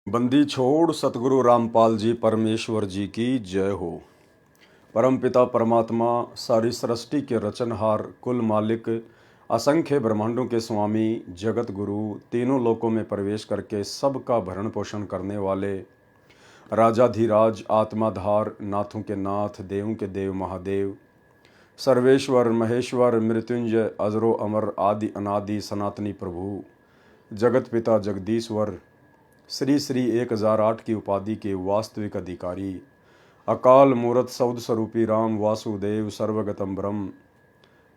बंदी छोड़ सतगुरु रामपाल जी परमेश्वर जी की जय हो। परमपिता परमात्मा सारी सृष्टि के रचनहार कुल मालिक असंख्य ब्रह्मांडों के स्वामी जगत गुरु तीनों लोकों में प्रवेश करके सबका भरण पोषण करने वाले राजाधिराज आत्माधार नाथों के नाथ देवों के देव महादेव सर्वेश्वर महेश्वर मृत्युंजय अजरो अमर आदि अनादि सनातनी प्रभु जगत पिता जगदीश्वर श्री श्री 1008 की उपाधि के वास्तविक अधिकारी अकाल मूर्त सौद स्वरूपी राम वासुदेव सर्वगतम ब्रह्म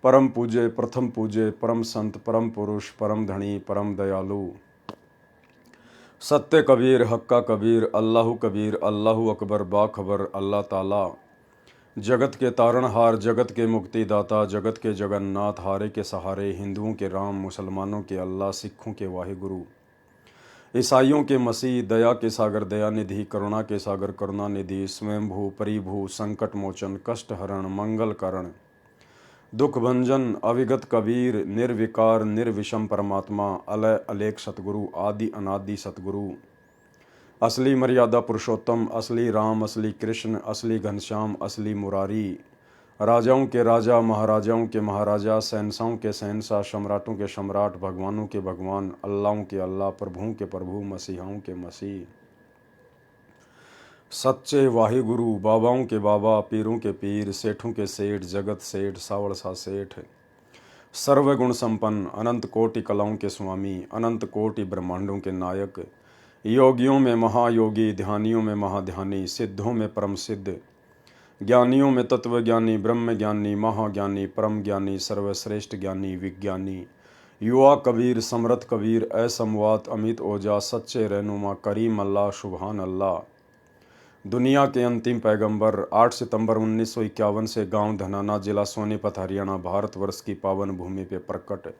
परम पूज्य प्रथम पूज्य परम संत परम पुरुष परम धनी परम दयालु सत्य कबीर हक्का कबीर अल्लाह अकबर बाखबर अल्लाह ताला जगत के तारणहार जगत के मुक्तिदाता जगत के जगन्नाथ हारे के सहारे हिंदुओं के राम मुसलमानों के अल्लाह सिखों के वाहिगुरु ईसाइयों के मसीह दया के सागर दयानिधि करुणा के सागर करुणानिधि स्वयंभू परिभू संकट मोचन कष्ट हरण मंगल करण दुख भंजन अविगत कबीर निर्विकार निर्विषम परमात्मा अलय अलेख सतगुरु आदि अनादि सतगुरु असली मर्यादा पुरुषोत्तम असली राम असली कृष्ण असली घनश्याम असली मुरारी राजाओं के राजा महाराजाओं के महाराजा शहंशाहों के शहंशाह सम्राटों के सम्राट भगवानों के भगवान अल्लाहों के अल्लाह प्रभुओं के प्रभु मसीहाओं के मसीह सच्चे वाहिगुरु बाबाओं के बाबा पीरों के पीर सेठों के सेठ जगत सेठ सावड़ सा सेठ सर्वगुण संपन्न अनंत कोटि कलाओं के स्वामी अनंत कोटि ब्रह्मांडों के नायक योगियों में महायोगी ध्यानियों में महाध्यानी सिद्धों में परम सिद्ध ज्ञानियों में तत्वज्ञानी ब्रह्म ज्ञानी महाज्ञानी परम ज्ञानी सर्वश्रेष्ठ ज्ञानी विज्ञानी युवा कबीर समरथ कबीर असमवात अमित ओजा सच्चे रहनुमा करीम अल्लाह सुबहान अल्लाह दुनिया के अंतिम पैगंबर 8 सितंबर 1951 से गांव धनाना जिला सोनीपत हरियाणा भारतवर्ष की पावन भूमि पे प्रकट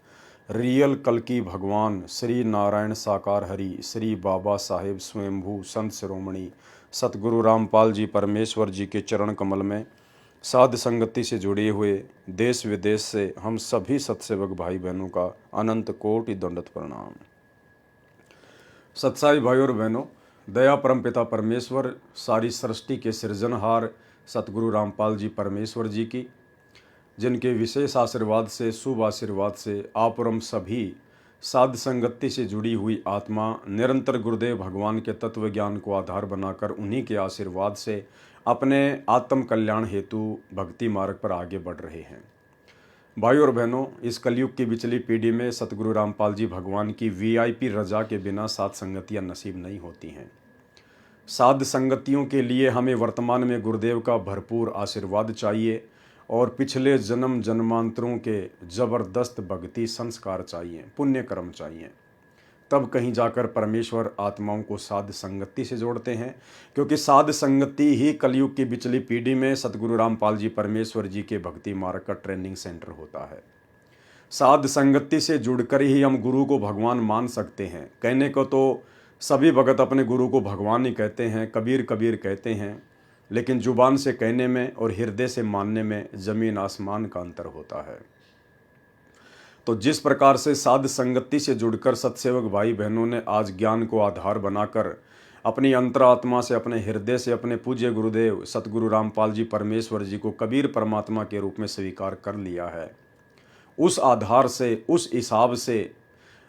रियल कल्कि भगवान श्री नारायण साकार हरि श्री बाबा साहेब स्वयंभू संत शिरोमणि सतगुरु रामपाल जी परमेश्वर जी के चरण कमल में साध संगति से जुड़े हुए देश विदेश से हम सभी सत्सेवक भाई बहनों का अनंत कोटि दंडवत प्रणाम। सत्साई भाई और बहनों, दया परमपिता परमेश्वर सारी सृष्टि के सृजनहार सतगुरु रामपाल जी परमेश्वर जी की, जिनके विशेष आशीर्वाद से शुभ आशीर्वाद से आप और हम सभी साध संगति से जुड़ी हुई आत्मा निरंतर गुरुदेव भगवान के तत्व ज्ञान को आधार बनाकर उन्हीं के आशीर्वाद से अपने आत्म कल्याण हेतु भक्ति मार्ग पर आगे बढ़ रहे हैं। भाई और बहनों, इस कलयुग की बिचली पीढ़ी में सतगुरु रामपाल जी भगवान की वीआईपी रजा के बिना साध संगतियाँ नसीब नहीं होती हैं। साध संगतियों के लिए हमें वर्तमान में गुरुदेव का भरपूर आशीर्वाद चाहिए और पिछले जन्म जन्मांतरों के जबरदस्त भक्ति संस्कार चाहिए, पुण्य कर्म चाहिए। तब कहीं जाकर परमेश्वर आत्माओं को साध संगति से जोड़ते हैं, क्योंकि साध संगति ही कलयुग की बिचली पीढ़ी में सतगुरु रामपाल जी परमेश्वर जी के भक्ति मार्ग का ट्रेनिंग सेंटर होता है। साध संगति से जुड़कर ही हम गुरु को भगवान मान सकते हैं। कहने को तो सभी भगत अपने गुरु को भगवान ही कहते हैं, कबीर कबीर कहते हैं, लेकिन जुबान से कहने में और हृदय से मानने में जमीन आसमान का अंतर होता है। तो जिस प्रकार से साध संगति से जुड़कर सत्सेवक भाई बहनों ने आज ज्ञान को आधार बनाकर अपनी अंतरात्मा से अपने हृदय से अपने पूज्य गुरुदेव सतगुरु रामपाल जी परमेश्वर जी को कबीर परमात्मा के रूप में स्वीकार कर लिया है, उस आधार से उस हिसाब से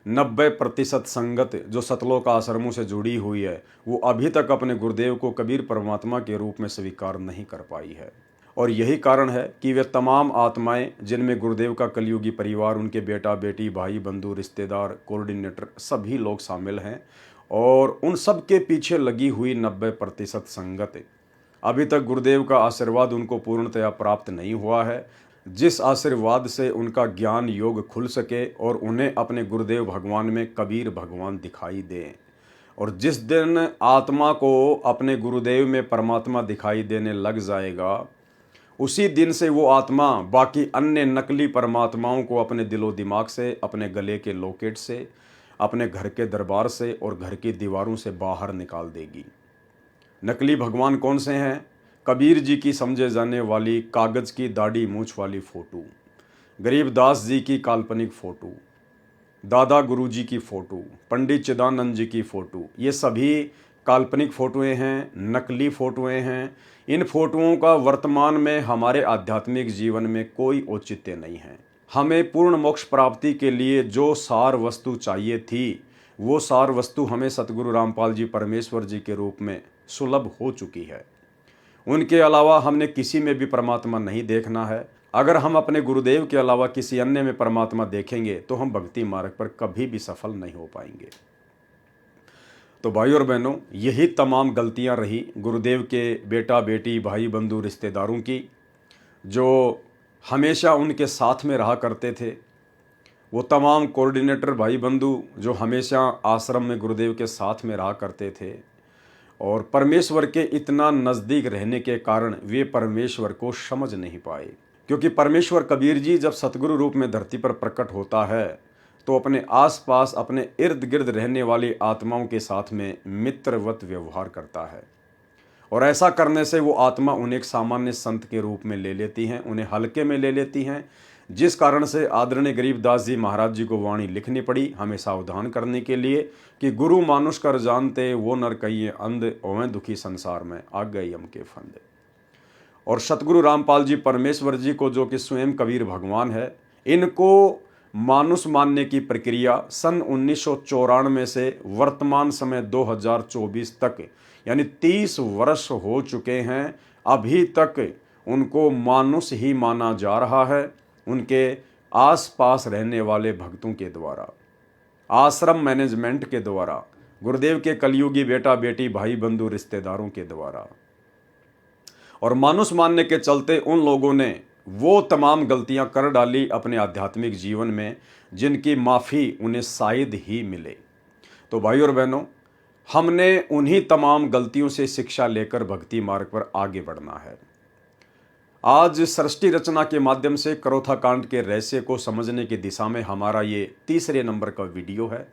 90% संगत जो सतलोक आश्रमों से जुड़ी हुई है, वो अभी तक अपने गुरुदेव को कबीर परमात्मा के रूप में स्वीकार नहीं कर पाई है। और यही कारण है कि वे तमाम आत्माएं जिनमें गुरुदेव का कलयुगी परिवार, उनके बेटा बेटी भाई बंधु रिश्तेदार कोऑर्डिनेटर सभी लोग शामिल हैं, और उन सब के पीछे लगी हुई 90% संगत अभी तक गुरुदेव का आशीर्वाद उनको पूर्णतया प्राप्त नहीं हुआ है, जिस आशीर्वाद से उनका ज्ञान योग खुल सके और उन्हें अपने गुरुदेव भगवान में कबीर भगवान दिखाई दे। और जिस दिन आत्मा को अपने गुरुदेव में परमात्मा दिखाई देने लग जाएगा, उसी दिन से वो आत्मा बाकी अन्य नकली परमात्माओं को अपने दिलो दिमाग से, अपने गले के लॉकेट से, अपने घर के दरबार से और घर की दीवारों से बाहर निकाल देगी। नकली भगवान कौन से हैं? कबीर जी की समझे जाने वाली कागज़ की दाढ़ी मूछ वाली फ़ोटो, गरीबदास जी की काल्पनिक फ़ोटो, दादा गुरु जी की फ़ोटो, पंडित चिदानंद जी की फ़ोटो, ये सभी काल्पनिक फ़ोटोएं हैं, नकली फ़ोटोएं हैं। इन फ़ोटोओं का वर्तमान में हमारे आध्यात्मिक जीवन में कोई औचित्य नहीं है। हमें पूर्ण मोक्ष प्राप्ति के लिए जो सार वस्तु चाहिए थी, वो सार वस्तु हमें सतगुरु रामपाल जी परमेश्वर जी के रूप में सुलभ हो चुकी है। उनके अलावा हमने किसी में भी परमात्मा नहीं देखना है। अगर हम अपने गुरुदेव के अलावा किसी अन्य में परमात्मा देखेंगे तो हम भक्ति मार्ग पर कभी भी सफल नहीं हो पाएंगे। तो भाई और बहनों, यही तमाम गलतियां रही गुरुदेव के बेटा बेटी भाई बंधु रिश्तेदारों की, जो हमेशा उनके साथ में रहा करते थे। वो तमाम कोऑर्डिनेटर भाई बंधु जो हमेशा आश्रम में गुरुदेव के साथ में रहा करते थे और परमेश्वर के इतना नज़दीक रहने के कारण वे परमेश्वर को समझ नहीं पाए। क्योंकि परमेश्वर कबीर जी जब सतगुरु रूप में धरती पर प्रकट होता है तो अपने आसपास अपने इर्द गिर्द रहने वाली आत्माओं के साथ में मित्रवत व्यवहार करता है, और ऐसा करने से वो आत्मा उन्हें एक सामान्य संत के रूप में ले लेती हैं, उन्हें हल्के में ले लेती हैं, जिस कारण से आदरणीय गरीबदास जी महाराज जी को वाणी लिखनी पड़ी हमें सावधान करने के लिए कि गुरु मानुष कर जानते वो नर कहिए अंध ओवें दुखी संसार में आ गए यम के फंदे। और सतगुरु रामपाल जी परमेश्वर जी को, जो कि स्वयं कबीर भगवान है, इनको मानुष मानने की प्रक्रिया सन 1994 से वर्तमान समय 2024 तक यानी 30 वर्ष हो चुके हैं। अभी तक उनको मानुष ही माना जा रहा है उनके आसपास रहने वाले भक्तों के द्वारा, आश्रम मैनेजमेंट के द्वारा, गुरुदेव के कलयुगी बेटा बेटी भाई बंधु रिश्तेदारों के द्वारा। और मानुष मानने के चलते उन लोगों ने वो तमाम गलतियां कर डाली अपने आध्यात्मिक जीवन में जिनकी माफ़ी उन्हें शायद ही मिले। तो भाई और बहनों, हमने उन्हीं तमाम गलतियों से शिक्षा लेकर भक्ति मार्ग पर आगे बढ़ना है। आज सृष्टि रचना के माध्यम से करोथा कांड के रहस्य को समझने की दिशा में हमारा ये तीसरे नंबर का वीडियो है।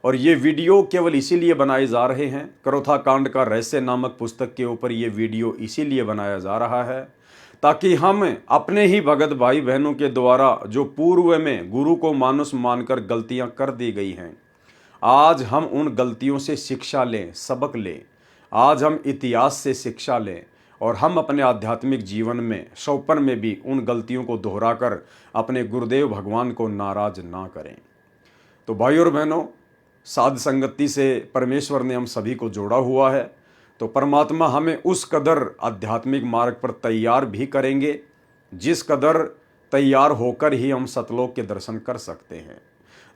और ये वीडियो केवल इसीलिए बनाए जा रहे हैं, करोथा कांड का रहस्य नामक पुस्तक के ऊपर ये वीडियो इसीलिए बनाया जा रहा है ताकि हम अपने ही भगत भाई बहनों के द्वारा जो पूर्व में गुरु को मानुष मानकर गलतियां कर दी गई हैं, आज हम उन गलतियों से शिक्षा लें, सबक लें। आज हम इतिहास से शिक्षा लें और हम अपने आध्यात्मिक जीवन में सौपन में भी उन गलतियों को दोहराकर अपने गुरुदेव भगवान को नाराज ना करें। तो भाई और बहनों, साध संगति से परमेश्वर ने हम सभी को जोड़ा हुआ है, तो परमात्मा हमें उस कदर आध्यात्मिक मार्ग पर तैयार भी करेंगे जिस कदर तैयार होकर ही हम सतलोक के दर्शन कर सकते हैं।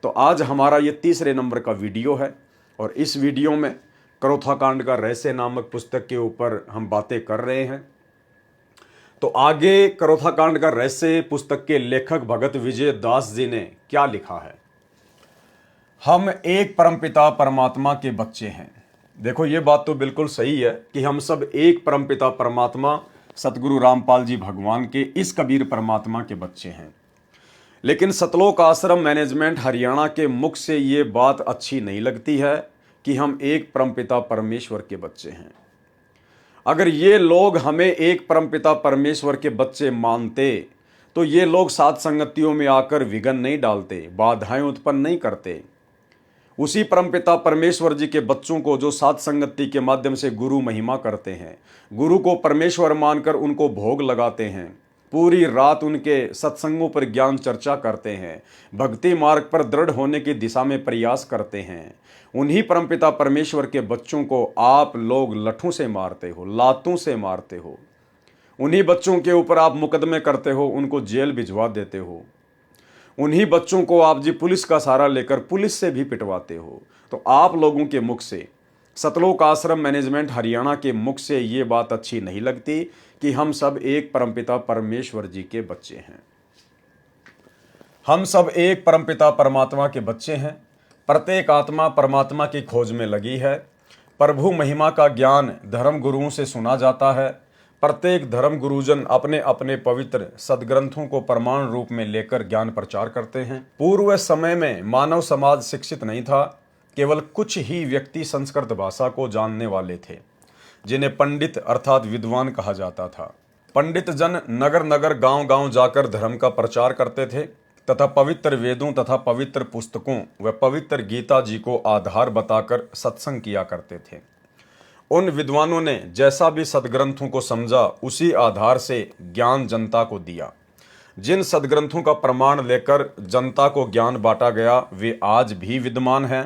तो आज हमारा ये तीसरे नंबर का वीडियो है और इस वीडियो में करोथा कांड का रहस्य नामक पुस्तक के ऊपर हम बातें कर रहे हैं। तो आगे करोथा कांड का रहस्य पुस्तक के लेखक भगत विजय दास जी ने क्या लिखा है। हम एक परमपिता परमात्मा के बच्चे हैं। देखो, ये बात तो बिल्कुल सही है कि हम सब एक परमपिता परमात्मा सतगुरु रामपाल जी भगवान के इस कबीर परमात्मा के बच्चे हैं। लेकिन सतलोक आश्रम मैनेजमेंट हरियाणा के मुख से ये बात अच्छी नहीं लगती है कि हम एक परमपिता परमेश्वर के बच्चे हैं। अगर ये लोग हमें एक परमपिता परमेश्वर के बच्चे मानते तो ये लोग साध संगतियों में आकर विघ्न नहीं डालते, बाधाएं उत्पन्न नहीं करते। उसी परमपिता परमेश्वर जी के बच्चों को जो साध संगति के माध्यम से गुरु महिमा करते हैं, गुरु को परमेश्वर मानकर उनको भोग लगाते हैं, पूरी रात उनके सत्संगों पर ज्ञान चर्चा करते हैं, भक्ति मार्ग पर दृढ़ होने की दिशा में प्रयास करते हैं, उन्हीं परमपिता परमेश्वर के बच्चों को आप लोग लठों से मारते हो, लातों से मारते हो। उन्हीं बच्चों के ऊपर आप मुकदमे करते हो, उनको जेल भिजवा देते हो। उन्हीं बच्चों को आप जी पुलिस का सहारा लेकर पुलिस से भी पिटवाते हो। तो आप लोगों के मुख से, सतलोक आश्रम मैनेजमेंट हरियाणा के मुख से ये बात अच्छी नहीं लगती कि हम सब एक परमपिता परमेश्वर जी के बच्चे हैं। हम सब एक परमपिता परमात्मा के बच्चे हैं। प्रत्येक आत्मा परमात्मा की खोज में लगी है। प्रभु महिमा का ज्ञान धर्म गुरुओं से सुना जाता है। प्रत्येक धर्म गुरुजन अपने अपने पवित्र सदग्रंथों को प्रमाण रूप में लेकर ज्ञान प्रचार करते हैं। पूर्व समय में मानव समाज शिक्षित नहीं था। केवल कुछ ही व्यक्ति संस्कृत भाषा को जानने वाले थे, जिन्हें पंडित अर्थात विद्वान कहा जाता था। पंडित जन नगर नगर गांव गांव जाकर धर्म का प्रचार करते थे तथा पवित्र वेदों तथा पवित्र पुस्तकों व पवित्र गीता जी को आधार बताकर सत्संग किया करते थे। उन विद्वानों ने जैसा भी सदग्रंथों को समझा उसी आधार से ज्ञान जनता को दिया। जिन सदग्रंथों का प्रमाण लेकर जनता को ज्ञान बांटा गया वे आज भी विद्यमान हैं।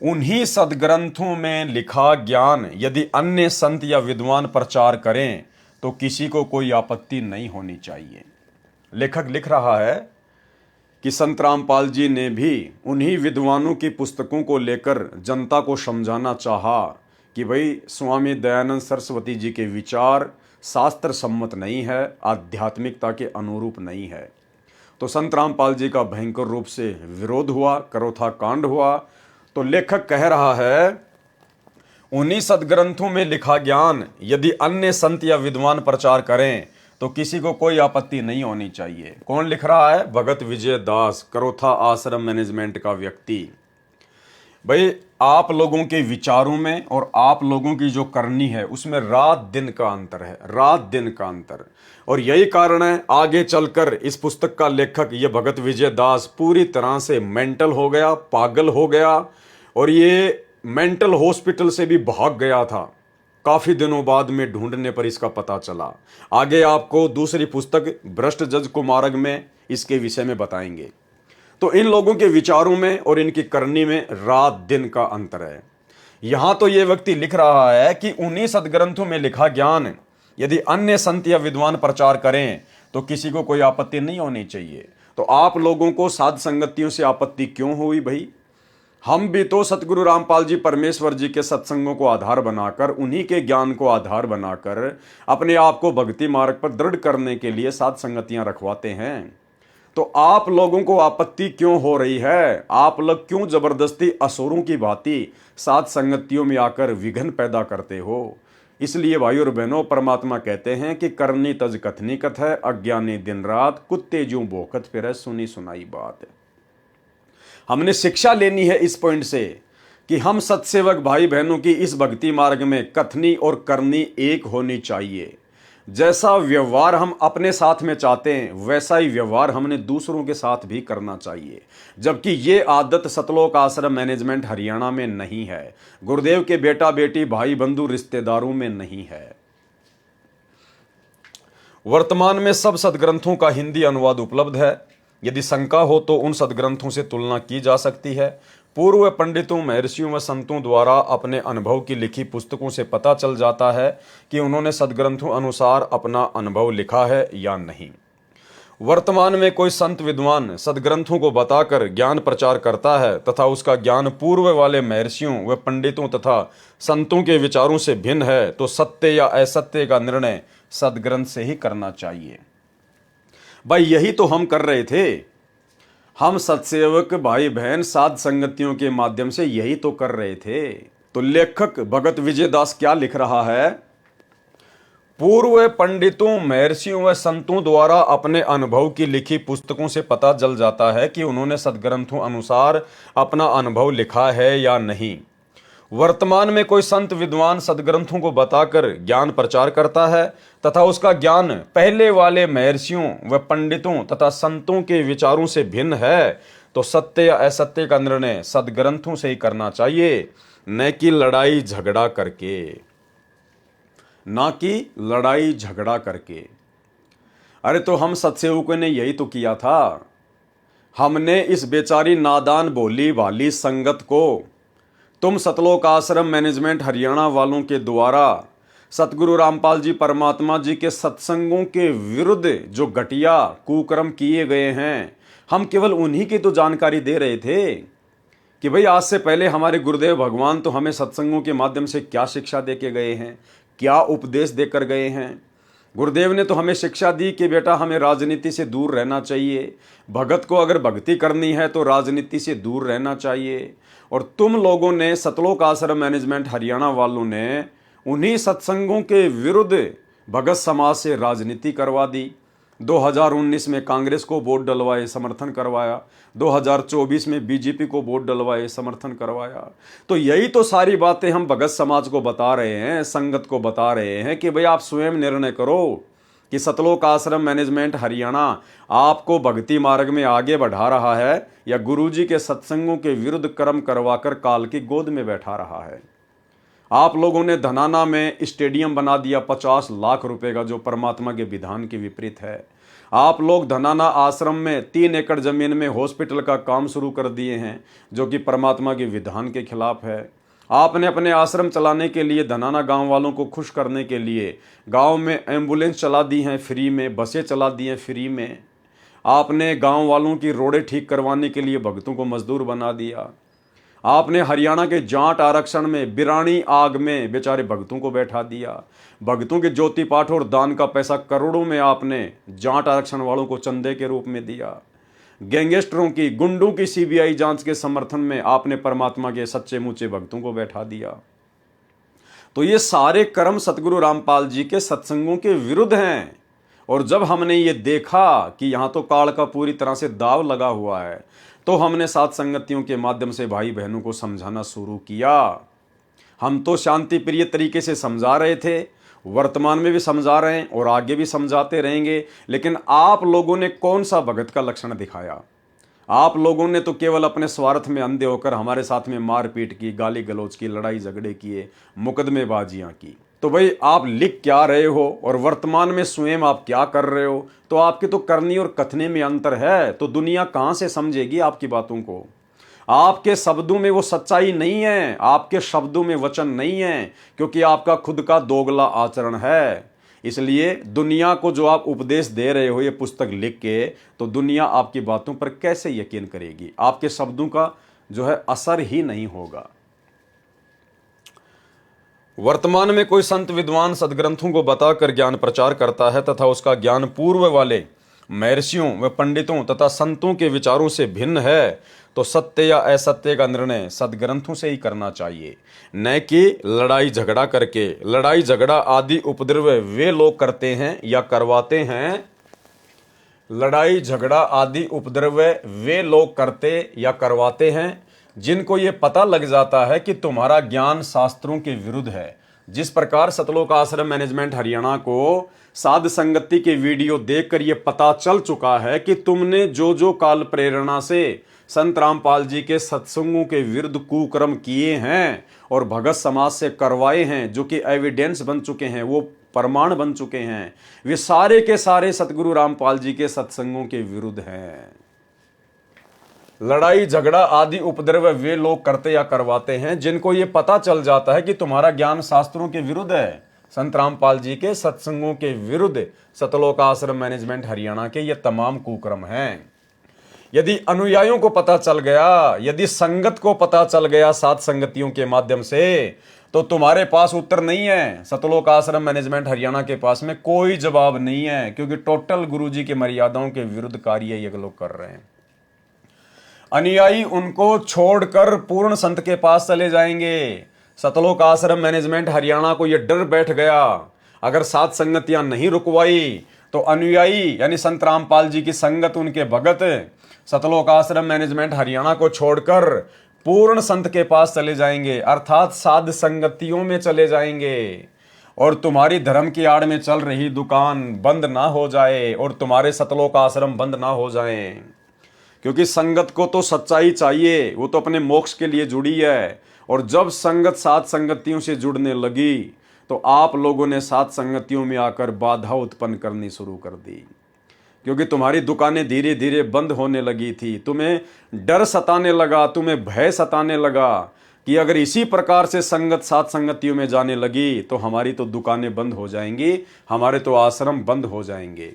उन्हीं सदग्रंथों में लिखा ज्ञान यदि अन्य संत या विद्वान प्रचार करें तो किसी को कोई आपत्ति नहीं होनी चाहिए। लेखक लिख रहा है कि संत रामपाल जी ने भी उन्हीं विद्वानों की पुस्तकों को लेकर जनता को समझाना चाहा कि भाई स्वामी दयानंद सरस्वती जी के विचार शास्त्र सम्मत नहीं है, आध्यात्मिकता के अनुरूप नहीं है। तो संत रामपाल जी का भयंकर रूप से विरोध हुआ, करोथा कांड हुआ। तो लेखक कह रहा है उन्हीं सदग्रंथों में लिखा ज्ञान यदि अन्य संत या विद्वान प्रचार करें तो किसी को कोई आपत्ति नहीं होनी चाहिए। कौन लिख रहा है? भगत विजय दास, करोथा आश्रम मैनेजमेंट का व्यक्ति। भाई आप लोगों के विचारों में और आप लोगों की जो करनी है उसमें रात दिन का अंतर है, रात दिन का अंतर। और यही कारण है आगे चलकर इस पुस्तक का लेखक ये भगत विजय दास पूरी तरह से मेंटल हो गया, पागल हो गया और ये मेंटल हॉस्पिटल से भी भाग गया था। काफी दिनों बाद में ढूंढने पर इसका पता चला। आगे आपको दूसरी पुस्तक भ्रष्ट जज कुमारग में इसके विषय में बताएंगे। तो इन लोगों के विचारों में और इनकी करनी में रात दिन का अंतर है। यहां तो ये व्यक्ति लिख रहा है कि उन्हीं सदग्रंथों में लिखा ज्ञान यदि अन्य संत या विद्वान प्रचार करें तो किसी को कोई आपत्ति नहीं होनी चाहिए। तो आप लोगों को साध संगतियों से आपत्ति क्यों हुई भाई? हम भी तो सतगुरु रामपाल जी परमेश्वर जी के सत्संगों को आधार बनाकर, उन्हीं के ज्ञान को आधार बनाकर अपने आप को भक्ति मार्ग पर दृढ़ करने के लिए साध संगतियां रखवाते हैं। तो आप लोगों को आपत्ति क्यों हो रही है? आप लोग क्यों जबरदस्ती असुरों की भांति साध संगतियों में आकर विघ्न पैदा करते हो? इसलिए भाई और बहनों, परमात्मा कहते हैं कि करनी तज कथनी कथ है, अज्ञानी दिन रात, कुत्ते ज्यों भौंकत फिरै, सुनी सुनाई बात। हमने शिक्षा लेनी है इस पॉइंट से कि हम सत्सेवक भाई बहनों की इस भक्ति मार्ग में कथनी और करनी एक होनी चाहिए। जैसा व्यवहार हम अपने साथ में चाहते हैं वैसा ही व्यवहार हमने दूसरों के साथ भी करना चाहिए। जबकि ये आदत सतलोक आश्रम मैनेजमेंट हरियाणा में नहीं है, गुरुदेव के बेटा बेटी भाई बंधु रिश्तेदारों में नहीं है। वर्तमान में सब सदग्रंथों का हिंदी अनुवाद उपलब्ध है। यदि शंका हो तो उन सदग्रंथों से तुलना की जा सकती है। पूर्व पंडितों, महर्षियों व संतों द्वारा अपने अनुभव की लिखी पुस्तकों से पता चल जाता है कि उन्होंने सदग्रंथों अनुसार अपना अनुभव लिखा है या नहीं। वर्तमान में कोई संत विद्वान सदग्रंथों को बताकर ज्ञान प्रचार करता है तथा उसका ज्ञान पूर्व वाले महर्षियों व पंडितों तथा संतों के विचारों से भिन्न है तो सत्य या असत्य का निर्णय सदग्रंथ से ही करना चाहिए। भाई यही तो हम कर रहे थे। हम सत्सेवक भाई बहन साध संगतियों के माध्यम से यही तो कर रहे थे। तो लेखक भगत विजय दास क्या लिख रहा है? पूर्व पंडितों, महर्षियों व संतों द्वारा अपने अनुभव की लिखी पुस्तकों से पता चल जाता है कि उन्होंने सदग्रंथों अनुसार अपना अनुभव लिखा है या नहीं। वर्तमान में कोई संत विद्वान सदग्रंथों को बताकर ज्ञान प्रचार करता है तथा उसका ज्ञान पहले वाले महर्षियों व पंडितों तथा संतों के विचारों से भिन्न है तो सत्य या असत्य का निर्णय सदग्रंथों से ही करना चाहिए, न कि लड़ाई झगड़ा करके, ना कि लड़ाई झगड़ा करके। अरे तो हम सत्सेवकों ने यही तो किया था। हमने इस बेचारी नादान भोली भाली संगत को तुम सतलोक आश्रम मैनेजमेंट हरियाणा वालों के द्वारा सतगुरु रामपाल जी परमात्मा जी के सत्संगों के विरुद्ध जो घटिया कुकर्म किए गए हैं, हम केवल उन्हीं की तो जानकारी दे रहे थे कि भाई आज से पहले हमारे गुरुदेव भगवान तो हमें सत्संगों के माध्यम से क्या शिक्षा दे के गए हैं, क्या उपदेश देकर गए हैं। गुरुदेव ने तो हमें शिक्षा दी कि बेटा हमें राजनीति से दूर रहना चाहिए, भगत को अगर भक्ति करनी है तो राजनीति से दूर रहना चाहिए। और तुम लोगों ने सतलोक आश्रम मैनेजमेंट हरियाणा वालों ने उन्हीं सत्संगों के विरुद्ध भगत समाज से राजनीति करवा दी। 2019 में कांग्रेस को वोट डलवाए, समर्थन करवाया। 2024 में बीजेपी को वोट डलवाए, समर्थन करवाया। तो यही तो सारी बातें हम भगत समाज को बता रहे हैं, संगत को बता रहे हैं कि भाई आप स्वयं निर्णय करो कि सतलोक आश्रम मैनेजमेंट हरियाणा आपको भक्ति मार्ग में आगे बढ़ा रहा है या गुरुजी के सत्संगों के विरुद्ध कर्म करवाकर काल की गोद में बैठा रहा है। आप लोगों ने धनाना में स्टेडियम बना दिया 50 लाख रुपए का, जो परमात्मा के विधान के विपरीत है। आप लोग धनाना आश्रम में 3 एकड़ जमीन में हॉस्पिटल का काम शुरू कर दिए हैं, जो कि परमात्मा के विधान के खिलाफ है। आपने अपने आश्रम चलाने के लिए, धनाना गांव वालों को खुश करने के लिए गांव में एम्बुलेंस चला दी हैं फ्री में, बसें चला दी हैं फ्री में। आपने गांव वालों की रोडें ठीक करवाने के लिए भक्तों को मजदूर बना दिया। आपने हरियाणा के जाट आरक्षण में बिरानी आग में बेचारे भक्तों को बैठा दिया। भक्तों के ज्योति पाठ और दान का पैसा करोड़ों में आपने जाट आरक्षण वालों को चंदे के रूप में दिया। गैंगस्टरों की, गुंडों की सीबीआई जांच के समर्थन में आपने परमात्मा के सच्चे मुच्चे भक्तों को बैठा दिया। तो ये सारे कर्म सतगुरु रामपाल जी के सत्संगों के विरुद्ध हैं। और जब हमने ये देखा कि यहाँ तो काल का पूरी तरह से दाव लगा हुआ है, तो हमने साथ संगतियों के माध्यम से भाई बहनों को समझाना शुरू किया। हम तो शांति प्रिय तरीके से समझा रहे थे, वर्तमान में भी समझा रहे हैं और आगे भी समझाते रहेंगे। लेकिन आप लोगों ने कौन सा भगत का लक्षण दिखाया? आप लोगों ने तो केवल अपने स्वार्थ में अंधे होकर हमारे साथ में मारपीट की, गाली गलौज की, लड़ाई झगड़े किए, मुकदमेबाजियां की। तो भाई आप लिख क्या रहे हो और वर्तमान में स्वयं आप क्या कर रहे हो? तो आपकी तो करनी और कथने में अंतर है। तो दुनिया कहां से समझेगी आपकी बातों को? आपके शब्दों में वो सच्चाई नहीं है, आपके शब्दों में वचन नहीं है, क्योंकि आपका खुद का दोगला आचरण है। इसलिए दुनिया को जो आप उपदेश दे रहे हो ये पुस्तक लिख के, तो दुनिया आपकी बातों पर कैसे यकीन करेगी? आपके शब्दों का जो है असर ही नहीं होगा। वर्तमान में कोई संत विद्वान सदग्रंथों को बताकर ज्ञान प्रचार करता है तथा उसका ज्ञान पूर्व वाले महर्षियों व पंडितों तथा संतों के विचारों से भिन्न है, तो सत्य या असत्य का निर्णय सदग्रंथों से ही करना चाहिए, न कि लड़ाई झगड़ा करके। लड़ाई झगड़ा आदि उपद्रव वे लोग करते हैं या करवाते हैं। लड़ाई झगड़ा आदि उपद्रव वे लोग करते या करवाते हैं जिनको ये पता लग जाता है कि तुम्हारा ज्ञान शास्त्रों के विरुद्ध है। जिस प्रकार सतलोक आश्रम मैनेजमेंट हरियाणा को साध संगति के वीडियो देखकर ये पता चल चुका है कि तुमने जो जो काल प्रेरणा से संत रामपाल जी के सत्संगों के विरुद्ध कुकर्म किए हैं और भगत समाज से करवाए हैं, जो कि एविडेंस बन चुके हैं, वो प्रमाण बन चुके हैं, वे सारे के सारे सतगुरु रामपाल जी के सत्संगों के विरुद्ध हैं। लड़ाई झगड़ा आदि उपद्रव वे लोग करते या करवाते हैं जिनको ये पता चल जाता है कि तुम्हारा ज्ञान शास्त्रों के विरुद्ध है, संत रामपाल जी के सत्संगों के विरुद्ध। सतलोक आश्रम मैनेजमेंट हरियाणा के ये तमाम कुकर्म हैं। यदि अनुयायियों को पता चल गया, यदि संगत को पता चल गया साथ संगतियों के माध्यम से, तो तुम्हारे पास उत्तर नहीं है। सतलोक आश्रम मैनेजमेंट हरियाणा के पास में कोई जवाब नहीं है, क्योंकि टोटल गुरुजी की मर्यादाओं के विरुद्ध कार्य ये लोग कर रहे हैं। अनुयायी उनको छोड़कर पूर्ण संत के पास चले जाएंगे। सतलोक आश्रम मैनेजमेंट हरियाणा को यह डर बैठ गया, अगर सात संगतियां नहीं रुकवाई तो अनुयायी यानी संत रामपाल जी की संगत, उनके भगत सतलोक आश्रम मैनेजमेंट हरियाणा को छोड़कर पूर्ण संत के पास चले जाएंगे, अर्थात साध संगतियों में चले जाएंगे। और तुम्हारी धर्म की आड़ में चल रही दुकान बंद ना हो जाए और तुम्हारे सतलोक आश्रम बंद ना हो जाए, क्योंकि संगत को तो सच्चाई चाहिए, वो तो अपने मोक्ष के लिए जुड़ी है। और जब संगत सात संगतियों से जुड़ने लगी तो आप लोगों ने सात संगतियों में आकर बाधा उत्पन्न करनी शुरू कर दी, क्योंकि तुम्हारी दुकानें धीरे धीरे बंद होने लगी थी। तुम्हें डर सताने लगा, तुम्हें भय सताने लगा कि अगर इसी प्रकार से संगत सात संगतियों में जाने लगी तो हमारी तो दुकानें बंद हो जाएंगी, हमारे तो आश्रम बंद हो जाएंगे।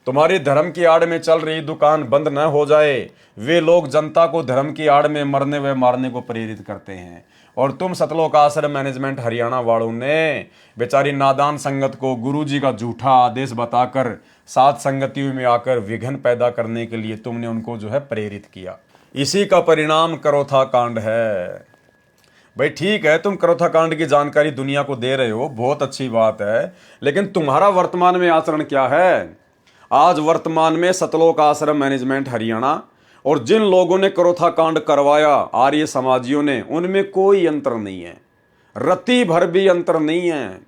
तुम्हारी धर्म की आड़ में चल रही दुकान बंद न हो जाए, वे लोग जनता को धर्म की आड़ में मरने व मारने को प्रेरित करते हैं। और तुम सतलोक आश्रम मैनेजमेंट हरियाणा वालों ने बेचारी नादान संगत को गुरुजी का झूठा आदेश बताकर सात संगतियों में आकर विघ्न पैदा करने के लिए तुमने उनको जो है प्रेरित किया। इसी का परिणाम करोथा कांड है। भाई ठीक है, तुम करोथा कांड की जानकारी दुनिया को दे रहे हो, बहुत अच्छी बात है, लेकिन तुम्हारा वर्तमान में आचरण क्या है? आज वर्तमान में सतलोक आश्रम मैनेजमेंट हरियाणा और जिन लोगों ने करोथा कांड करवाया आर्य समाजियों ने, उनमें कोई अंतर नहीं है, रत्ती भर भी अंतर नहीं है।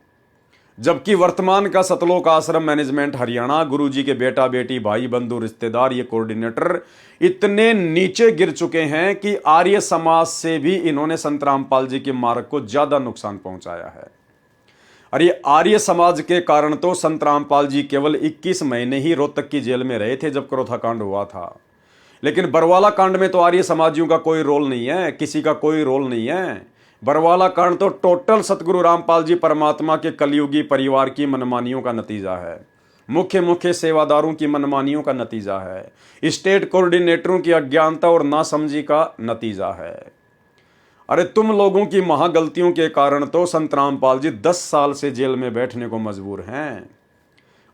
जबकि वर्तमान का सतलोक आश्रम मैनेजमेंट हरियाणा, गुरुजी के बेटा बेटी भाई बंधु रिश्तेदार ये कोऑर्डिनेटर इतने नीचे गिर चुके हैं कि आर्य समाज से भी इन्होंने संत रामपाल जी के मार्ग को ज्यादा नुकसान पहुंचाया है। और ये आर्य समाज के कारण तो संत रामपाल जी केवल 21 महीने ही रोहतक की जेल में रहे थे जब करोथा कांड हुआ था। लेकिन बरवाला कांड में तो आर्य समाजियों का कोई रोल नहीं है, किसी का कोई रोल नहीं है। बरवाला कांड तो टोटल सतगुरु रामपाल जी परमात्मा के कलयुगी परिवार की मनमानियों का नतीजा है, मुख्य सेवादारों की मनमानियों का नतीजा है, स्टेट कोऑर्डिनेटरों की अज्ञानता और नासमझी का नतीजा है। अरे तुम लोगों की महागलतियों के कारण तो संत रामपाल जी 10 साल से जेल में बैठने को मजबूर हैं।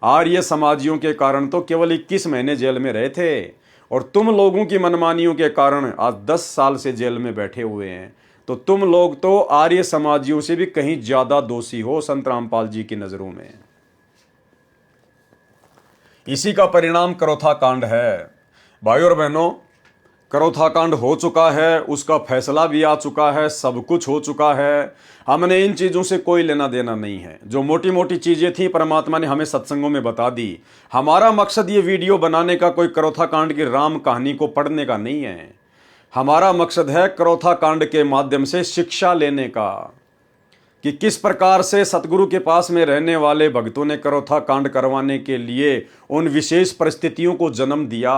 आर्य समाजियों के कारण तो केवल 21 महीने जेल में रहे थे और तुम लोगों की मनमानियों के कारण आज 10 साल से जेल में बैठे हुए हैं। तो तुम लोग तो आर्य समाजियों से भी कहीं ज्यादा दोषी हो संत रामपाल जी की नजरों में। इसी का परिणाम करोथा कांड है। भाइयों और बहनों, करोथा कांड हो चुका है, उसका फैसला भी आ चुका है, सब कुछ हो चुका है। हमने इन चीजों से कोई लेना देना नहीं है। जो मोटी मोटी चीजें थी परमात्मा ने हमें सत्संगों में बता दी। हमारा मकसद ये वीडियो बनाने का कोई करोथा कांड की राम कहानी को पढ़ने का नहीं है। हमारा मकसद है करोथा कांड के माध्यम से शिक्षा लेने का कि किस प्रकार से सतगुरु के पास में रहने वाले भक्तों ने करोथा कांड करवाने के लिए उन विशेष परिस्थितियों को जन्म दिया,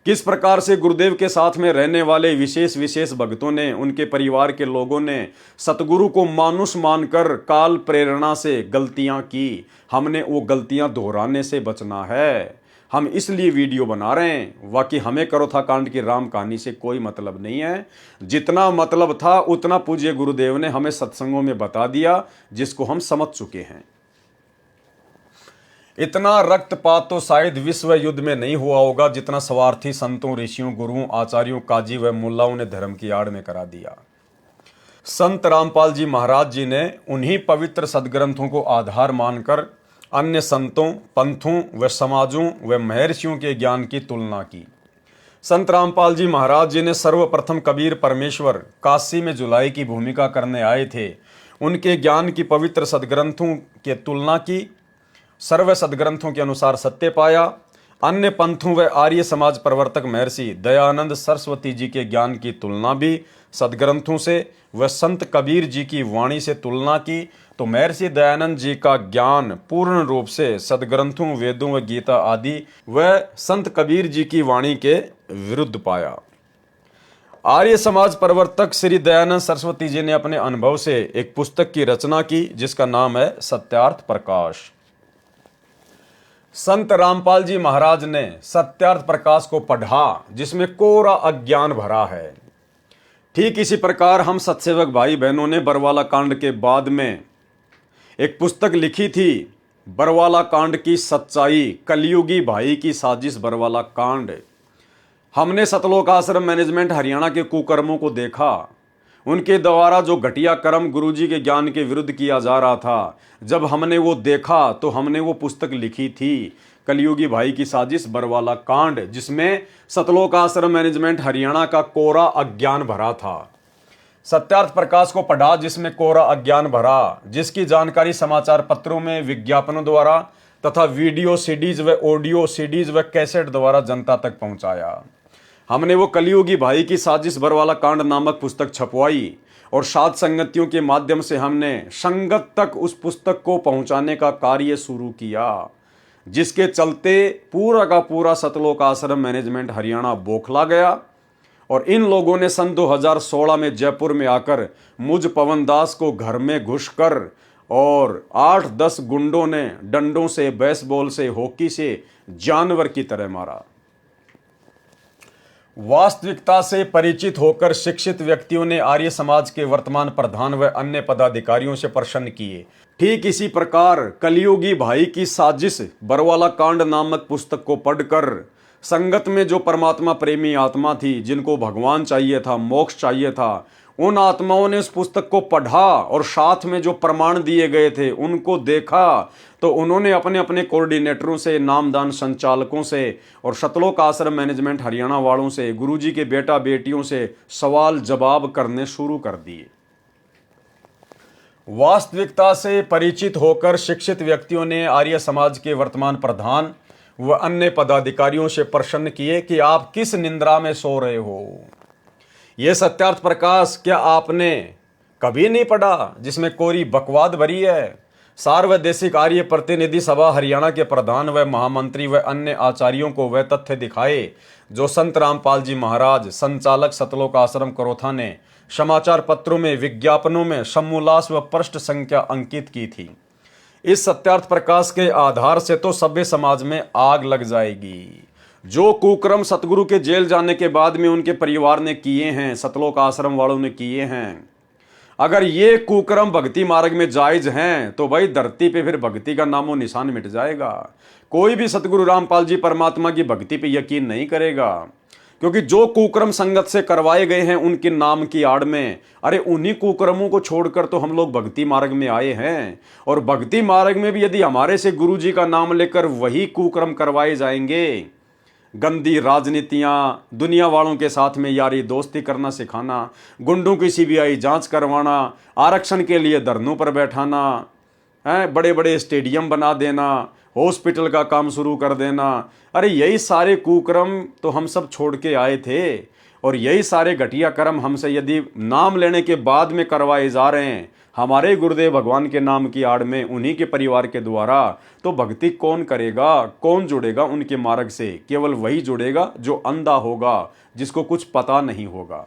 किस प्रकार से गुरुदेव के साथ में रहने वाले विशेष भक्तों ने, उनके परिवार के लोगों ने सतगुरु को मानुष मानकर काल प्रेरणा से गलतियां की। हमने वो गलतियां दोहराने से बचना है। हम इसलिए वीडियो बना रहे हैं। बाकी हमें करोथा कांड की राम कहानी से कोई मतलब नहीं है। जितना मतलब था उतना पूज्य गुरुदेव ने हमें सत्संगों में बता दिया, जिसको हम समझ चुके हैं। इतना रक्तपात तो शायद विश्व युद्ध में नहीं हुआ होगा जितना स्वार्थी संतों, ऋषियों, गुरुओं, आचार्यों, काजी व मुल्लाओं ने धर्म की आड़ में करा दिया। संत रामपाल जी महाराज जी ने उन्हीं पवित्र सदग्रंथों को आधार मानकर अन्य संतों, पंथों व समाजों व महर्षियों के ज्ञान की तुलना की। संत रामपाल जी महाराज जी ने सर्वप्रथम कबीर परमेश्वर काशी में जुलाई की भूमिका करने आए थे, उनके ज्ञान की पवित्र सदग्रंथों की तुलना की, सर्व सदग्रंथों के अनुसार सत्य पाया। अन्य पंथों व आर्य समाज प्रवर्तक महर्षि दयानंद सरस्वती जी के ज्ञान की तुलना भी सदग्रंथों से व संत कबीर जी की वाणी से तुलना की तो महर्षि दयानंद जी का ज्ञान पूर्ण रूप से सदग्रंथों, वेदों व गीता आदि व संत कबीर जी की वाणी के विरुद्ध पाया। आर्य समाज प्रवर्तक श्री दयानंद सरस्वती जी ने अपने अनुभव से एक पुस्तक की रचना की जिसका नाम है सत्यार्थ प्रकाश। संत रामपाल जी महाराज ने सत्यार्थ प्रकाश को पढ़ा जिसमें कोरा अज्ञान भरा है। ठीक इसी प्रकार हम सत्सेवक भाई बहनों ने बरवाला कांड के बाद में एक पुस्तक लिखी थी, बरवाला कांड की सच्चाई, कलयुगी भाई की साजिश बरवाला कांड। हमने सतलोक आश्रम मैनेजमेंट हरियाणा के कुकर्मों को देखा, उनके द्वारा जो घटिया कर्म गुरुजी के ज्ञान के विरुद्ध किया जा रहा था। जब हमने वो देखा तो हमने वो पुस्तक लिखी थी, कलयुगी भाई की साजिश बरवाला कांड, जिसमें सतलोक आश्रम मैनेजमेंट हरियाणा का कोरा अज्ञान भरा था। सत्यार्थ प्रकाश को पढ़ा जिसमें कोरा अज्ञान भरा, जिसकी जानकारी समाचार पत्रों में, विज्ञापनों द्वारा तथा वीडियो सीडीज व ऑडियो सीडीज व कैसेट द्वारा जनता तक पहुंचाया। हमने वो कलयुगी भाई की साजिश बरवाला कांड नामक पुस्तक छपवाई और सात संगतियों के माध्यम से हमने संगत तक उस पुस्तक को पहुंचाने का कार्य शुरू किया, जिसके चलते पूरा का पूरा सतलोक आश्रम मैनेजमेंट हरियाणा बौखला गया। और इन लोगों ने सन 2016 में जयपुर में आकर मुझ पवन दास को घर में घुसकर और 8-10 गुंडों ने डंडों से, बेसबॉल से, हॉकी से जानवर की तरह मारा। वास्तविकता से परिचित होकर शिक्षित व्यक्तियों ने आर्य समाज के वर्तमान प्रधान व अन्य पदाधिकारियों से प्रश्न किए। ठीक इसी प्रकार कलयुगी भाई की साजिश बरवाला कांड नामक पुस्तक को पढ़कर संगत में जो परमात्मा प्रेमी आत्मा थी, जिनको भगवान चाहिए था, मोक्ष चाहिए था, उन आत्माओं ने उस पुस्तक को पढ़ा और साथ में जो प्रमाण दिए गए थे उनको देखा तो उन्होंने अपने अपने कोऑर्डिनेटरों से, नामदान संचालकों से और सतलोक आश्रम मैनेजमेंट हरियाणा वालों से, गुरुजी के बेटा बेटियों से सवाल जवाब करने शुरू कर दिए। वास्तविकता से परिचित होकर शिक्षित व्यक्तियों ने आर्य समाज के वर्तमान प्रधान व अन्य पदाधिकारियों से प्रश्न किए कि आप किस निंद्रा में सो रहे हो। यह सत्यार्थ प्रकाश क्या आपने कभी नहीं पढ़ा जिसमें कोरी बकवाद भरी है। सार्वदेशिक आर्य प्रतिनिधि सभा हरियाणा के प्रधान व महामंत्री व अन्य आचार्यों को वह तथ्य दिखाए जो संत रामपाल जी महाराज संचालक सतलोक आश्रम करोथा ने समाचार पत्रों में विज्ञापनों में समूलास व पृष्ठ संख्या अंकित की थी। इस सत्यार्थ प्रकाश के आधार से तो सभ्य समाज में आग लग जाएगी। जो कुक्रम सतगुरु के जेल जाने के बाद में उनके परिवार ने किए हैं, सतलोक आश्रम वालों ने किए हैं, अगर ये कुक्रम भक्ति मार्ग में जायज हैं तो भाई धरती पे फिर भक्ति का नामो निशान मिट जाएगा। कोई भी सतगुरु रामपाल जी परमात्मा की भक्ति पे यकीन नहीं करेगा, क्योंकि जो कुक्रम संगत से करवाए गए हैं उनके नाम की आड़ में, अरे उन्हीं कुक्रमों को छोड़कर तो हम लोग भक्ति मार्ग में आए हैं। और भक्ति मार्ग में भी यदि हमारे से गुरु जी का नाम लेकर वही कुक्रम करवाए जाएंगे, गंदी राजनीतियां, दुनिया वालों के साथ में यारी दोस्ती करना सिखाना, गुंडों की सीबीआई जांच करवाना, आरक्षण के लिए धरनों पर बैठाना, बड़े बड़े स्टेडियम बना देना, हॉस्पिटल का काम शुरू कर देना, अरे यही सारे कुकर्म तो हम सब छोड़ के आए थे। और यही सारे घटिया कर्म हमसे यदि नाम लेने के बाद में करवाए जा रहे हैं हमारे गुरुदेव भगवान के नाम की आड़ में, उन्हीं के परिवार के द्वारा, तो भक्ति कौन करेगा, कौन जुड़ेगा उनके मार्ग से? केवल वही जुड़ेगा जो अंधा होगा, जिसको कुछ पता नहीं होगा।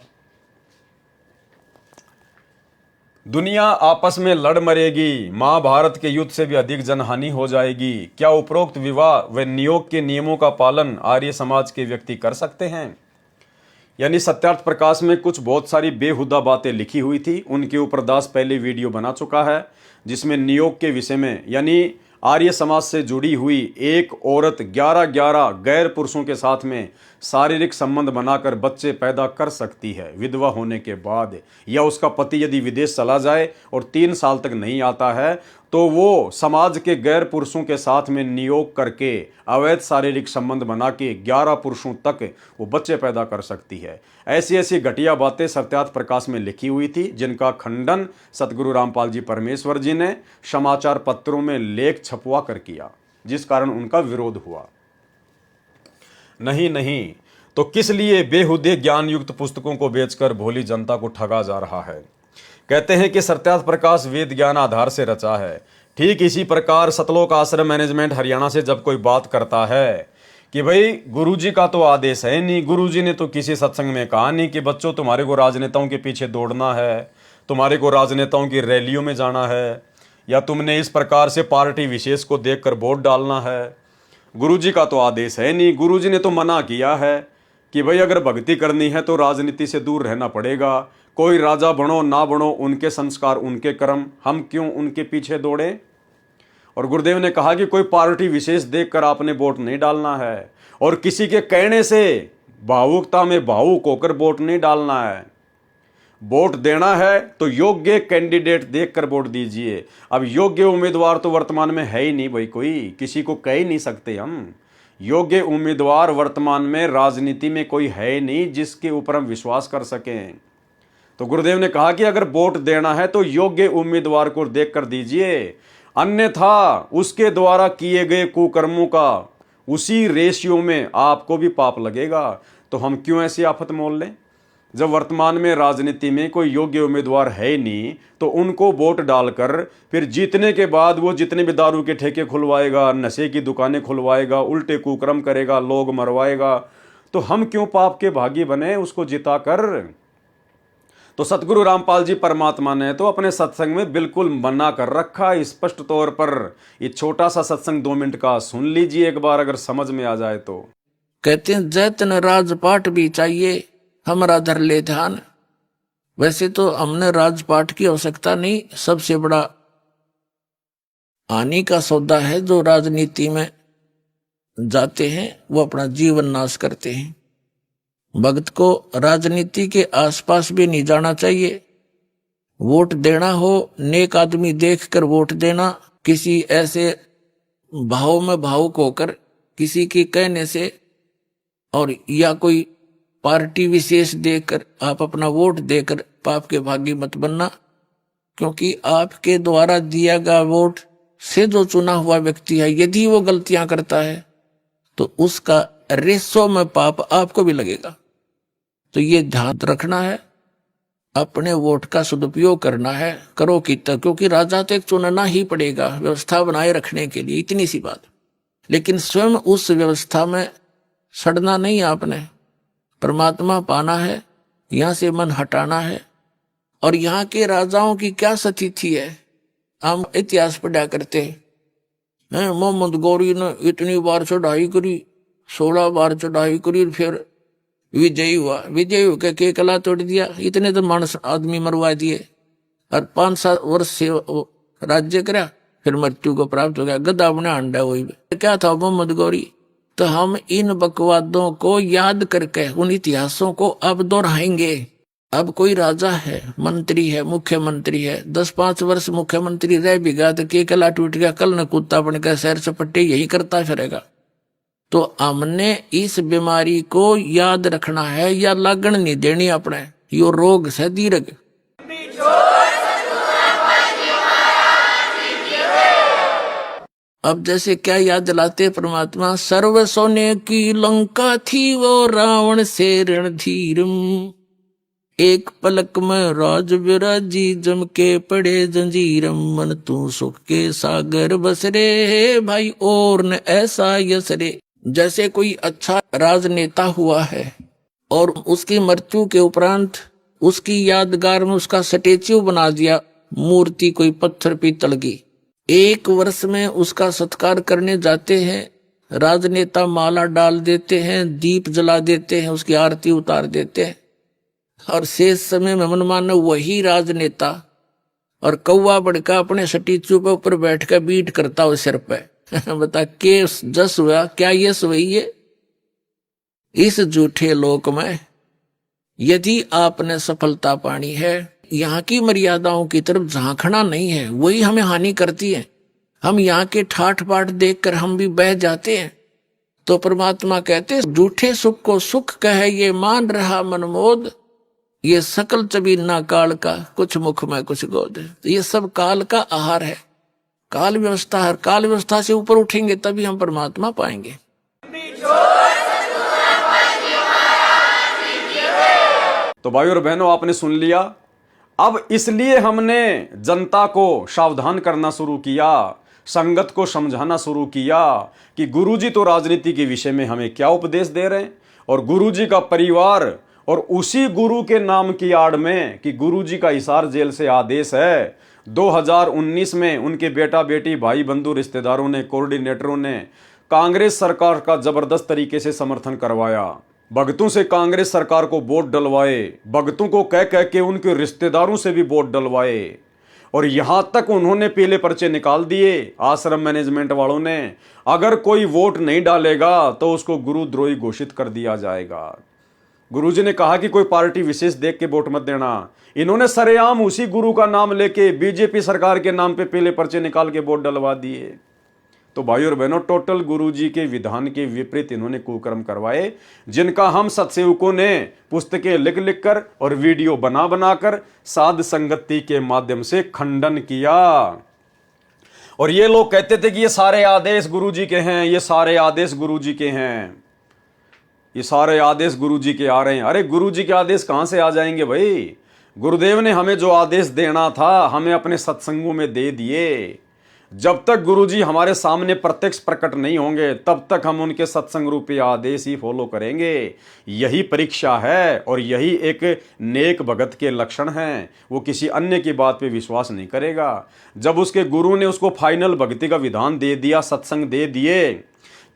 दुनिया आपस में लड़ मरेगी, महाभारत के युद्ध से भी अधिक जनहानि हो जाएगी। क्या उपरोक्त विवाह व नियोग के नियमों का पालन आर्य समाज के व्यक्ति कर सकते हैं? यानी सत्यार्थ प्रकाश में कुछ बहुत सारी बेहुदा बातें लिखी हुई थी, उनके ऊपर दास पहले वीडियो बना चुका है, जिसमें नियोग के विषय में, यानी आर्य समाज से जुड़ी हुई एक औरत 11 गैर पुरुषों के साथ में शारीरिक संबंध बनाकर बच्चे पैदा कर सकती है विधवा होने के बाद, या उसका पति यदि विदेश चला जाए और 3 साल तक नहीं आता है तो वो समाज के गैर पुरुषों के साथ में नियोग करके अवैध शारीरिक संबंध बना के 11 पुरुषों तक वो बच्चे पैदा कर सकती है। ऐसी ऐसी घटिया बातें सत्यार्थ प्रकाश में लिखी हुई थी, जिनका खंडन सतगुरु रामपाल जी परमेश्वर जी ने समाचार पत्रों में लेख छपवा कर किया, जिस कारण उनका विरोध हुआ। नहीं तो किस लिए बेहुदे ज्ञान युक्त पुस्तकों को बेचकर भोली जनता को ठगा जा रहा है? कहते हैं कि सत्यार्थ प्रकाश वेद ज्ञान आधार से रचा है। ठीक इसी प्रकार सतलोक आश्रम मैनेजमेंट हरियाणा से जब कोई बात करता है कि भाई गुरुजी का तो आदेश है नहीं, गुरुजी ने तो किसी सत्संग में कहा नहीं कि बच्चों तुम्हारे को राजनेताओं के पीछे दौड़ना है, तुम्हारे को राजनेताओं की रैलियों में जाना है, या तुमने इस प्रकार से पार्टी विशेष को देखकर वोट डालना है, गुरुजी का तो आदेश है नहीं। गुरुजी ने तो मना किया है कि भाई अगर भक्ति करनी है तो राजनीति से दूर रहना पड़ेगा, कोई राजा बनो ना बनो, उनके संस्कार उनके कर्म, हम क्यों उनके पीछे दौड़े। और गुरुदेव ने कहा कि कोई पार्टी विशेष देखकर आपने वोट नहीं डालना है, और किसी के कहने से भावुकता में भावुक होकर वोट नहीं डालना है। वोट देना है तो योग्य कैंडिडेट देखकर वोट दीजिए। अब योग्य उम्मीदवार तो वर्तमान में है ही नहीं भाई, कोई किसी को कह ही नहीं सकते हम। योग्य उम्मीदवार वर्तमान में राजनीति में कोई है नहीं जिसके ऊपर हम विश्वास कर सकें। तो गुरुदेव ने कहा कि अगर वोट देना है तो योग्य उम्मीदवार को देखकर दीजिए, अन्यथा उसके द्वारा किए गए कुकर्मों का उसी रेशियो में आपको भी पाप लगेगा। तो हम क्यों ऐसी आफत मोल लें? जब वर्तमान में राजनीति में कोई योग्य उम्मीदवार है नहीं तो उनको वोट डालकर फिर जीतने के बाद वो जितने भी दारू के ठेके खुलवाएगा, नशे की दुकानें खुलवाएगा, उल्टे कुकर्म करेगा, लोग मरवाएगा, तो हम क्यों पाप के भागी बने उसको जिताकर? तो सतगुरु रामपाल जी परमात्मा ने तो अपने सत्संग में बिल्कुल मना कर रखा स्पष्ट तौर पर। ये छोटा सा सत्संग 2 मिनट का सुन लीजिए एक बार, अगर समझ में आ जाए तो। कहते हैं जैतन राजपाट भी चाहिए हमारा धर ले ध्यान। वैसे तो हमने राजपाट की आवश्यकता नहीं, सबसे बड़ा हानि का सौदा है जो राजनीति में जाते हैं वो अपना जीवन नाश करते हैं। भक्त को राजनीति के आसपास भी नहीं जाना चाहिए। वोट देना हो नेक आदमी देखकर वोट देना, किसी ऐसे भाव में भावुक होकर किसी के कहने से और या कोई पार्टी विशेष देखकर आप अपना वोट देकर पाप के भागी मत बनना। क्योंकि आपके द्वारा दिया गया वोट से जो चुना हुआ व्यक्ति है, यदि वो गलतियां करता है तो उसका रेसो में पाप आपको भी लगेगा। तो ये ध्यान रखना है, अपने वोट का सदुपयोग करना है, करो कितना, क्योंकि राजा तो एक चुनना ही पड़ेगा व्यवस्था बनाए रखने के लिए, इतनी सी बात। लेकिन स्वयं उस व्यवस्था में सड़ना नहीं, आपने परमात्मा पाना है, यहां से मन हटाना है। और यहाँ के राजाओं की क्या स्थिति है, हम इतिहास पढ़ा करते हैं। मोहम्मद गौरी ने इतनी बार चढ़ाई करी, 16 बार चढ़ाई करी, फिर विजयी हुआ, विजयी होकर के कला तोड़ दिया, इतने तो मानस आदमी मरवा दिए, और 5-7 वर्ष से राज्य करा, फिर मृत्यु को प्राप्त हो गया, गधा अपने अंडा। वही क्या था मोहम्मद गौरी। तो हम इन बकवादों को याद करके उन इतिहासों को अब दोहराएंगे। अब कोई राजा है, मंत्री है, मुख्यमंत्री है, 10-5 वर्ष मुख्यमंत्री रह भी गया तो के कला टूट गया, कल न कुत्ता बन गया, सैर सपट्टे यही करता फिरेगा। तो हमने इस बीमारी को याद रखना है, या लगन नहीं देनी अपने, यो रोग से दीर्घ। अब जैसे क्या याद दिलाते परमात्मा, सर्व सोने की लंका थी वो रावण से रणधीरम, एक पलक में राज विराजी जम के पड़े जंजीरम, मन तू सुख के सागर बसरे भाई और न ऐसा यसरे। जैसे कोई अच्छा राजनेता हुआ है और उसकी मृत्यु के उपरांत उसकी यादगार में उसका स्टेच्यू बना दिया, मूर्ति कोई पत्थर पीतल की, 1 वर्ष में उसका सत्कार करने जाते हैं, राजनेता माला डाल देते हैं, दीप जला देते हैं, उसकी आरती उतार देते हैं, और शेष समय में मनमाना वही राजनेता और कौवा बड़का अपने स्टेच्यू पे ऊपर बैठ कर बीट करता हो सिर पे। बता के जस हुआ क्या, ये हुई है। इस झूठे लोक में यदि आपने सफलता पानी है, यहाँ की मर्यादाओं की तरफ झांकना नहीं है, वही हमें हानि करती है। हम यहाँ के ठाठ पाठ देखकर हम भी बह जाते हैं। तो परमात्मा कहते, झूठे सुख को सुख कहे ये मान रहा मनमोद, ये सकल चबीना काल का, कुछ मुख में कुछ गोद। तो ये सब काल का आहार है, काल व्यवस्था है। काल व्यवस्था से ऊपर उठेंगे तभी हम परमात्मा पाएंगे। तो भाई और बहनों, आपने सुन लिया। अब इसलिए हमने जनता को सावधान करना शुरू किया, संगत को समझाना शुरू किया कि गुरुजी तो राजनीति के विषय में हमें क्या उपदेश दे रहे हैं, और गुरुजी का परिवार और उसी गुरु के नाम की आड़ में कि गुरुजी का हिसार जेल से आदेश है। 2019 में उनके बेटा बेटी भाई बंधु रिश्तेदारों ने, कोऑर्डिनेटरों ने कांग्रेस सरकार का जबरदस्त तरीके से समर्थन करवाया, भगतों से कांग्रेस सरकार को वोट डलवाए, भगतों को कह कह के उनके रिश्तेदारों से भी वोट डलवाए, और यहां तक उन्होंने पीले पर्चे निकाल दिए आश्रम मैनेजमेंट वालों ने। अगर कोई वोट नहीं डालेगा तो उसको गुरुद्रोही घोषित कर दिया जाएगा। गुरुजी ने कहा कि कोई पार्टी विशेष देख के वोट मत देना। इन्होंने सरेआम उसी गुरु का नाम लेके बीजेपी सरकार के नाम पे पीले पर्चे निकाल के वोट डलवा दिए। तो भाई और बहनों, टोटल गुरुजी के विधान के विपरीत इन्होंने कुकर्म करवाए, जिनका हम सत्सेवकों ने पुस्तकें लिख लिख कर और वीडियो बना बनाकर साध संगति के माध्यम से खंडन किया। और ये लोग कहते थे कि ये सारे आदेश गुरुजी के हैं, ये सारे आदेश गुरुजी के हैं, ये सारे आदेश गुरुजी के आ रहे हैं। अरे गुरुजी के आदेश कहां से आ जाएंगे भाई? गुरुदेव ने हमें जो आदेश देना था हमें अपने सत्संगों में दे दिए। जब तक गुरुजी हमारे सामने प्रत्यक्ष प्रकट नहीं होंगे तब तक हम उनके सत्संग रूपी आदेश ही फॉलो करेंगे। यही परीक्षा है और यही एक नेक भगत के लक्षण हैं। वो किसी अन्य की बात पे विश्वास नहीं करेगा। जब उसके गुरु ने उसको फाइनल भक्ति का विधान दे दिया, सत्संग दे दिए,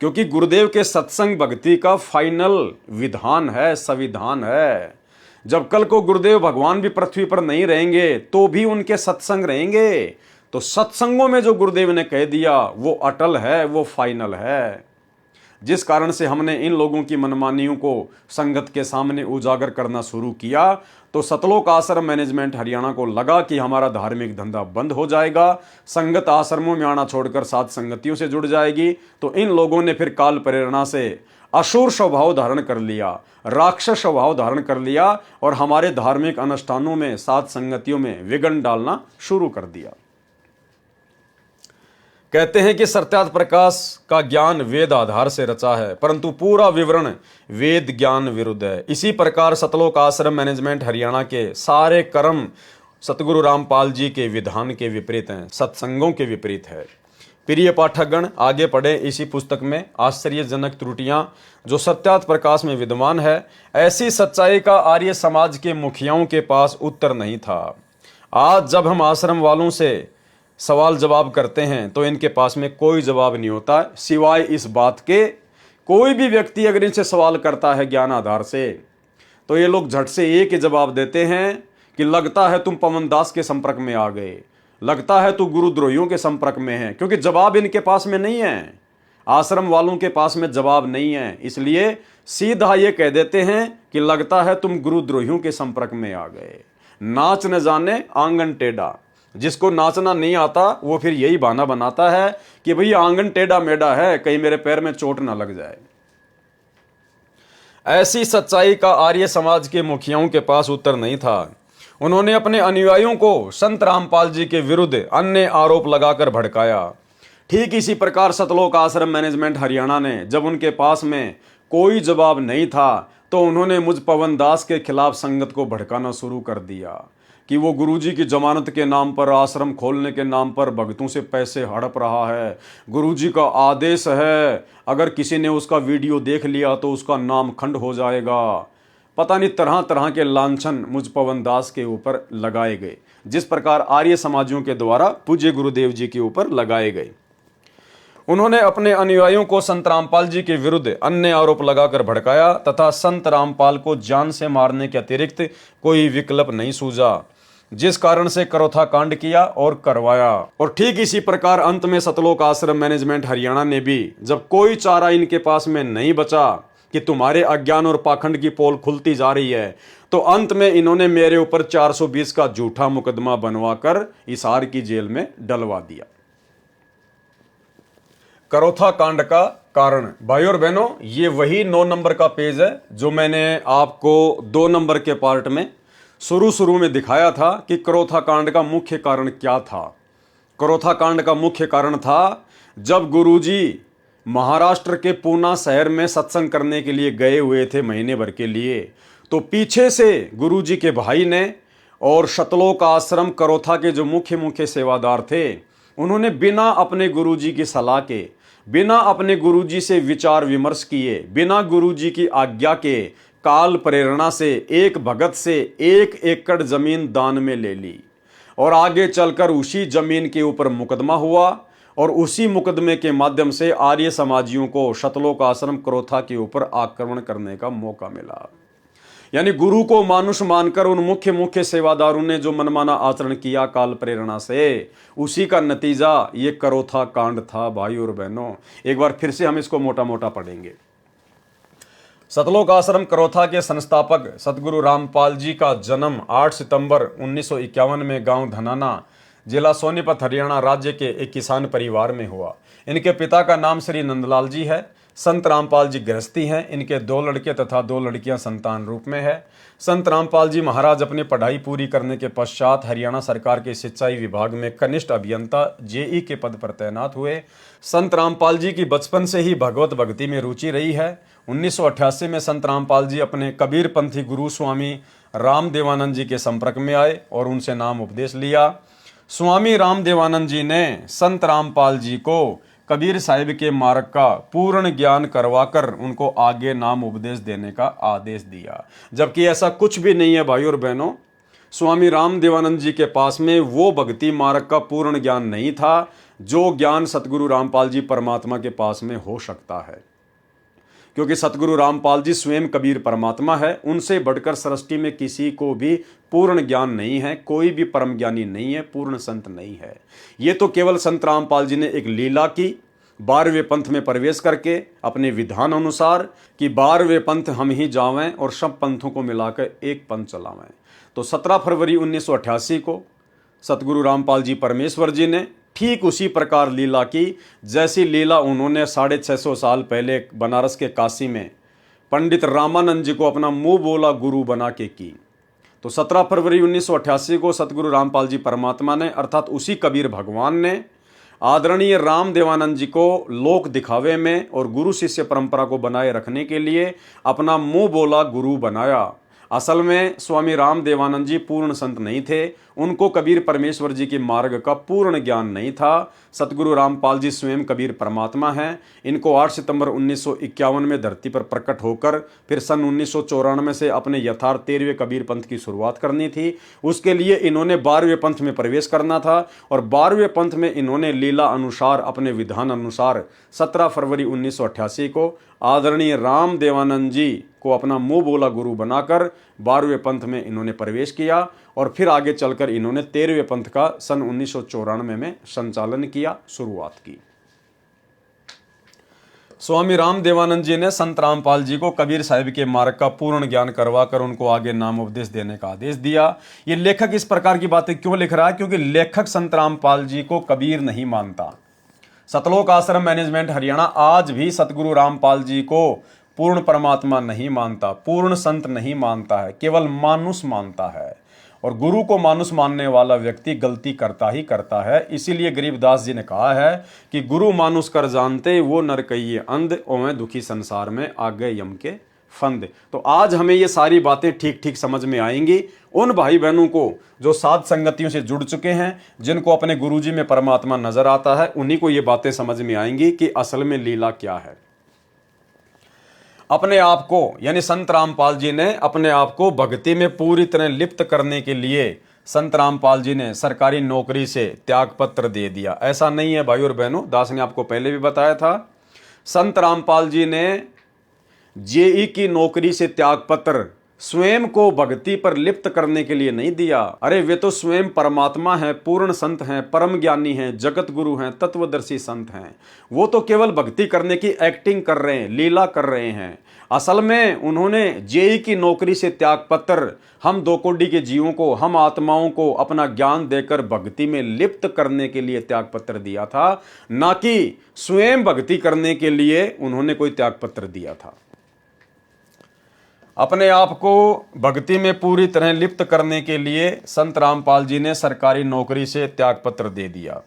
क्योंकि गुरुदेव के सत्संग भक्ति का फाइनल विधान है, संविधान है। जब कल को गुरुदेव भगवान भी पृथ्वी पर नहीं रहेंगे तो भी उनके सत्संग रहेंगे। तो सत्संगों में जो गुरुदेव ने कह दिया वो अटल है, वो फाइनल है। जिस कारण से हमने इन लोगों की मनमानियों को संगत के सामने उजागर करना शुरू किया, तो सतलोक आश्रम मैनेजमेंट हरियाणा को लगा कि हमारा धार्मिक धंधा बंद हो जाएगा, संगत आश्रमों में आना छोड़कर साथ संगतियों से जुड़ जाएगी। तो इन लोगों ने फिर काल प्रेरणा से असुर स्वभाव धारण कर लिया, राक्षस स्वभाव धारण कर लिया और हमारे धार्मिक अनुष्ठानों में, साध संगतियों में विघ्न डालना शुरू कर दिया। कहते हैं कि सत्यार्थ प्रकाश का ज्ञान वेद आधार से रचा है, परंतु पूरा विवरण वेद ज्ञान विरुद्ध है। इसी प्रकार सतलोक आश्रम मैनेजमेंट हरियाणा के सारे कर्म सतगुरु रामपाल जी के विधान के विपरीत हैं, सत्संगों के विपरीत है। प्रिय पाठकगण, आगे पढ़े इसी पुस्तक में आश्चर्यजनक त्रुटियां जो सत्यार्थ प्रकाश में विद्यमान है। ऐसी सच्चाई का आर्य समाज के मुखियाओं के पास उत्तर नहीं था। आज जब हम आश्रम वालों से सवाल जवाब करते हैं तो इनके पास में कोई जवाब नहीं होता, सिवाय इस बात के, कोई भी व्यक्ति अगर इनसे सवाल करता है ज्ञान आधार से तो ये लोग झट से एक ही जवाब देते हैं कि लगता है तुम पवन दास के संपर्क में आ गए, लगता है तू गुरुद्रोहियों के संपर्क में है, क्योंकि जवाब इनके पास में नहीं है, आश्रम वालों के पास में जवाब नहीं है। इसलिए सीधा ये कह देते हैं कि लगता है तुम गुरुद्रोहियों के संपर्क में आ गए। नाच न जाने आंगन टेढ़ा, जिसको नाचना नहीं आता वो फिर यही बहाना बनाता है कि भई आंगन टेढ़ा मेढ़ा है, कहीं मेरे पैर में चोट ना लग जाए। ऐसी सच्चाई का आर्य समाज के मुखियाओं के पास उत्तर नहीं था। उन्होंने अपने अनुयायियों को संत रामपाल जी के विरुद्ध अन्य आरोप लगाकर भड़काया। ठीक इसी प्रकार सतलोक आश्रम मैनेजमेंट हरियाणा ने जब उनके पास में कोई जवाब नहीं था तो उन्होंने मुझ पवन दास के खिलाफ संगत को भड़काना शुरू कर दिया कि वो गुरुजी की जमानत के नाम पर, आश्रम खोलने के नाम पर भक्तों से पैसे हड़प रहा है। गुरुजी का आदेश है, अगर किसी ने उसका वीडियो देख लिया तो उसका नाम खंड हो जाएगा। पता नहीं तरह तरह के लांछन मुझ पवन दास के ऊपर लगाए गए, जिस प्रकार आर्य समाजियों के द्वारा पूज्य गुरुदेव जी के ऊपर लगाए गए। उन्होंने अपने अनुयायियों को संत रामपाल जी के विरुद्ध अन्य आरोप लगाकर भड़काया तथा संत रामपाल को जान से मारने के अतिरिक्त कोई विकल्प नहीं सूझा, जिस कारण से करोथा कांड किया और करवाया। और ठीक इसी प्रकार अंत में सतलोक आश्रम मैनेजमेंट हरियाणा ने भी जब कोई चारा इनके पास में नहीं बचा कि तुम्हारे अज्ञान और पाखंड की पोल खुलती जा रही है, तो अंत में इन्होंने मेरे ऊपर 420 का झूठा मुकदमा बनवाकर हिसार की जेल में डलवा दिया। करोथा कांड का कारण, भाई और बहनों, ये वही 9 नंबर का पेज है जो मैंने आपको 2 नंबर के पार्ट में शुरू में दिखाया था कि करोथा कांड का मुख्य कारण क्या था। करोथा कांड का मुख्य कारण था जब गुरुजी महाराष्ट्र के पूना शहर में सत्संग करने के लिए गए हुए थे महीने भर के लिए, तो पीछे से गुरुजी के भाई ने और सतलोक आश्रम करोथा के जो मुख्य सेवादार थे, उन्होंने बिना अपने गुरुजी की सलाह के, बिना अपने गुरुजी से विचार विमर्श किए, बिना गुरुजी की आज्ञा के, काल प्रेरणा से एक भगत से 1 एकड़ जमीन दान में ले ली और आगे चलकर उसी जमीन के ऊपर मुकदमा हुआ और उसी मुकदमे के माध्यम से आर्य समाजियों को सतलोक आश्रम करोथा के ऊपर आक्रमण करने का मौका मिला। यानी गुरु को मानुष मानकर उन मुख्य सेवादारों ने जो मनमाना आचरण किया काल प्रेरणा से, उसी का नतीजा ये करोथा कांड था। भाई और बहनों, एक बार फिर से हम इसको मोटा मोटा पढ़ेंगे। सतलोक आश्रम करोथा के संस्थापक सतगुरु रामपाल जी का जन्म 8 सितंबर 1951 में गांव धनाना, जिला सोनीपत, हरियाणा राज्य के एक किसान परिवार में हुआ। इनके पिता का नाम श्री नंदलाल जी है। संत रामपाल जी गृहस्थी हैं। इनके 2 लड़के तथा 2 लड़कियां संतान रूप में है। संत रामपाल जी महाराज अपनी पढ़ाई पूरी करने के पश्चात हरियाणा सरकार के सिंचाई विभाग में कनिष्ठ अभियंता जेई के पद पर तैनात हुए। संत रामपाल जी की बचपन से ही भगवत भक्ति में रुचि रही है। 1988 में संत रामपाल जी अपने कबीरपंथी गुरु स्वामी रामदेवानंद जी के संपर्क में आए और उनसे नाम उपदेश लिया। स्वामी रामदेवानंद जी ने संत रामपाल जी को कबीर साहिब के मार्ग का पूर्ण ज्ञान करवाकर उनको आगे नाम उपदेश देने का आदेश दिया, जबकि ऐसा कुछ भी नहीं है। भाई और बहनों, स्वामी रामदेवानंद जी के पास में वो भक्ति मार्ग का पूर्ण ज्ञान नहीं था जो ज्ञान सतगुरु रामपाल जी परमात्मा के पास में हो सकता है, क्योंकि सतगुरु रामपाल जी स्वयं कबीर परमात्मा है। उनसे बढ़कर सृष्टि में किसी को भी पूर्ण ज्ञान नहीं है, कोई भी परम ज्ञानी नहीं है, पूर्ण संत नहीं है। ये तो केवल संत रामपाल जी ने एक लीला की 12वें पंथ में प्रवेश करके अपने विधान अनुसार कि 12वें पंथ हम ही जावें और सब पंथों को मिलाकर एक पंथ चलावें। तो 17 फरवरी 1988 को सतगुरु रामपाल जी परमेश्वर जी ने ठीक उसी प्रकार लीला की जैसी लीला उन्होंने 650 साल पहले बनारस के काशी में पंडित रामानंद जी को अपना मुंह बोला गुरु बना के की। तो 17 फरवरी 1988 को सतगुरु रामपाल जी परमात्मा ने अर्थात उसी कबीर भगवान ने आदरणीय राम देवानंद जी को लोक दिखावे में और गुरु शिष्य परंपरा को बनाए रखने के लिए अपना मुंह बोला गुरु बनाया। असल में स्वामी राम देवानंद जी पूर्ण संत नहीं थे, उनको कबीर परमेश्वर जी के मार्ग का पूर्ण ज्ञान नहीं था। सतगुरु रामपाल जी स्वयं कबीर परमात्मा हैं। इनको 8 सितंबर 1951 में धरती पर प्रकट होकर फिर सन 1994 से अपने यथार्थ 13वें कबीर पंथ की शुरुआत करनी थी। उसके लिए इन्होंने 12वें पंथ में प्रवेश करना था और 12वें पंथ में इन्होंने लीला अनुसार अपने विधान अनुसार 17 फरवरी 1988 को आदरणीय राम देवानंद जी को अपना मुंह बोला गुरु बनाकर 12वें पंथ में इन्होंने प्रवेश किया और फिर आगे चलकर इन्होंने 13वें पंथ का सन 1994 में संचालन किया, शुरुआत की। स्वामी राम देवानंद जी ने संत रामपाल जी को कबीर साहिब के मार्ग का पूर्ण ज्ञान करवाकर उनको आगे नाम उपदेश देने का आदेश दिया। ये लेखक इस प्रकार की बातें क्यों लिख रहा है? क्योंकि लेखक संत रामपाल जी को कबीर नहीं मानता। सतलोक आश्रम मैनेजमेंट हरियाणा आज भी सतगुरु रामपाल जी को पूर्ण परमात्मा नहीं मानता, पूर्ण संत नहीं मानता है, केवल मानुष मानता है। और गुरु को मानुष मानने वाला व्यक्ति गलती करता ही करता है। इसीलिए गरीबदास जी ने कहा है कि गुरु मानुष कर जानते वो नर कहिए अंध, ओवें दुखी संसार में आ गए यम के फंद। तो आज हमें ये सारी बातें ठीक ठीक समझ में आएंगी। उन भाई बहनों को जो साध संगतियों से जुड़ चुके हैं, जिनको अपने गुरुजी में परमात्मा नजर आता है, उन्हीं को ये बातें समझ में आएंगी कि असल में लीला क्या है। अपने आप को यानी संत रामपाल जी ने अपने आप को भक्ति में पूरी तरह लिप्त करने के लिए संत रामपाल जी ने सरकारी नौकरी से त्याग पत्र दे दिया। ऐसा नहीं है भाई और बहनों, दास ने आपको पहले भी बताया था। संत रामपाल जी ने जेई की नौकरी से त्याग पत्र स्वयं को भक्ति पर लिप्त करने के लिए नहीं दिया। अरे वे तो स्वयं परमात्मा हैं, पूर्ण संत हैं, परम ज्ञानी हैं, जगत गुरु हैं, तत्वदर्शी संत हैं। वो तो केवल भक्ति करने की एक्टिंग कर रहे हैं, लीला कर रहे हैं। असल में उन्होंने जेई की नौकरी से त्याग पत्र हम दो कोटि के जीवों को, हम आत्माओं को अपना ज्ञान देकर भक्ति में लिप्त करने के लिए त्याग पत्र दिया था, ना कि स्वयं भक्ति करने के लिए उन्होंने कोई त्याग पत्र दिया था। अपने आप को भक्ति में पूरी तरह लिप्त करने के लिए संत रामपाल जी ने सरकारी नौकरी से त्यागपत्र दे दिया।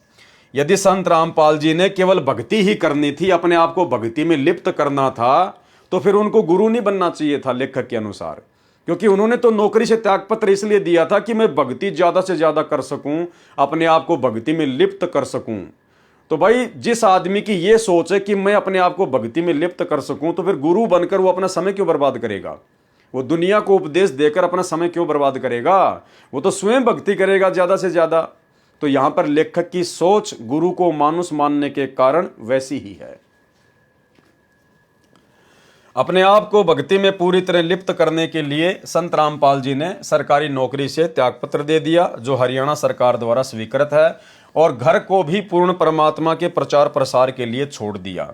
यदि संत रामपाल जी ने केवल भक्ति ही करनी थी, अपने आप को भक्ति में लिप्त करना था, तो फिर उनको गुरु नहीं बनना चाहिए था लेखक के अनुसार। क्योंकि उन्होंने तो नौकरी से त्यागपत्र इसलिए दिया था कि मैं भक्ति ज्यादा से ज्यादा कर सकूं, अपने आप को भक्ति में लिप्त कर सकूं। तो भाई जिस आदमी की ये सोच है कि मैं अपने आप को भक्ति में लिप्त कर सकूं, तो फिर गुरु बनकर वो अपना समय क्यों बर्बाद करेगा? वो दुनिया को उपदेश देकर अपना समय क्यों बर्बाद करेगा? वो तो स्वयं भक्ति करेगा ज्यादा से ज्यादा। तो यहां पर लेखक की सोच गुरु को मानुष मानने के कारण वैसी ही है। अपने आप को भक्ति में पूरी तरह लिप्त करने के लिए संत रामपाल जी ने सरकारी नौकरी से त्यागपत्र दे दिया, जो हरियाणा सरकार द्वारा स्वीकृत है, और घर को भी पूर्ण परमात्मा के प्रचार प्रसार के लिए छोड़ दिया।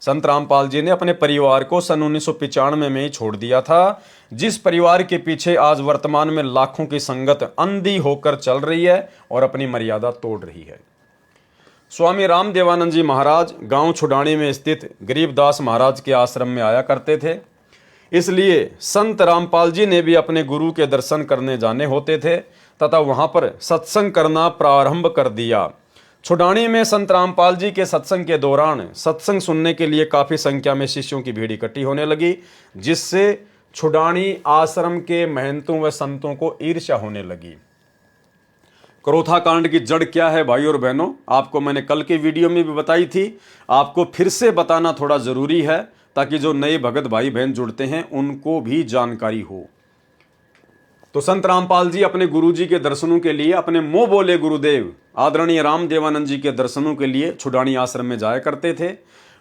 संत रामपाल जी ने अपने परिवार को सन 1995 में ही छोड़ दिया था, जिस परिवार के पीछे आज वर्तमान में लाखों की संगत अंधी होकर चल रही है और अपनी मर्यादा तोड़ रही है। स्वामी राम देवानंद जी महाराज गांव छुडानी में स्थित गरीबदास महाराज के आश्रम में आया करते थे। इसलिए संत रामपाल जी ने भी अपने गुरु के दर्शन करने जाने होते थे तथा वहां पर सत्संग करना प्रारंभ कर दिया। छुडानी में संत रामपाल जी के सत्संग के दौरान सत्संग सुनने के लिए काफी संख्या में शिष्यों की भीड़ इकट्ठी होने लगी, जिससे छुडानी आश्रम के महंतों व संतों को ईर्ष्या होने लगी। क्रोथा कांड की जड़ क्या है भाई और बहनों, आपको मैंने कल के वीडियो में भी बताई थी, आपको फिर से बताना थोड़ा जरूरी है ताकि जो नए भगत भाई बहन जुड़ते हैं उनको भी जानकारी हो। तो संत रामपाल जी अपने गुरुजी के दर्शनों के लिए, अपने मुंह बोले गुरुदेव आदरणीय राम देवानंद जी के दर्शनों के लिए छुडानी आश्रम में जाया करते थे,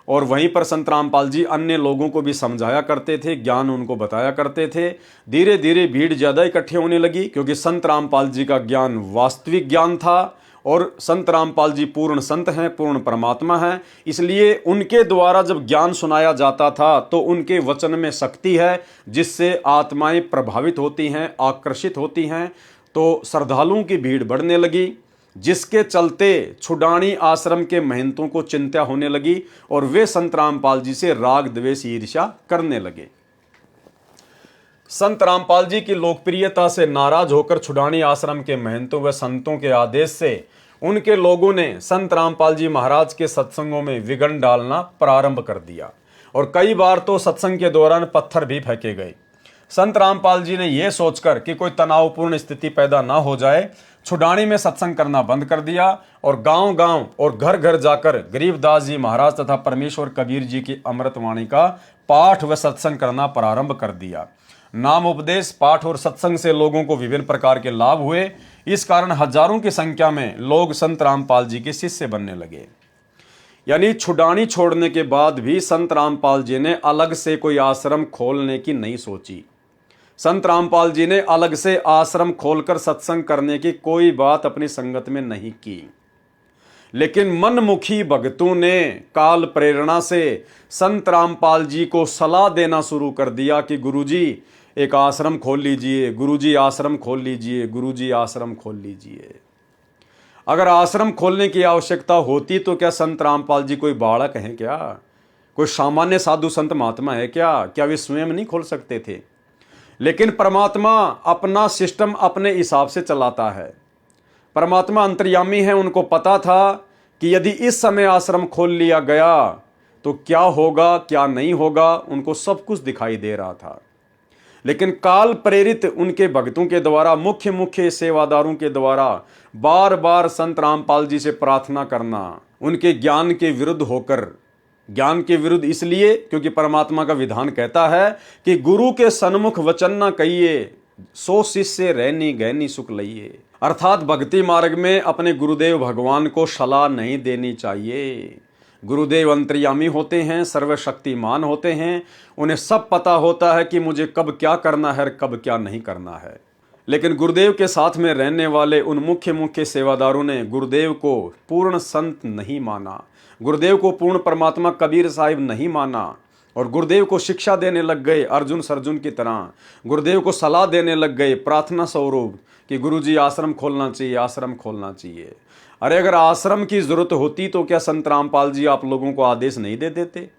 और वहीं पर संत रामपाल जी अन्य लोगों को भी समझाया करते थे, ज्ञान उनको बताया करते थे। धीरे धीरे भीड़ ज्यादा इकट्ठी होने लगी, क्योंकि संत रामपाल जी का ज्ञान वास्तविक ज्ञान था और संत रामपाल जी पूर्ण संत हैं, पूर्ण परमात्मा हैं। इसलिए उनके द्वारा जब ज्ञान सुनाया जाता था तो उनके वचन में शक्ति है, जिससे आत्माएं प्रभावित होती हैं, आकर्षित होती हैं। तो श्रद्धालुओं की भीड़ बढ़ने लगी। जिसके चलते छुडानी आश्रम के महंतों को चिंता होने लगी और वे संत रामपाल जी से राग द्वेष ईर्ष्या करने लगे। संत रामपाल जी की लोकप्रियता से नाराज होकर छुडानी आश्रम के महंतों व संतों के आदेश से उनके लोगों ने संत रामपाल जी महाराज के सत्संगों में विघ्न डालना प्रारंभ कर दिया और कई बार तो सत्संग के दौरान पत्थर भी फेंके गए। संत रामपाल जी ने यह सोचकर कि कोई तनावपूर्ण स्थिति पैदा ना हो जाए, छुडानी में सत्संग करना बंद कर दिया और गांव-गांव और घर घर जाकर गरीबदास जी महाराज तथा परमेश्वर कबीर जी की अमृतवाणी का पाठ व सत्संग करना प्रारंभ कर दिया। नाम उपदेश, पाठ और सत्संग से लोगों को विभिन्न प्रकार के लाभ हुए। इस कारण हजारों की संख्या में लोग संत रामपाल जी के शिष्य बनने लगे। यानी छुडानी छोड़ने के बाद भी संत रामपाल जी ने अलग से कोई आश्रम खोलने की नहीं सोची। संत रामपाल जी ने अलग से आश्रम खोलकर सत्संग करने की कोई बात अपनी संगत में नहीं की, लेकिन मनमुखी भक्तों ने काल प्रेरणा से संत रामपाल जी को सलाह देना शुरू कर दिया कि गुरुजी एक आश्रम खोल लीजिए, गुरुजी आश्रम खोल लीजिए, गुरुजी आश्रम खोल लीजिए। अगर आश्रम खोलने की आवश्यकता होती तो क्या संत रामपाल जी कोई बालक हैं क्या? कोई सामान्य साधु संत महात्मा है क्या? क्या वे स्वयं नहीं खोल सकते थे? लेकिन परमात्मा अपना सिस्टम अपने हिसाब से चलाता है। परमात्मा अंतर्यामी है, उनको पता था कि यदि इस समय आश्रम खोल लिया गया तो क्या होगा क्या नहीं होगा, उनको सब कुछ दिखाई दे रहा था। लेकिन काल प्रेरित उनके भक्तों के द्वारा, मुख्य मुख्य सेवादारों के द्वारा बार बार संत रामपाल जी से प्रार्थना करना उनके ज्ञान के विरुद्ध होकर, ज्ञान के विरुद्ध इसलिए क्योंकि परमात्मा का विधान कहता है कि गुरु के सन्मुख वचन न कहिए, सो शिष्य रहनी गहनी सुख लइए। अर्थात भक्ति मार्ग में अपने गुरुदेव भगवान को सलाह नहीं देनी चाहिए। गुरुदेव अंतर्यामी होते हैं, सर्वशक्तिमान होते हैं, उन्हें सब पता होता है कि मुझे कब क्या करना है और कब क्या नहीं करना है। लेकिन गुरुदेव के साथ में रहने वाले उन मुख्य मुख्य सेवादारों ने गुरुदेव को पूर्ण संत नहीं माना, गुरुदेव को पूर्ण परमात्मा कबीर साहिब नहीं माना और गुरुदेव को शिक्षा देने लग गए अर्जुन सर्जुन की तरह। गुरुदेव को सलाह देने लग गए प्रार्थना स्वरूप कि गुरुजी आश्रम खोलना चाहिए, आश्रम खोलना चाहिए। अरे अगर आश्रम की जरूरत होती तो क्या संत रामपाल जी आप लोगों को आदेश नहीं दे देते?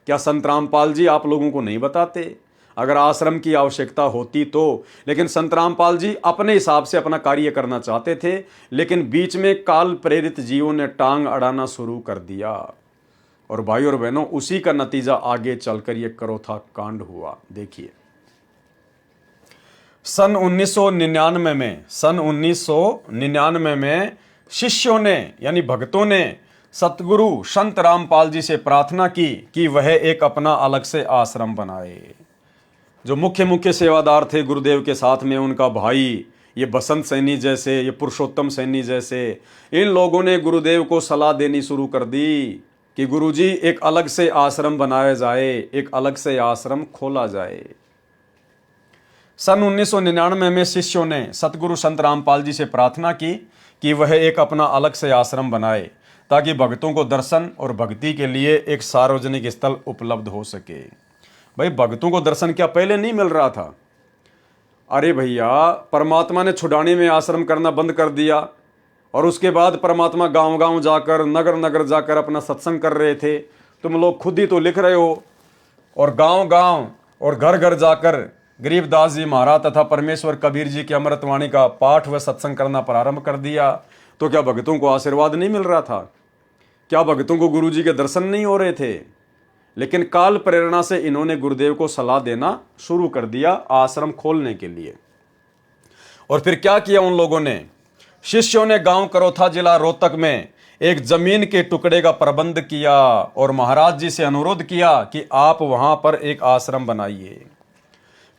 क्या संत रामपाल जी आप लोगों को नहीं बताते अगर आश्रम की आवश्यकता होती तो? लेकिन संत रामपाल जी अपने हिसाब से अपना कार्य करना चाहते थे, लेकिन बीच में काल प्रेरित जीवों ने टांग अड़ाना शुरू कर दिया और भाई और बहनों उसी का नतीजा आगे चलकर ये करोथा कांड हुआ। देखिए सन 1999 में शिष्यों ने यानी भक्तों ने सतगुरु संत रामपाल जी से प्रार्थना की कि वह एक अपना अलग से आश्रम बनाए। जो मुख्य मुख्य सेवादार थे गुरुदेव के साथ में, उनका भाई ये बसंत सैनी जैसे, ये पुरुषोत्तम सैनी जैसे, इन लोगों ने गुरुदेव को सलाह देनी शुरू कर दी कि गुरुजी एक अलग से आश्रम बनाया जाए, एक अलग से आश्रम खोला जाए। सन 1999 में शिष्यों ने सतगुरु संत रामपाल जी से प्रार्थना की कि वह एक अपना अलग से आश्रम बनाए ताकि भक्तों को दर्शन और भक्ति के लिए एक सार्वजनिक स्थल उपलब्ध हो सके। भाई भक्तों को दर्शन क्या पहले नहीं मिल रहा था? अरे भैया, परमात्मा ने छुडानी में आश्रम करना बंद कर दिया और उसके बाद परमात्मा गांव-गांव जाकर, नगर-नगर जाकर अपना सत्संग कर रहे थे। तुम लोग खुद ही तो लिख रहे हो। और गांव-गांव और घर-घर जाकर गरीबदास जी महाराज तथा परमेश्वर कबीर जी की अमृतवाणी का पाठ व सत्संग करना प्रारंभ कर दिया। तो क्या भक्तों को आशीर्वाद नहीं मिल रहा था? क्या भक्तों को गुरु जी के दर्शन नहीं हो रहे थे? लेकिन काल प्रेरणा से इन्होंने गुरुदेव को सलाह देना शुरू कर दिया आश्रम खोलने के लिए। और फिर क्या किया उन लोगों ने? शिष्यों ने गांव करोथा जिला रोहतक में एक जमीन के टुकड़े का प्रबंध किया और महाराज जी से अनुरोध किया कि आप वहां पर एक आश्रम बनाइए।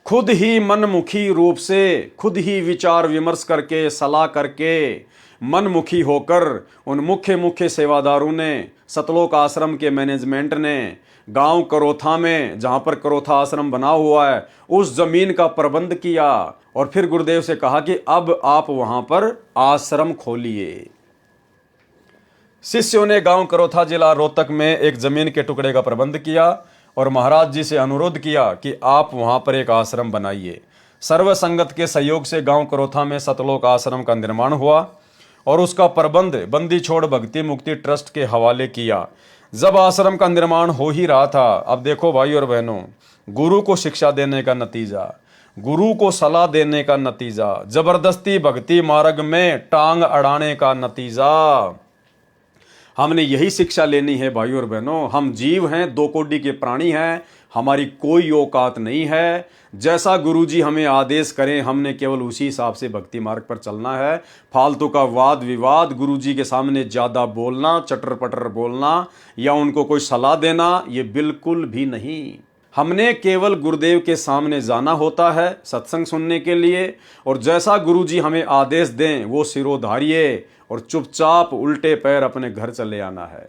खुद ही मनमुखी रूप से, खुद ही विचार विमर्श करके, सलाह करके, मनमुखी होकर उन मुख्य मुख्य सेवादारों ने, सतलोक आश्रम के मैनेजमेंट ने गांव करोथा में, जहां पर करोथा आश्रम बना हुआ है, उस जमीन का प्रबंध किया और फिर गुरुदेव से कहा कि अब आप वहां पर आश्रम खोलिए। शिष्यों ने गांव करोथा जिला रोहतक में एक जमीन के टुकड़े का प्रबंध किया और महाराज जी से अनुरोध किया कि आप वहां पर एक आश्रम बनाइए। सर्व संगत के सहयोग से गांव करोथा में सतलोक आश्रम का निर्माण हुआ और उसका प्रबंध बंदी छोड़ भक्ति मुक्ति ट्रस्ट के हवाले किया। जब आश्रम का निर्माण हो ही रहा था, अब देखो भाई और बहनों, गुरु को शिक्षा देने का नतीजा, गुरु को सलाह देने का नतीजा, जबरदस्ती भक्ति मार्ग में टांग अड़ाने का नतीजा। हमने यही शिक्षा लेनी है भाई और बहनों। हम जीव हैं, दो कोटि के प्राणी हैं, हमारी कोई औकात नहीं है। जैसा गुरुजी हमें आदेश करें, हमने केवल उसी हिसाब से भक्ति मार्ग पर चलना है। फालतू का वाद विवाद, गुरुजी के सामने ज़्यादा बोलना, चटर पटर बोलना या उनको कोई सलाह देना, ये बिल्कुल भी नहीं। हमने केवल गुरुदेव के सामने जाना होता है सत्संग सुनने के लिए, और जैसा गुरुजी हमें आदेश दें वो सिरोधारिये और चुपचाप उल्टे पैर अपने घर चले आना है।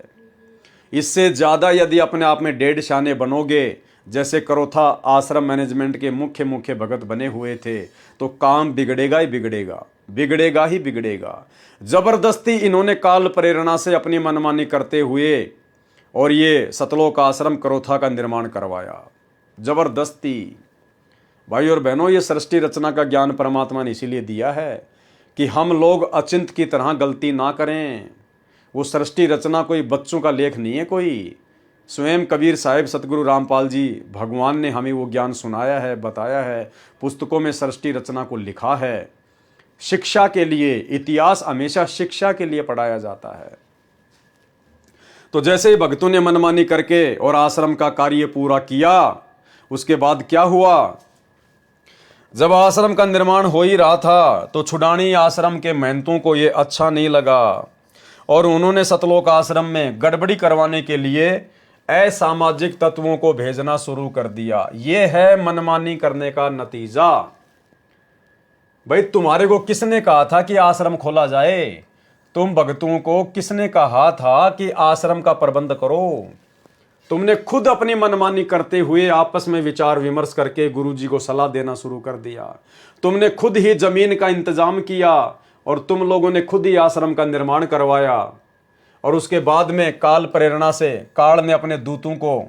इससे ज़्यादा यदि अपने आप में डेढ़ शाने बनोगे, जैसे करोथा आश्रम मैनेजमेंट के मुख्य भगत बने हुए थे, तो काम बिगड़ेगा ही बिगड़ेगा, बिगड़ेगा ही बिगड़ेगा। जबरदस्ती इन्होंने काल प्रेरणा से अपनी मनमानी करते हुए और ये सतलोक आश्रम करोथा का निर्माण करवाया, जबरदस्ती। भाई और बहनों, ये सृष्टि रचना का ज्ञान परमात्मा ने इसीलिए दिया है कि हम लोग अचिंत की तरह गलती ना करें। वो सृष्टि रचना कोई बच्चों का लेख नहीं है कोई। स्वयं कबीर साहिब, सतगुरु रामपाल जी, भगवान ने हमें वो ज्ञान सुनाया है, बताया है, पुस्तकों में सृष्टि रचना को लिखा है। शिक्षा के लिए, इतिहास हमेशा शिक्षा के लिए पढ़ाया जाता है। तो जैसे ही भक्तों ने मनमानी करके और आश्रम का कार्य पूरा किया, उसके बाद क्या हुआ? जब आश्रम का निर्माण हो ही रहा था तो छुडानी आश्रम के महंतों को ये अच्छा नहीं लगा और उन्होंने सतलोक आश्रम में गड़बड़ी करवाने के लिए असामाजिक तत्वों को भेजना शुरू कर दिया। ये है मनमानी करने का नतीजा। भाई, तुम्हारे को किसने कहा था कि आश्रम खोला जाए? तुम भक्तों को किसने कहा था कि आश्रम का प्रबंध करो? तुमने खुद अपनी मनमानी करते हुए आपस में विचार विमर्श करके गुरुजी को सलाह देना शुरू कर दिया। तुमने खुद ही जमीन का इंतजाम किया और तुम लोगों ने खुद ही आश्रम का निर्माण करवाया, और उसके बाद में काल प्रेरणा से काल ने अपने दूतों को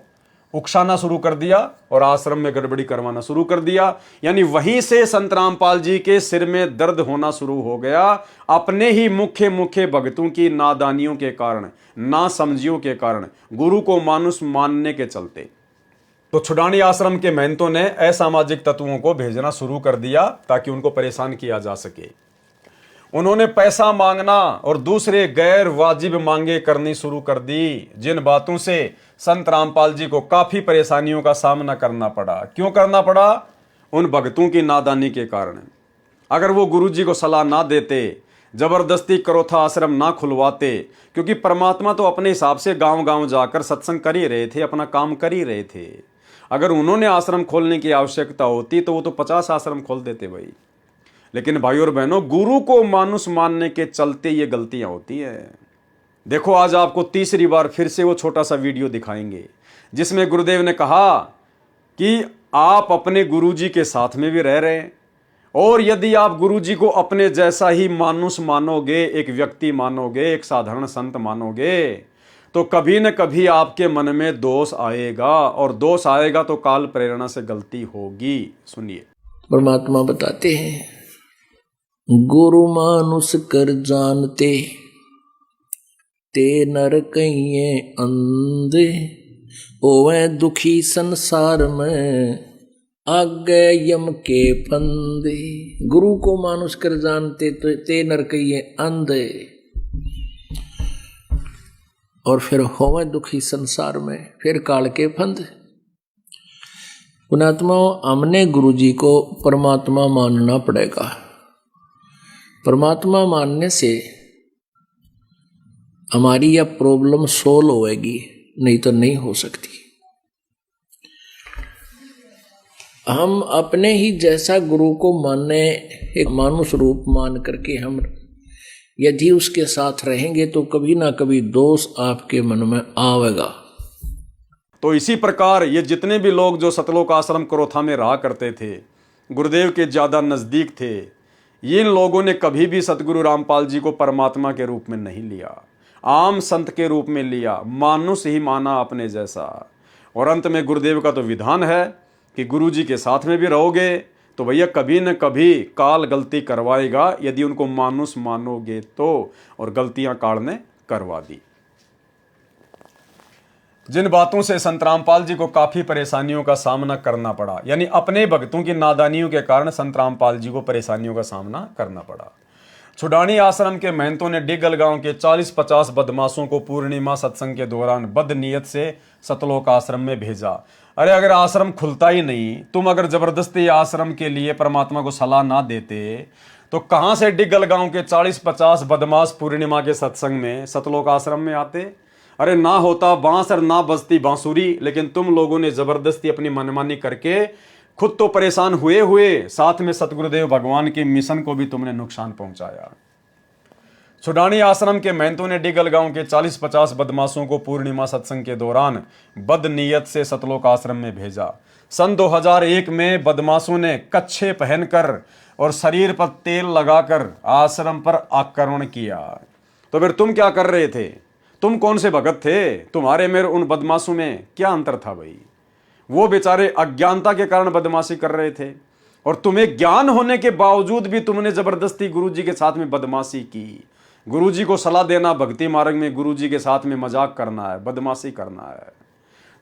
उकसाना शुरू कर दिया और आश्रम में गड़बड़ी करवाना शुरू कर दिया। यानी वहीं से संत रामपाल जी के सिर में दर्द होना शुरू हो गया, अपने ही मुख्य भक्तों की नादानियों के कारण, नासमझियों के कारण, गुरु को मानुष मानने के चलते। तो छुडानी आश्रम के महंतों ने असामाजिक तत्वों को भेजना शुरू कर दिया ताकि उनको परेशान किया जा सके। उन्होंने पैसा मांगना और दूसरे गैर वाजिब मांगे करनी शुरू कर दी, जिन बातों से संत रामपाल जी को काफी परेशानियों का सामना करना पड़ा। क्यों करना पड़ा? उन भक्तों की नादानी के कारण। अगर वो गुरुजी को सलाह ना देते, जबरदस्ती करोथा आश्रम ना खुलवाते, क्योंकि परमात्मा तो अपने हिसाब से गांव-गांव जाकर सत्संग कर ही रहे थे, अपना काम कर ही रहे थे। अगर उन्होंने आश्रम खोलने की आवश्यकता होती तो वो तो 50 आश्रम खोल देते भाई। लेकिन भाई और बहनों, गुरु को मानुष मानने के चलते ये गलतियां होती है। देखो, आज आपको तीसरी बार फिर से वो छोटा सा वीडियो दिखाएंगे जिसमें गुरुदेव ने कहा कि आप अपने गुरुजी के साथ में भी रह रहे हैं, और यदि आप गुरुजी को अपने जैसा ही मानुष मानोगे, एक व्यक्ति मानोगे, एक साधारण संत मानोगे, तो कभी न कभी आपके मन में दोष आएगा, और दोष आएगा तो काल प्रेरणा से गलती होगी। सुनिए, परमात्मा बताते हैं, गुरु मानुष कर जानते ते नर कहिए अंधे, ओवे दुखी संसार में आगे यम के फंदे। गुरु को मानुष कर जानते तो ते नर कहिए अंधे, और फिर होवे दुखी संसार में, फिर काल के फंदे। पुणात्माओं, हमने गुरुजी को परमात्मा मानना पड़ेगा। परमात्मा मानने से हमारी यह प्रॉब्लम सोल्व होएगी, नहीं तो नहीं हो सकती। हम अपने ही जैसा गुरु को माने, एक मानुष रूप मान करके हम यदि उसके साथ रहेंगे तो कभी ना कभी दोष आपके मन में आवेगा। तो इसी प्रकार ये जितने भी लोग जो सतलोक आश्रम करोथा में रहा करते थे, गुरुदेव के ज़्यादा नज़दीक थे, इन लोगों ने कभी भी सतगुरु रामपाल जी को परमात्मा के रूप में नहीं लिया, आम संत के रूप में लिया, मानुष ही माना अपने जैसा। और अंत में गुरुदेव का तो विधान है कि गुरुजी के साथ में भी रहोगे तो भैया कभी न कभी काल गलती करवाएगा, यदि उनको मानुस मानोगे तो, और गलतियां काल ने करवा दी। जिन बातों से संत रामपाल जी को काफी परेशानियों का सामना करना पड़ा, यानी अपने भक्तों की नादानियों के कारण संत रामपाल जी को परेशानियों का सामना करना पड़ा। छुडानी आश्रम के महंतों ने डिगल गांव के 40-50 बदमाशों को पूर्णिमा सत्संग के दौरान बदनीयत से सतलोक आश्रम में भेजा। अरे अगर आश्रम खुलता ही नहीं, तुम अगर जबरदस्ती आश्रम के लिए परमात्मा को सलाह ना देते, तो कहां से डिगल गांव के 40-50 बदमाश पूर्णिमा के सत्संग में सतलोक आश्रम में आते? अरे ना होता बांस और ना बजती बांसुरी, लेकिन तुम लोगों ने जबरदस्ती अपनी मनमानी करके खुद तो परेशान हुए साथ में सतगुरुदेव भगवान के मिशन को भी तुमने नुकसान पहुंचाया। छुडानी आश्रम के महंतों ने डिगल गांव के 40-50 बदमाशों को पूर्णिमा सत्संग के दौरान बदनीयत से सतलोक आश्रम में भेजा। सन 2001 में बदमाशों ने कच्छे पहनकर और शरीर पर तेल लगाकर आश्रम पर आक्रमण किया। तो फिर तुम क्या कर रहे थे? तुम कौन से भगत थे? तुम्हारे मेरे उन बदमाशों में क्या अंतर था भाई? वो बेचारे अज्ञानता के कारण बदमाशी कर रहे थे, और तुम्हें ज्ञान होने के बावजूद भी तुमने जबरदस्ती गुरुजी के साथ में बदमाशी की। गुरुजी को सलाह देना भक्ति मार्ग में गुरुजी के साथ में मजाक करना है, बदमाशी करना है।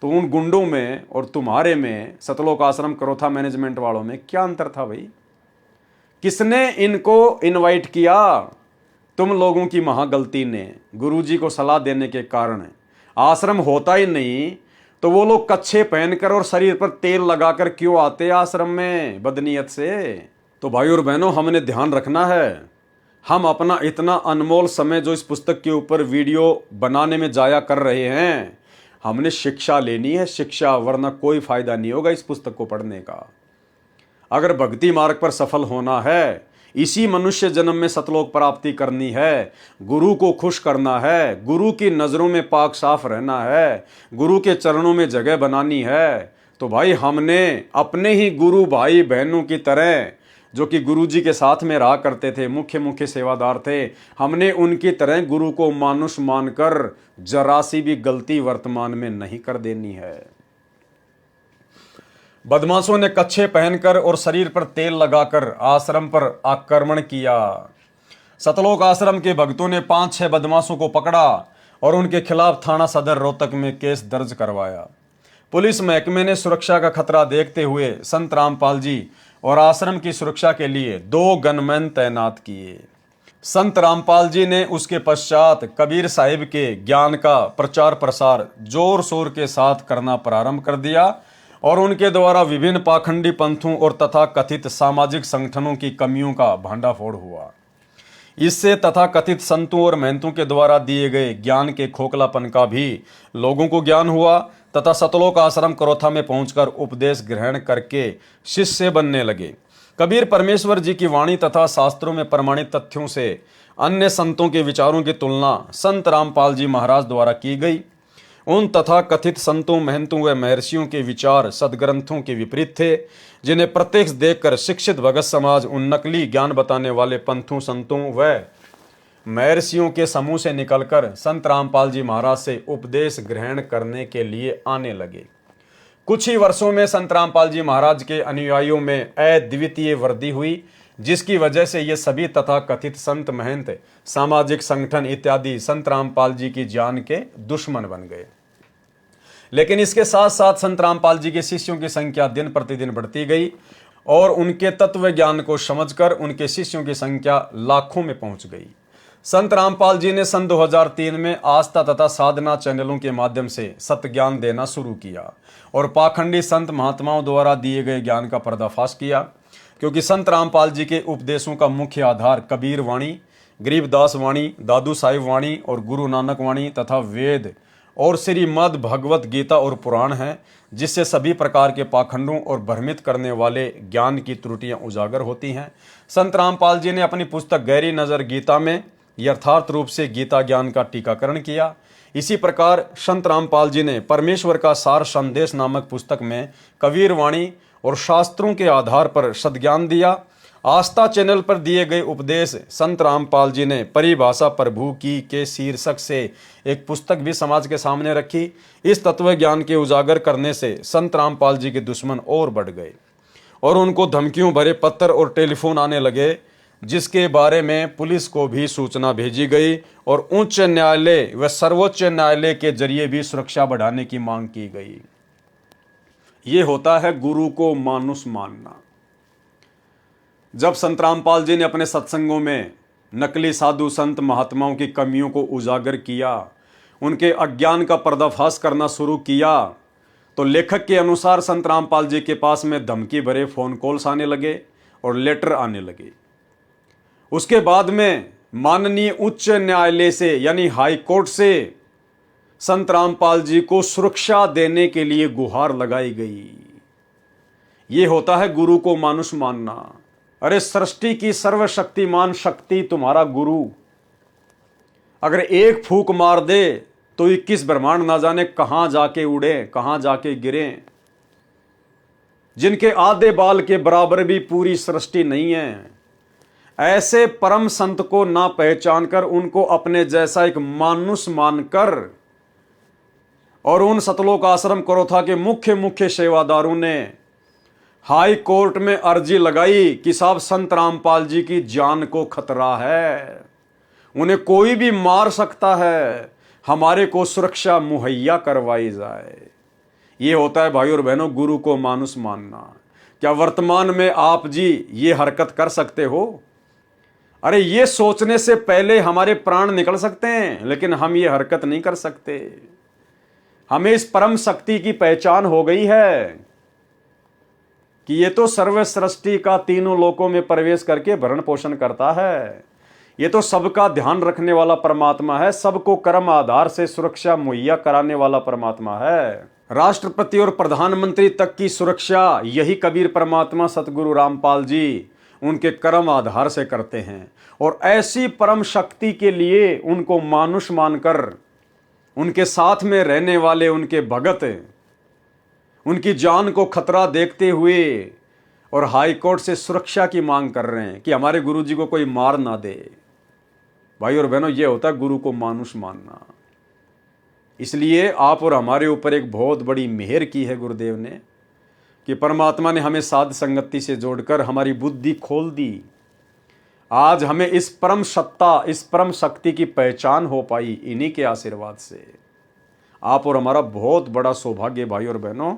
तो उन गुंडों में और तुम्हारे में, सतलोक आश्रम करोथा मैनेजमेंट वालों में क्या अंतर था भाई? किसने इनको इनवाइट किया? तुम लोगों की महागलती ने। गुरुजी को सलाह देने के कारण आश्रम होता ही नहीं, तो वो लोग कच्छे पहनकर और शरीर पर तेल लगाकर क्यों आते आश्रम में बदनीयत से? तो भाई और बहनों, हमने ध्यान रखना है। हम अपना इतना अनमोल समय जो इस पुस्तक के ऊपर वीडियो बनाने में जाया कर रहे हैं, हमने शिक्षा लेनी है, शिक्षा, वरना कोई फायदा नहीं होगा इस पुस्तक को पढ़ने का। अगर भक्ति मार्ग पर सफल होना है, इसी मनुष्य जन्म में सतलोक प्राप्ति करनी है, गुरु को खुश करना है, गुरु की नज़रों में पाक साफ रहना है, गुरु के चरणों में जगह बनानी है, तो भाई हमने अपने ही गुरु भाई बहनों की तरह, जो कि गुरु जी के साथ में रहा करते थे, मुख्य सेवादार थे, हमने उनकी तरह गुरु को मानुष मानकर जरा सी भी गलती वर्तमान में नहीं कर देनी है। बदमाशों ने कच्छे पहनकर और शरीर पर तेल लगाकर आश्रम पर आक्रमण किया। सतलोक आश्रम के भक्तों ने 5-6 बदमाशों को पकड़ा और उनके खिलाफ थाना सदर रोहतक में केस दर्ज करवाया। पुलिस महकमे ने सुरक्षा का खतरा देखते हुए संत रामपाल जी और आश्रम की सुरक्षा के लिए 2 गनमैन तैनात किए। संत रामपाल जी ने उसके पश्चात कबीर साहिब के ज्ञान का प्रचार प्रसार जोर शोर के साथ करना प्रारंभ कर दिया, और उनके द्वारा विभिन्न पाखंडी पंथों और तथा कथित सामाजिक संगठनों की कमियों का भंडाफोड़ हुआ। इससे तथा कथित संतों और महंतों के द्वारा दिए गए ज्ञान के खोखलापन का भी लोगों को ज्ञान हुआ, तथा सतलोक आश्रम करोथा में पहुंचकर उपदेश ग्रहण करके शिष्य बनने लगे। कबीर परमेश्वर जी की वाणी तथा शास्त्रों में प्रमाणित तथ्यों से अन्य संतों के विचारों की तुलना संत रामपाल जी महाराज द्वारा की गई। उन तथा कथित संतों, महंतों व महर्षियों के विचार सदग्रंथों के विपरीत थे, जिन्हें प्रत्यक्ष देखकर शिक्षित भगत समाज उन नकली ज्ञान बताने वाले पंथों, संतों व महर्षियों के समूह से निकलकर संत रामपाल जी महाराज से उपदेश ग्रहण करने के लिए आने लगे। कुछ ही वर्षों में संत रामपाल जी महाराज के अनुयायियों में अद्वितीय वृद्धि हुई, जिसकी वजह से ये सभी तथा कथित संत, महंत, सामाजिक संगठन इत्यादि संत रामपाल जी की जान के दुश्मन बन गए। लेकिन इसके साथ साथ संत रामपाल जी के शिष्यों की संख्या दिन प्रतिदिन बढ़ती गई, और उनके तत्व ज्ञान को समझकर उनके शिष्यों की संख्या लाखों में पहुंच गई। संत रामपाल जी ने सन 2003 में आस्था तथा साधना चैनलों के माध्यम से सत्य ज्ञान देना शुरू किया और पाखंडी संत महात्माओं द्वारा दिए गए ज्ञान का पर्दाफाश किया। क्योंकि संत रामपाल जी के उपदेशों का मुख्य आधार कबीर वाणी, गरीबदास वाणी, दादू साहिब वाणी और गुरु नानक वाणी तथा वेद और श्रीमद् भगवत गीता और पुराण है, जिससे सभी प्रकार के पाखंडों और भ्रमित करने वाले ज्ञान की त्रुटियां उजागर होती हैं। संत रामपाल जी ने अपनी पुस्तक गहरी नज़र गीता में यथार्थ रूप से गीता ज्ञान का टीकाकरण किया। इसी प्रकार संत रामपाल जी ने परमेश्वर का सार संदेश नामक पुस्तक में कबीर वाणी और शास्त्रों के आधार पर सद्ज्ञान दिया। आस्था चैनल पर दिए गए उपदेश संत रामपाल जी ने परिभाषा प्रभु की के शीर्षक से एक पुस्तक भी समाज के सामने रखी। इस तत्व ज्ञान के उजागर करने से संत रामपाल जी के दुश्मन और बढ़ गए और उनको धमकियों भरे पत्र और टेलीफोन आने लगे, जिसके बारे में पुलिस को भी सूचना भेजी गई और उच्च न्यायालय व सर्वोच्च न्यायालय के जरिए भी सुरक्षा बढ़ाने की मांग की गई। ये होता है गुरु को मानुष मानना। जब संत रामपाल जी ने अपने सत्संगों में नकली साधु संत महात्माओं की कमियों को उजागर किया, उनके अज्ञान का पर्दाफाश करना शुरू किया, तो लेखक के अनुसार संत रामपाल जी के पास में धमकी भरे फोन कॉल्स आने लगे और लेटर आने लगे। उसके बाद में माननीय उच्च न्यायालय से यानी हाई कोर्ट से संत रामपाल जी को सुरक्षा देने के लिए गुहार लगाई गई। ये होता है गुरु को मानुष मानना। अरे सृष्टि की सर्वशक्तिमान शक्ति तुम्हारा गुरु अगर एक फूंक मार दे तो 21 ब्रह्मांड ना जाने कहां जाके उड़े, कहां जाके गिरे। जिनके आधे बाल के बराबर भी पूरी सृष्टि नहीं है, ऐसे परम संत को ना पहचान कर उनको अपने जैसा एक मानुष मानकर और उन सतलोक आश्रम करोथा के मुख्य सेवादारों ने हाई कोर्ट में अर्जी लगाई कि साहब संत रामपाल जी की जान को खतरा है, उन्हें कोई भी मार सकता है, हमारे को सुरक्षा मुहैया करवाई जाए। ये होता है भाई और बहनों गुरु को मानुष मानना। क्या वर्तमान में आप जी ये हरकत कर सकते हो? अरे ये सोचने से पहले हमारे प्राण निकल सकते हैं, लेकिन हम ये हरकत नहीं कर सकते। हमें इस परम शक्ति की पहचान हो गई है कि ये तो सर्व सृष्टि का तीनों लोकों में प्रवेश करके भरण पोषण करता है। ये तो सबका ध्यान रखने वाला परमात्मा है, सबको कर्म आधार से सुरक्षा मुहैया कराने वाला परमात्मा है। राष्ट्रपति और प्रधानमंत्री तक की सुरक्षा यही कबीर परमात्मा सतगुरु रामपाल जी उनके कर्म आधार से करते हैं। और ऐसी परम शक्ति के लिए उनको मानुष मानकर उनके साथ में रहने वाले उनके भगत उनकी जान को खतरा देखते हुए और हाई कोर्ट से सुरक्षा की मांग कर रहे हैं कि हमारे गुरु जी को कोई मार ना दे। भाई और बहनों, ये होता है गुरु को मानुष मानना। इसलिए आप और हमारे ऊपर एक बहुत बड़ी मेहर की है गुरुदेव ने कि परमात्मा ने हमें साध संगति से जोड़कर हमारी बुद्धि खोल दी। आज हमें इस परम सत्ता, इस परम शक्ति की पहचान हो पाई इन्हीं के आशीर्वाद से। आप और हमारा बहुत बड़ा सौभाग्य भाई और बहनों।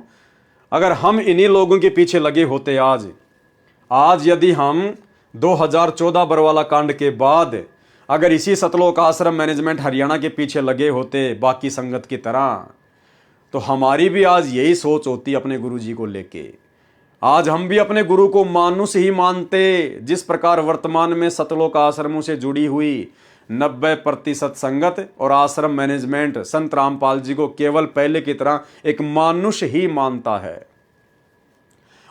अगर हम इन्हीं लोगों के पीछे लगे होते आज यदि हम 2014 बरवाला कांड के बाद अगर इसी सतलोक आश्रम मैनेजमेंट हरियाणा के पीछे लगे होते बाकी संगत की तरह, तो हमारी भी आज यही सोच होती अपने गुरु जी को लेके। आज हम भी अपने गुरु को मानुष ही मानते। जिस प्रकार वर्तमान में सतलोक आश्रमों से जुड़ी हुई 90% संगत और आश्रम मैनेजमेंट संत रामपाल जी को केवल पहले की तरह एक मानुष ही मानता है।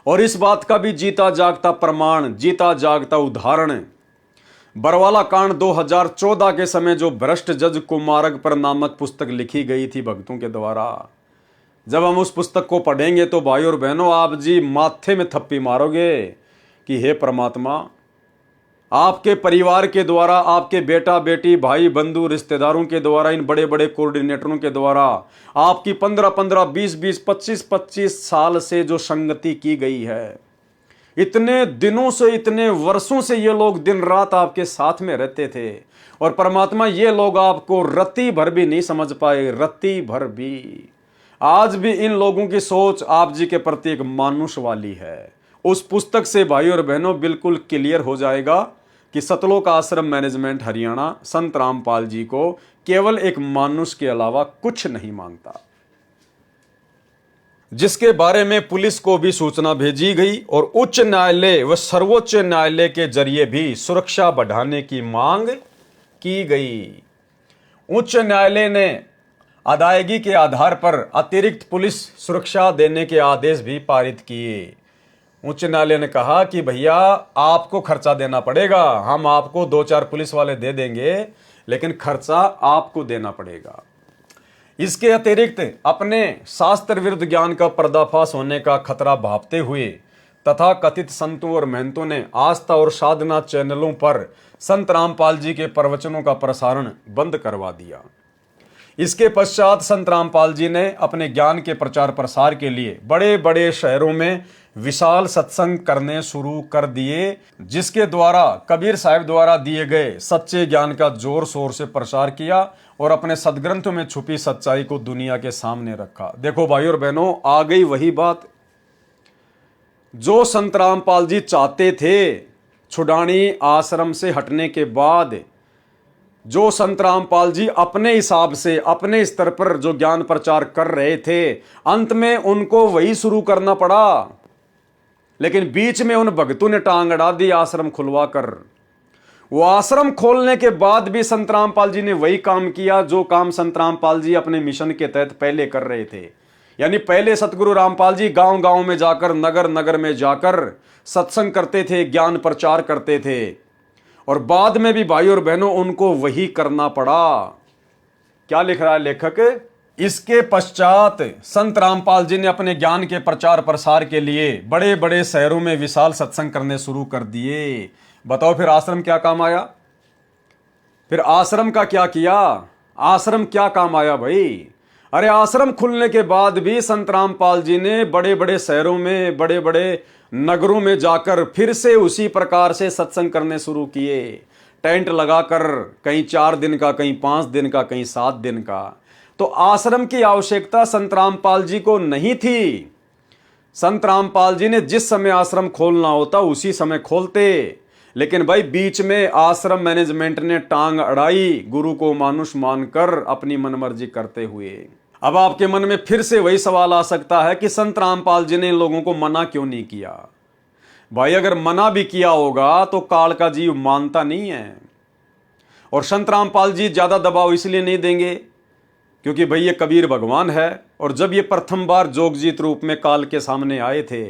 और इस बात का भी जीता जागता प्रमाण, जीता जागता उदाहरण बरवाला कांड 2014 के समय जो भ्रष्ट जज कुमारक पर नामक पुस्तक लिखी गई थी भक्तों के द्वारा। जब हम उस पुस्तक को पढ़ेंगे तो भाई और बहनों आप जी माथे में थप्पी मारोगे कि हे परमात्मा, आपके परिवार के द्वारा, आपके बेटा बेटी भाई बंधु रिश्तेदारों के द्वारा, इन बड़े बड़े कोऑर्डिनेटरों के द्वारा आपकी 15-15, 20-20, 25-25 साल से जो संगति की गई है, इतने दिनों से, इतने वर्षों से ये लोग दिन रात आपके साथ में रहते थे और परमात्मा ये लोग आपको रत्ती भर भी नहीं समझ पाए, रत्ती भर भी। आज भी इन लोगों की सोच आप जी के प्रति एक मानुष वाली है। उस पुस्तक से भाई और बहनों बिल्कुल क्लियर हो जाएगा कि सतलोक आश्रम मैनेजमेंट हरियाणा संत रामपाल जी को केवल एक मानुष के अलावा कुछ नहीं मानता। जिसके बारे में पुलिस को भी सूचना भेजी गई और उच्च न्यायालय व सर्वोच्च न्यायालय के जरिए भी सुरक्षा बढ़ाने की मांग की गई। उच्च न्यायालय ने अदायगी के आधार पर अतिरिक्त पुलिस सुरक्षा देने के आदेश भी पारित किए। उच्च न्यायालय ने कहा कि भैया आपको खर्चा देना पड़ेगा, हम आपको 2-4 पुलिस वाले दे देंगे, लेकिन खर्चा आपको देना पड़ेगा। इसके अतिरिक्त अपने शास्त्र विरुद्ध ज्ञान का पर्दाफाश होने का खतरा भांपते हुए तथा कथित संतों और महंतों ने आस्था और साधना चैनलों पर संत रामपाल जी के प्रवचनों का प्रसारण बंद करवा दिया। इसके पश्चात संत रामपाल जी ने अपने ज्ञान के प्रचार प्रसार के लिए बड़े बड़े शहरों में विशाल सत्संग करने शुरू कर दिए, जिसके द्वारा कबीर साहब द्वारा दिए गए सच्चे ज्ञान का जोर शोर से प्रचार किया और अपने सदग्रंथों में छुपी सच्चाई को दुनिया के सामने रखा। देखो भाई और बहनों, आ गई वही बात जो संत रामपाल जी चाहते थे। छुडानी आश्रम से हटने के बाद जो संत रामपाल जी अपने हिसाब से अपने स्तर पर जो ज्ञान प्रचार कर रहे थे, अंत में उनको वही शुरू करना पड़ा। लेकिन बीच में उन भक्तों ने टांग अड़ा दी आश्रम खुलवा कर। वो आश्रम खोलने के बाद भी संत रामपाल जी ने वही काम किया जो काम संत रामपाल जी अपने मिशन के तहत पहले कर रहे थे। यानी पहले सतगुरु रामपाल जी गांव गांव में जाकर, नगर नगर में जाकर सत्संग करते थे, ज्ञान प्रचार करते थे, और बाद में भी भाई और बहनों उनको वही करना पड़ा। क्या लिख रहा है लेखक? इसके पश्चात संत रामपाल जी ने अपने ज्ञान के प्रचार प्रसार के लिए बड़े बड़े शहरों में विशाल सत्संग करने शुरू कर दिए। बताओ फिर आश्रम क्या काम आया? फिर आश्रम का क्या किया? आश्रम क्या काम आया भाई? अरे आश्रम खुलने के बाद भी संत रामपाल जी ने बड़े बड़े शहरों में, बड़े बड़े नगरों में जाकर फिर से उसी प्रकार से सत्संग करने शुरू किए। टेंट लगाकर, कहीं 4 दिन का, कहीं 5 दिन का, कहीं 7 दिन का। तो आश्रम की आवश्यकता संत रामपाल जी को नहीं थी। संत रामपाल जी ने जिस समय आश्रम खोलना होता उसी समय खोलते। लेकिन भाई बीच में आश्रम मैनेजमेंट ने टांग अड़ाई, गुरु को मानुष मानकर अपनी मनमर्जी करते हुए। अब आपके मन में फिर से वही सवाल आ सकता है कि संत रामपाल जी ने इन लोगों को मना क्यों नहीं किया? भाई अगर मना भी किया होगा तो काल का जीव मानता नहीं है। और संत रामपाल जी ज्यादा दबाव इसलिए नहीं देंगे क्योंकि भाई ये कबीर भगवान है। और जब ये प्रथम बार जोगजीत रूप में काल के सामने आए थे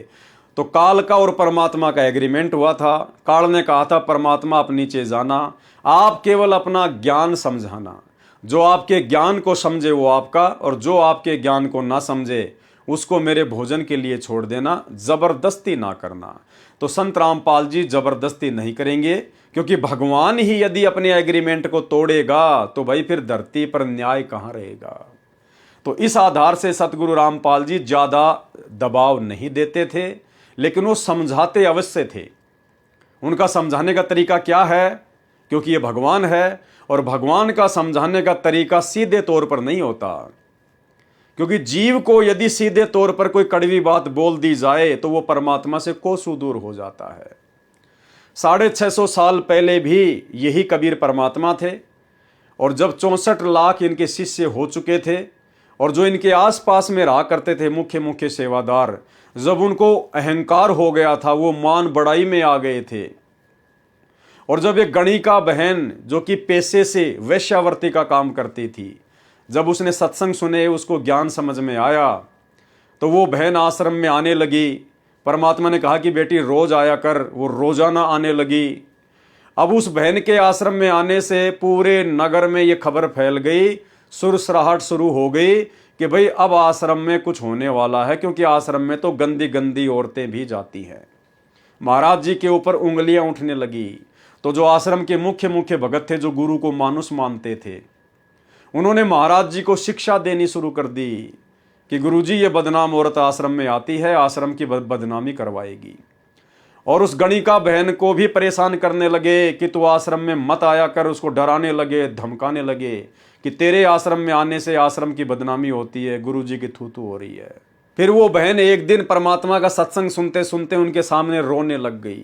तो काल का और परमात्मा का एग्रीमेंट हुआ था। काल ने कहा था, परमात्मा आप नीचे जाना, आप केवल अपना ज्ञान समझाना। जो आपके ज्ञान को समझे वो आपका, और जो आपके ज्ञान को ना समझे उसको मेरे भोजन के लिए छोड़ देना, जबरदस्ती ना करना। तो संत रामपाल जी जबरदस्ती नहीं करेंगे, क्योंकि भगवान ही यदि अपने एग्रीमेंट को तोड़ेगा तो भाई फिर धरती पर न्याय कहां रहेगा। तो इस आधार से सतगुरु रामपाल जी ज्यादा दबाव नहीं देते थे, लेकिन वो समझाते अवश्य थे। उनका समझाने का तरीका क्या है? क्योंकि ये भगवान है और भगवान का समझाने का तरीका सीधे तौर पर नहीं होता। क्योंकि जीव को यदि सीधे तौर पर कोई कड़वी बात बोल दी जाए तो वो परमात्मा से कोसों दूर हो जाता है। 650 साल पहले भी यही कबीर परमात्मा थे, और जब 64 लाख इनके शिष्य हो चुके थे और जो इनके आसपास में रहा करते थे मुख्य मुख्य सेवादार, जब उनको अहंकार हो गया था, वो मान बढ़ाई में आ गए थे। और जब एक गणिका बहन जो कि पेशे से वेश्यावृत्ति का काम करती थी, जब उसने सत्संग सुने, उसको ज्ञान समझ में आया, तो वो बहन आश्रम में आने लगी। परमात्मा ने कहा कि बेटी रोज आया कर, वो रोजाना आने लगी। अब उस बहन के आश्रम में आने से पूरे नगर में ये खबर फैल गई, सुरसराहट शुरू हो गई कि भाई अब आश्रम में कुछ होने वाला है, क्योंकि आश्रम में तो गंदी गंदी औरतें भी जाती हैं। महाराज जी के ऊपर उंगलियां उठने लगी। तो जो आश्रम के मुख्य मुख्य भगत थे, जो गुरु को मानुष मानते थे, उन्होंने महाराज जी को शिक्षा देनी शुरू कर दी कि गुरुजी ये बदनाम औरत आश्रम में आती है, आश्रम की बदनामी करवाएगी। और उस गणिका बहन को भी परेशान करने लगे कि तू आश्रम में मत आया कर। उसको डराने लगे, धमकाने लगे कि तेरे आश्रम में आने से आश्रम की बदनामी होती है, गुरुजी की थू-थू हो रही है। फिर वो बहन एक दिन परमात्मा का सत्संग सुनते सुनते उनके सामने रोने लग गई।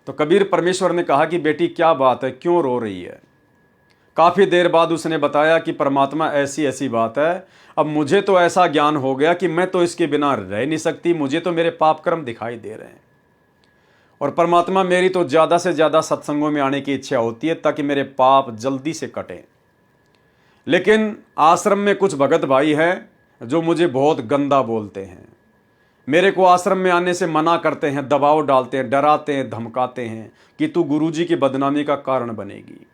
तो कबीर परमेश्वर ने कहा कि बेटी क्या बात है, क्यों रो रही है? काफी देर बाद उसने बताया कि परमात्मा ऐसी ऐसी बात है, अब मुझे तो ऐसा ज्ञान हो गया कि मैं तो इसके बिना रह नहीं सकती, मुझे तो मेरे पाप कर्म दिखाई दे रहे हैं। और परमात्मा मेरी तो ज्यादा से ज्यादा सत्संगों में आने की इच्छा होती है ताकि मेरे पाप जल्दी से कटें। लेकिन आश्रम में कुछ भगत भाई हैं जो मुझे बहुत गंदा बोलते हैं, मेरे को आश्रम में आने से मना करते हैं, दबाव डालते हैं, डराते हैं, धमकाते हैं कि तू गुरुजी की बदनामी का कारण बनेगी।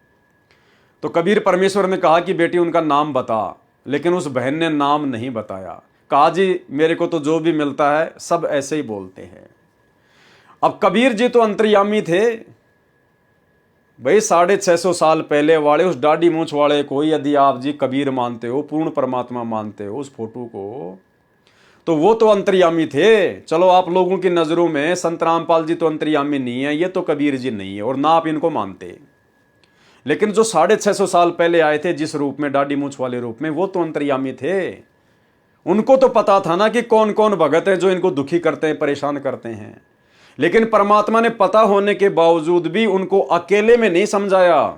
तो कबीर परमेश्वर ने कहा कि बेटी उनका नाम बता, लेकिन उस बहन ने नाम नहीं बताया। कहा जी मेरे को तो जो भी मिलता है सब ऐसे ही बोलते हैं। अब कबीर जी तो अंतर्यामी थे, भाई 650 साल पहले वाले उस दाढ़ी मूंछ वाले को यदि आप जी कबीर मानते हो, पूर्ण परमात्मा मानते हो उस फोटो को, तो वो तो अंतर्यामी थे। चलो आप लोगों की नजरों में संत रामपाल जी तो अंतर्यामी नहीं है, ये तो कबीर जी नहीं है, और ना आप इनको मानते। लेकिन जो 650 साल पहले आए थे जिस रूप में, दाढ़ी मूंछ वाले रूप में, वो तो अंतर्यामी थे। उनको तो पता था ना कि कौन कौन भगत है जो इनको दुखी करते हैं, परेशान करते हैं। लेकिन परमात्मा ने पता होने के बावजूद भी उनको अकेले में नहीं समझाया,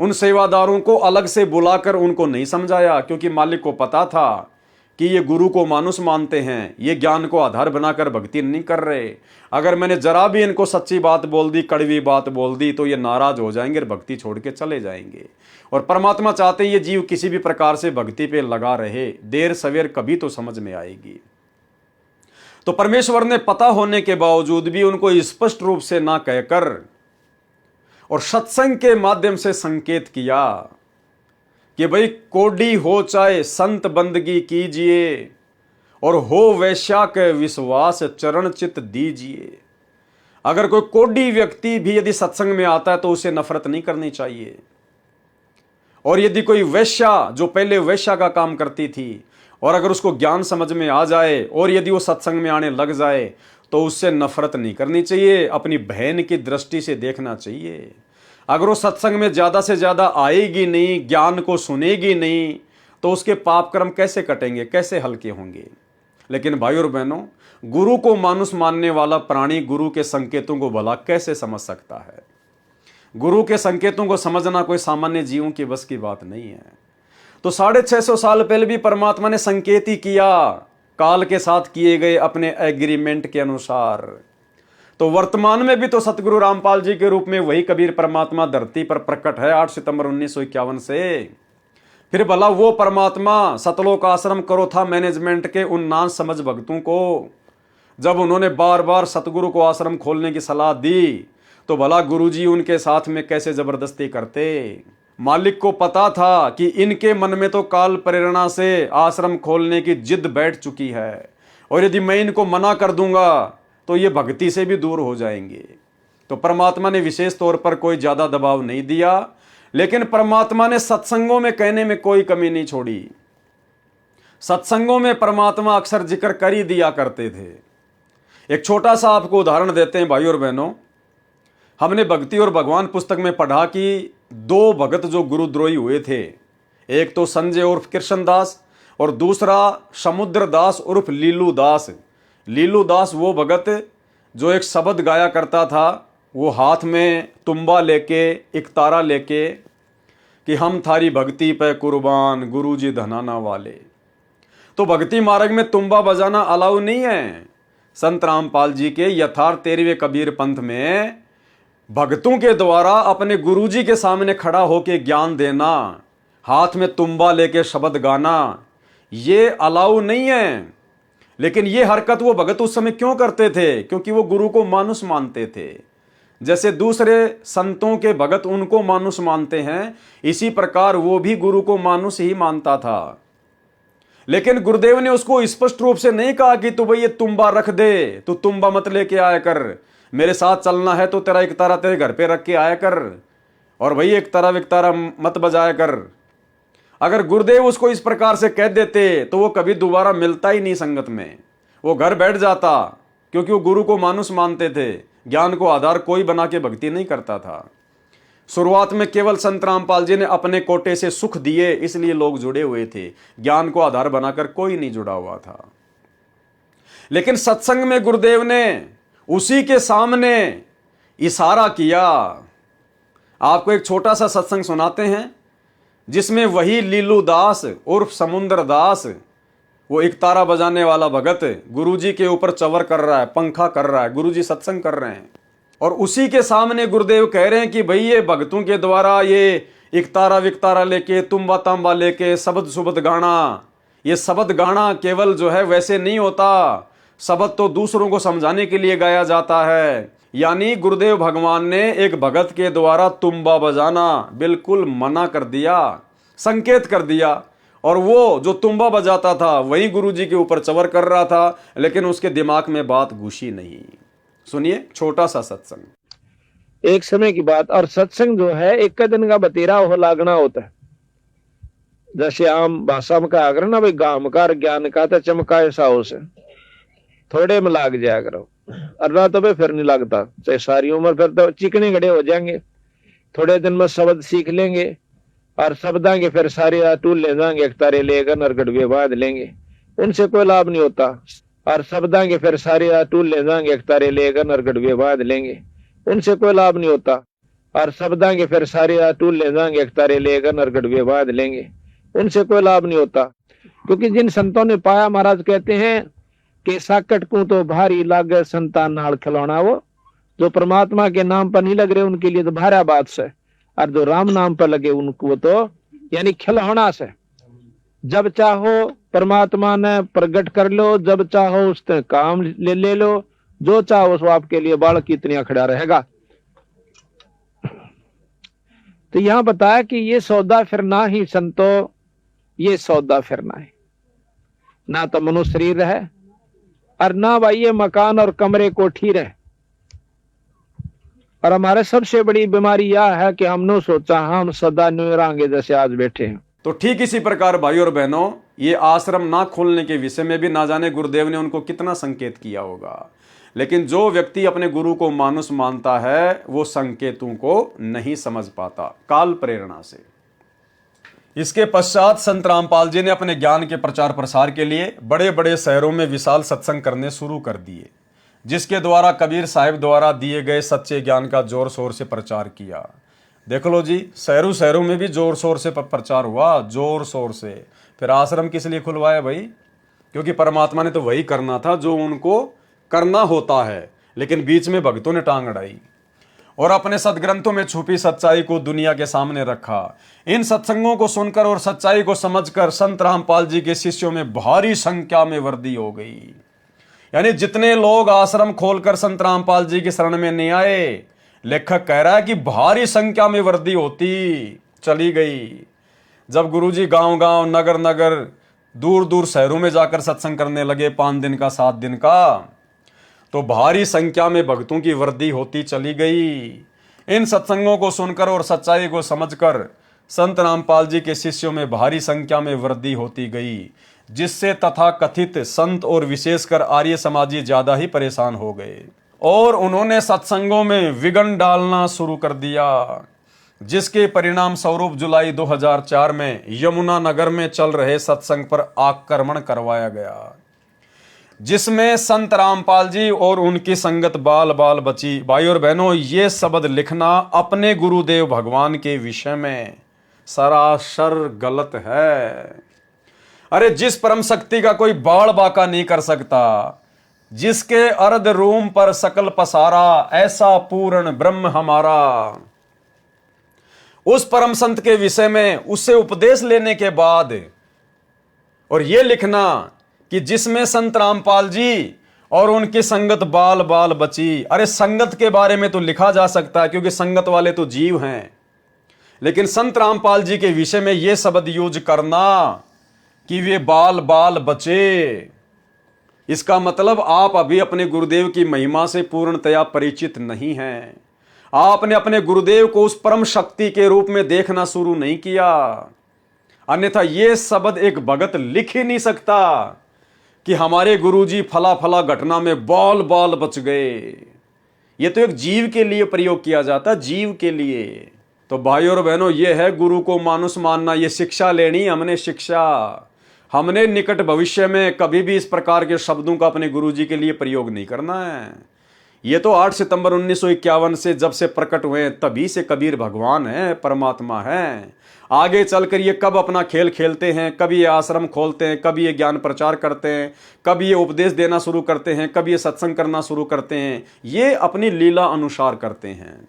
उन सेवादारों को अलग से बुलाकर उनको नहीं समझाया, क्योंकि मालिक को पता था कि ये गुरु को मानुष मानते हैं, ये ज्ञान को आधार बनाकर भक्ति नहीं कर रहे। अगर मैंने जरा भी इनको सच्ची बात बोल दी, कड़वी बात बोल दी, तो ये नाराज हो जाएंगे और भक्ति छोड़ के चले जाएंगे। और परमात्मा चाहते हैं ये जीव किसी भी प्रकार से भक्ति पे लगा रहे, देर सवेर कभी तो समझ में आएगी। तो परमेश्वर ने पता होने के बावजूद भी उनको स्पष्ट रूप से ना कहकर और सत्संग के माध्यम से संकेत किया कि भाई कोडी हो चाहे संत बंदगी कीजिए, और हो वैश्या के विश्वास चरण चित दीजिए। अगर कोई कोडी व्यक्ति भी यदि सत्संग में आता है तो उसे नफरत नहीं करनी चाहिए। और यदि कोई वैश्या जो पहले वैश्या का काम करती थी, और अगर उसको ज्ञान समझ में आ जाए और यदि वो सत्संग में आने लग जाए, तो उससे नफरत नहीं करनी चाहिए, अपनी बहन की दृष्टि से देखना चाहिए। अगर वो सत्संग में ज़्यादा से ज़्यादा आएगी नहीं, ज्ञान को सुनेगी नहीं, तो उसके पाप कर्म कैसे कटेंगे, कैसे हल्के होंगे। लेकिन भाई और बहनों, गुरु को मानुष मानने वाला प्राणी गुरु के संकेतों को भला कैसे समझ सकता है। गुरु के संकेतों को समझना कोई सामान्य जीवों की बस की बात नहीं है। तो 650 साल पहले भी परमात्मा ने संकेत ही किया, काल के साथ किए गए अपने एग्रीमेंट के अनुसार। तो वर्तमान में भी तो सतगुरु रामपाल जी के रूप में वही कबीर परमात्मा धरती पर प्रकट है 8 सितंबर 1951 से। फिर भला वो परमात्मा सतलोक आश्रम करो था मैनेजमेंट के उन नाम समझ भक्तों को, जब उन्होंने बार बार सतगुरु को आश्रम खोलने की सलाह दी, तो भला गुरुजी उनके साथ में कैसे जबरदस्ती करते। मालिक को पता था कि इनके मन में तो काल प्रेरणा से आश्रम खोलने की जिद बैठ चुकी है, और यदि मैं इनको मना कर दूंगा तो ये भक्ति से भी दूर हो जाएंगे। तो परमात्मा ने विशेष तौर पर कोई ज्यादा दबाव नहीं दिया, लेकिन परमात्मा ने सत्संगों में कहने में कोई कमी नहीं छोड़ी। सत्संगों में परमात्मा अक्सर जिक्र कर ही दिया करते थे। एक छोटा सा आपको उदाहरण देते हैं भाई और बहनों। हमने भक्ति और भगवान पुस्तक में पढ़ा कि 2 भगत जो गुरुद्रोही हुए थे, एक तो संजय उर्फ कृष्णदास और दूसरा समुद्र दास उर्फ लीलू दास। लीलू दास वो भगत जो एक शब्द गाया करता था, वो हाथ में तुम्बा लेके, एक तारा लेके, कि हम थारी भक्ति पे कुर्बान गुरुजी धनाना वाले। तो भक्ति मार्ग में तुम्बा बजाना अलाउ नहीं है। संत रामपाल जी के यथार्थ 13वें कबीर पंथ में भक्तों के द्वारा अपने गुरुजी के सामने खड़ा होकर ज्ञान देना, हाथ में तुम्बा लेके शब्द गाना, ये अलाउ नहीं है। लेकिन ये हरकत वो भगत उस समय क्यों करते थे? क्योंकि वो गुरु को मानुष मानते थे। जैसे दूसरे संतों के भगत उनको मानुष मानते हैं, इसी प्रकार वो भी गुरु को मानुष ही मानता था। लेकिन गुरुदेव ने उसको स्पष्ट रूप से नहीं कहा कि तू भाई ये तुम्बा रख दे, तू तुम्बा मत लेके आया कर, मेरे साथ चलना है तो तेरा एक तारा तेरे घर पे रख के आया कर, और भाई एक तारा मत बजाया कर। अगर गुरुदेव उसको इस प्रकार से कह देते तो वो कभी दोबारा मिलता ही नहीं संगत में, वो घर बैठ जाता, क्योंकि वो गुरु को मानुष मानते थे। ज्ञान को आधार कोई बना के भक्ति नहीं करता था। शुरुआत में केवल संत रामपाल जी ने अपने कोटे से सुख दिए, इसलिए लोग जुड़े हुए थे, ज्ञान को आधार बनाकर कोई नहीं जुड़ा हुआ था। लेकिन सत्संग में गुरुदेव ने उसी के सामने इशारा किया। आपको एक छोटा सा सत्संग सुनाते हैं जिसमें वही लीलू दास उर्फ समुद्र दास, वो एक तारा बजाने वाला भगत, गुरुजी के ऊपर चवर कर रहा है, पंखा कर रहा है, गुरुजी सत्संग कर रहे हैं, और उसी के सामने गुरुदेव कह रहे हैं कि भाई ये भक्तों के द्वारा ये एक तारा विकतारा लेके, तुम्बा तांबा लेके शब्द सुबद गाना, ये शब्द गाना केवल जो है वैसे नहीं होता, शब्द तो दूसरों को समझाने के लिए गाया जाता है। यानी गुरुदेव भगवान ने एक भगत के द्वारा तुम्बा बजाना बिल्कुल मना कर दिया, संकेत कर दिया, और वो जो तुम्बा बजाता था वही गुरुजी के ऊपर चवर कर रहा था, लेकिन उसके दिमाग में बात घुसी नहीं। सुनिए छोटा सा सत्संग। एक समय की बात। और सत्संग जो है एक दिन का बतेरा हो लागना होता है। जैसे आम भाषा में कहा करो ना भाई, गामकार ज्ञान का तो चमका ऐसा हो से थोड़े में लाग जाया करो, और रात तो फिर नहीं लगता, चाहे सारी उम्र फिर तो चिकने गड़े हो जाएंगे। थोड़े दिन में शब्द सीख लेंगे और शब्दा के फिर सारे टूल ले जाएंगे, एक तारे लेकर नरगढ़ बांध लेंगे, उनसे कोई लाभ नहीं होता। और शब्दा के फिर सारे टूल ले जाएंगे, एक तारे लेकर नरगढ़ बांध लेंगे, उनसे कोई लाभ नहीं होता। और शब्दा के फिर सारे टूल ले जाएंगे, एक तारे लेकर नरगढ़ बांध लेंगे, उनसे कोई लाभ नहीं होता। क्योंकि जिन संतों ने पाया, महाराज कहते हैं कि साकट को तो भारी लागे संतान नाल खिलौना, वो जो परमात्मा के नाम पर नहीं लग रहे उनके लिए तो भारा बात से, और जो राम नाम पर लगे उनको तो यानी खिलौना से। जब चाहो परमात्मा ने प्रकट कर लो, जब चाहो उससे काम ले लो, जो चाहो उसको आपके लिए बालक की इतनी खड़ा रहेगा। तो यहां बताया कि ये सौदा फिरना ही संतो, ये सौदा फिरना है, ना तो मनुष्य शरीर है और ना भाई ये मकान और कमरे कोठी रहे। और हमारे सबसे बड़ी बीमारी यह है कि हमने सोचा हम सदा न्यूरांगे जैसे आज बैठे हैं। तो ठीक इसी प्रकार भाई और बहनों, ये आश्रम ना खोलने के विषय में भी ना जाने गुरुदेव ने उनको कितना संकेत किया होगा, लेकिन जो व्यक्ति अपने गुरु को मानुष मानता है वो संकेतों को नहीं समझ पाता काल प्रेरणा से। इसके पश्चात संत रामपाल जी ने अपने ज्ञान के प्रचार प्रसार के लिए बड़े बड़े शहरों में विशाल सत्संग करने शुरू कर दिए, जिसके द्वारा कबीर साहिब द्वारा दिए गए सच्चे ज्ञान का जोर शोर से प्रचार किया। देख लो जी, शहरों शहरों में भी जोर शोर से प्रचार हुआ, जोर शोर से। फिर आश्रम किस लिए खुलवाया भाई? क्योंकि परमात्मा ने तो वही करना था जो उनको करना होता है, लेकिन बीच में भक्तों ने टांग अड़ाई और अपने सदग्रंथों में छुपी सच्चाई को दुनिया के सामने रखा। इन सत्संगों को सुनकर और सच्चाई को समझकर संत रामपाल जी के शिष्यों में भारी संख्या में वृद्धि हो गई। यानी जितने लोग आश्रम खोलकर संत रामपाल जी की शरण में नहीं आए, लेखक कह रहा है कि भारी संख्या में वृद्धि होती चली गई। जब गुरुजी गांव-गांव, नगर-नगर, दूर-दूर शहरों में जाकर सत्संग करने लगे 5 दिन का, 7 दिन का, तो भारी संख्या में भक्तों की वृद्धि होती चली गई। इन सत्संगों को सुनकर और सच्चाई को समझकर संत रामपाल जी के शिष्यों में भारी संख्या में वृद्धि होती गई, जिससे तथा कथित संत और विशेषकर आर्य समाजी ज्यादा ही परेशान हो गए और उन्होंने सत्संगों में विघ्न डालना शुरू कर दिया, जिसके परिणाम स्वरूप जुलाई 2004 में यमुना नगर में चल रहे सत्संग पर आक्रमण करवाया गया, जिसमें संत रामपाल जी और उनकी संगत बाल बाल बची। भाई और बहनों, ये शब्द लिखना अपने गुरुदेव भगवान के विषय में सरासर गलत है। अरे जिस परम शक्ति का कोई बाल बाका नहीं कर सकता, जिसके अर्ध रूम पर सकल पसारा, ऐसा पूर्ण ब्रह्म हमारा, उस परम संत के विषय में उससे उपदेश लेने के बाद और ये लिखना कि जिसमें संत रामपाल जी और उनकी संगत बाल बाल बची। अरे संगत के बारे में तो लिखा जा सकता है क्योंकि संगत वाले तो जीव हैं, लेकिन संत रामपाल जी के विषय में यह शब्द यूज करना कि वे बाल बाल बचे, इसका मतलब आप अभी अपने गुरुदेव की महिमा से पूर्णतया परिचित नहीं हैं। आपने अपने गुरुदेव को उस परम शक्ति के रूप में देखना शुरू नहीं किया, अन्यथा यह शब्द एक भगत लिख ही नहीं सकता कि हमारे गुरुजी फला फला घटना में बाल बाल बच गए। ये तो एक जीव के लिए प्रयोग किया जाता, जीव के लिए। तो भाई और बहनों, ये है गुरु को मानुष मानना, ये शिक्षा लेनी हमने शिक्षा। हमने निकट भविष्य में कभी भी इस प्रकार के शब्दों का अपने गुरुजी के लिए प्रयोग नहीं करना है। ये तो 8 सितंबर 1951 से जब से प्रकट हुए तभी से कबीर भगवान है, परमात्मा है। आगे चलकर ये कब अपना खेल खेलते हैं, कभी ये आश्रम खोलते हैं, कभी ये ज्ञान प्रचार करते हैं, कभी ये उपदेश देना शुरू करते हैं, कभी ये सत्संग करना शुरू करते हैं, ये अपनी लीला अनुसार करते हैं।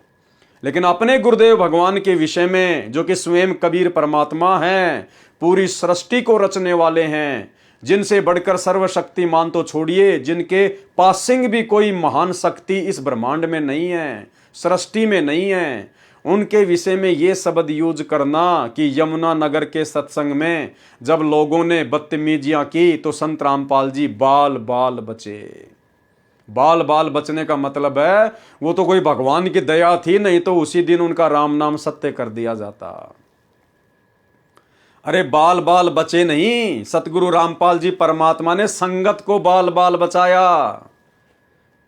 लेकिन अपने गुरुदेव भगवान के विषय में, जो कि स्वयं कबीर परमात्मा हैं, पूरी सृष्टि को रचने वाले हैं, जिनसे बढ़कर सर्वशक्तिमान तो छोड़िए, जिनके पासिंग भी कोई महान शक्ति इस ब्रह्मांड में नहीं है, सृष्टि में नहीं है, उनके विषय में ये शब्द यूज करना कि यमुना नगर के सत्संग में जब लोगों ने बदतमीजियां की तो संत रामपाल जी बाल बाल बचे। बाल बाल बचने का मतलब है वो तो कोई भगवान की दया थी, नहीं तो उसी दिन उनका राम नाम सत्य कर दिया जाता। अरे बाल बाल बचे नहीं, सतगुरु रामपाल जी परमात्मा ने संगत को बाल बाल बचाया।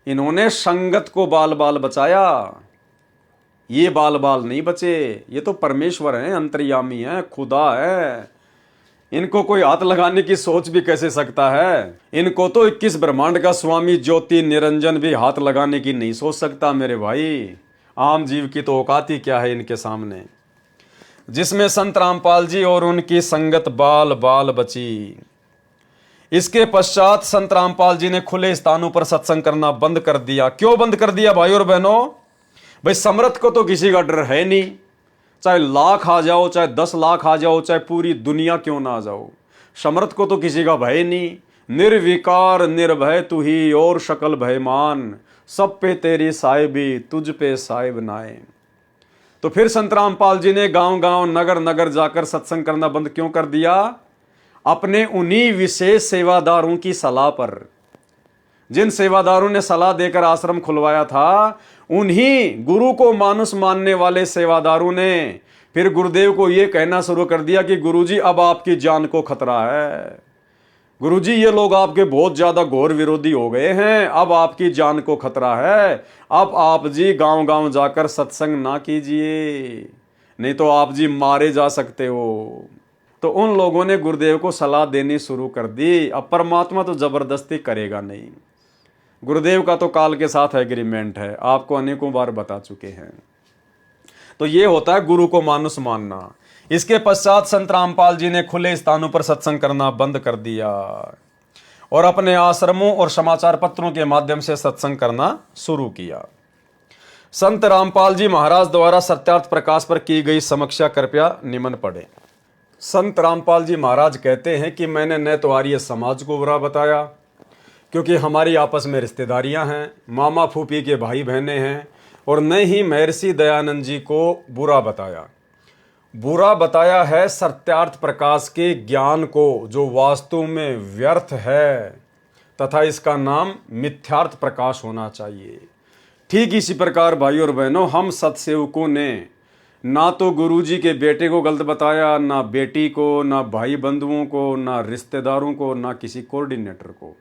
इन्होंने संगत को बाल बाल बचाया, ये बाल बाल नहीं बचे। ये तो परमेश्वर हैं, अंतर्यामी हैं, खुदा है। इनको कोई हाथ लगाने की सोच भी कैसे सकता है? इनको तो 21 ब्रह्मांड का स्वामी ज्योति निरंजन भी हाथ लगाने की नहीं सोच सकता मेरे भाई। आम जीव की तो औकात ही क्या है इनके सामने, जिसमें संत रामपाल जी और उनकी संगत बाल बाल बची। इसके पश्चात संत रामपाल जी ने खुले स्थानों पर सत्संग करना बंद कर दिया। क्यों बंद कर दिया भाई और बहनों? भाई समर्थ को तो किसी का डर है नहीं, चाहे लाख आ जाओ, चाहे 10 लाख आ जाओ, चाहे पूरी दुनिया क्यों ना आ जाओ, समर्थ को तो किसी का भय नहीं। निर्विकार निर्भय तू ही और शकल भयमान, सब पे तेरी साहिबी तुझ पे साहिब नाए। तो फिर संत रामपाल जी ने गांव गांव नगर नगर जाकर सत्संग करना बंद क्यों कर दिया? अपने उन्हीं विशेष सेवादारों की सलाह पर। जिन सेवादारों ने सलाह देकर आश्रम खुलवाया था, उन्हीं गुरु को मानुष मानने वाले सेवादारों ने फिर गुरुदेव को यह कहना शुरू कर दिया कि गुरुजी अब आपकी जान को खतरा है, गुरुजी ये लोग आपके बहुत ज्यादा घोर विरोधी हो गए हैं, अब आपकी जान को खतरा है, अब आप जी गांव गांव जाकर सत्संग ना कीजिए, नहीं तो आप जी मारे जा सकते हो। तो उन लोगों ने गुरुदेव को सलाह देनी शुरू कर दी। अब परमात्मा तो जबरदस्ती करेगा नहीं, गुरुदेव का तो काल के साथ एग्रीमेंट है, आपको अनेकों बार बता चुके हैं। तो ये होता है गुरु को मानुष मानना। इसके पश्चात संत रामपाल जी ने खुले स्थानों पर सत्संग करना बंद कर दिया और अपने आश्रमों और समाचार पत्रों के माध्यम से सत्संग करना शुरू किया। संत रामपाल जी महाराज द्वारा सत्यार्थ प्रकाश पर की गई समीक्षा कृपया निमन पढ़े। संत रामपाल जी महाराज कहते हैं कि मैंने न तो आर्य समाज को बुरा बताया, क्योंकि हमारी आपस में रिश्तेदारियां हैं, मामा फूफी के भाई बहनें हैं, और न ही महर्षि दयानंद जी को बुरा बताया। बुरा बताया है सत्यार्थ प्रकाश के ज्ञान को, जो वास्तव में व्यर्थ है तथा इसका नाम मिथ्यार्थ प्रकाश होना चाहिए। ठीक इसी प्रकार भाई और बहनों, हम सत्सेवकों ने ना तो गुरुजी के बेटे को गलत बताया, ना बेटी को, ना भाई बंधुओं को, ना रिश्तेदारों को, ना किसी कोऑर्डिनेटर को।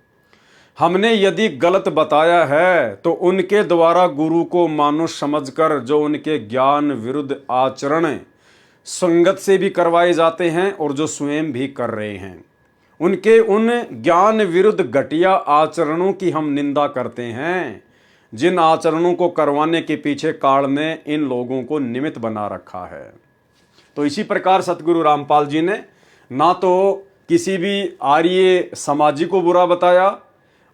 हमने यदि गलत बताया है तो उनके द्वारा गुरु को मानुष समझकर जो उनके ज्ञान विरुद्ध आचरण संगत से भी करवाए जाते हैं और जो स्वयं भी कर रहे हैं, उनके उन ज्ञान विरुद्ध घटिया आचरणों की हम निंदा करते हैं, जिन आचरणों को करवाने के पीछे काल ने इन लोगों को निमित्त बना रखा है। तो इसी प्रकार सतगुरु रामपाल जी ने ना तो किसी भी आर्य समाजी को बुरा बताया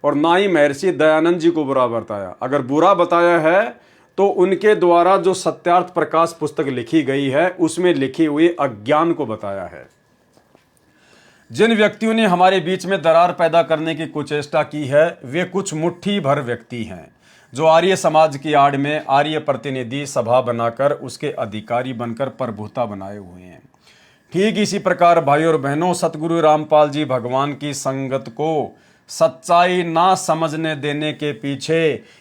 और ना ही महर्षि दयानंद जी को बुरा बताया। अगर बुरा बताया है तो उनके द्वारा जो सत्यार्थ प्रकाश पुस्तक लिखी गई है उसमें लिखी हुई अज्ञान को बताया है। जिन व्यक्तियों ने हमारे बीच में दरार पैदा करने की कुचेष्टा की है, वे कुछ मुट्ठी भर व्यक्ति हैं जो आर्य समाज की आड़ में आर्य प्रतिनिधि सभा बनाकर उसके अधिकारी बनकर प्रभुता बनाए हुए हैं। ठीक इसी प्रकार भाई और बहनों, सतगुरु रामपाल जी भगवान की संगत को सच्चाई ना समझने देने के पीछे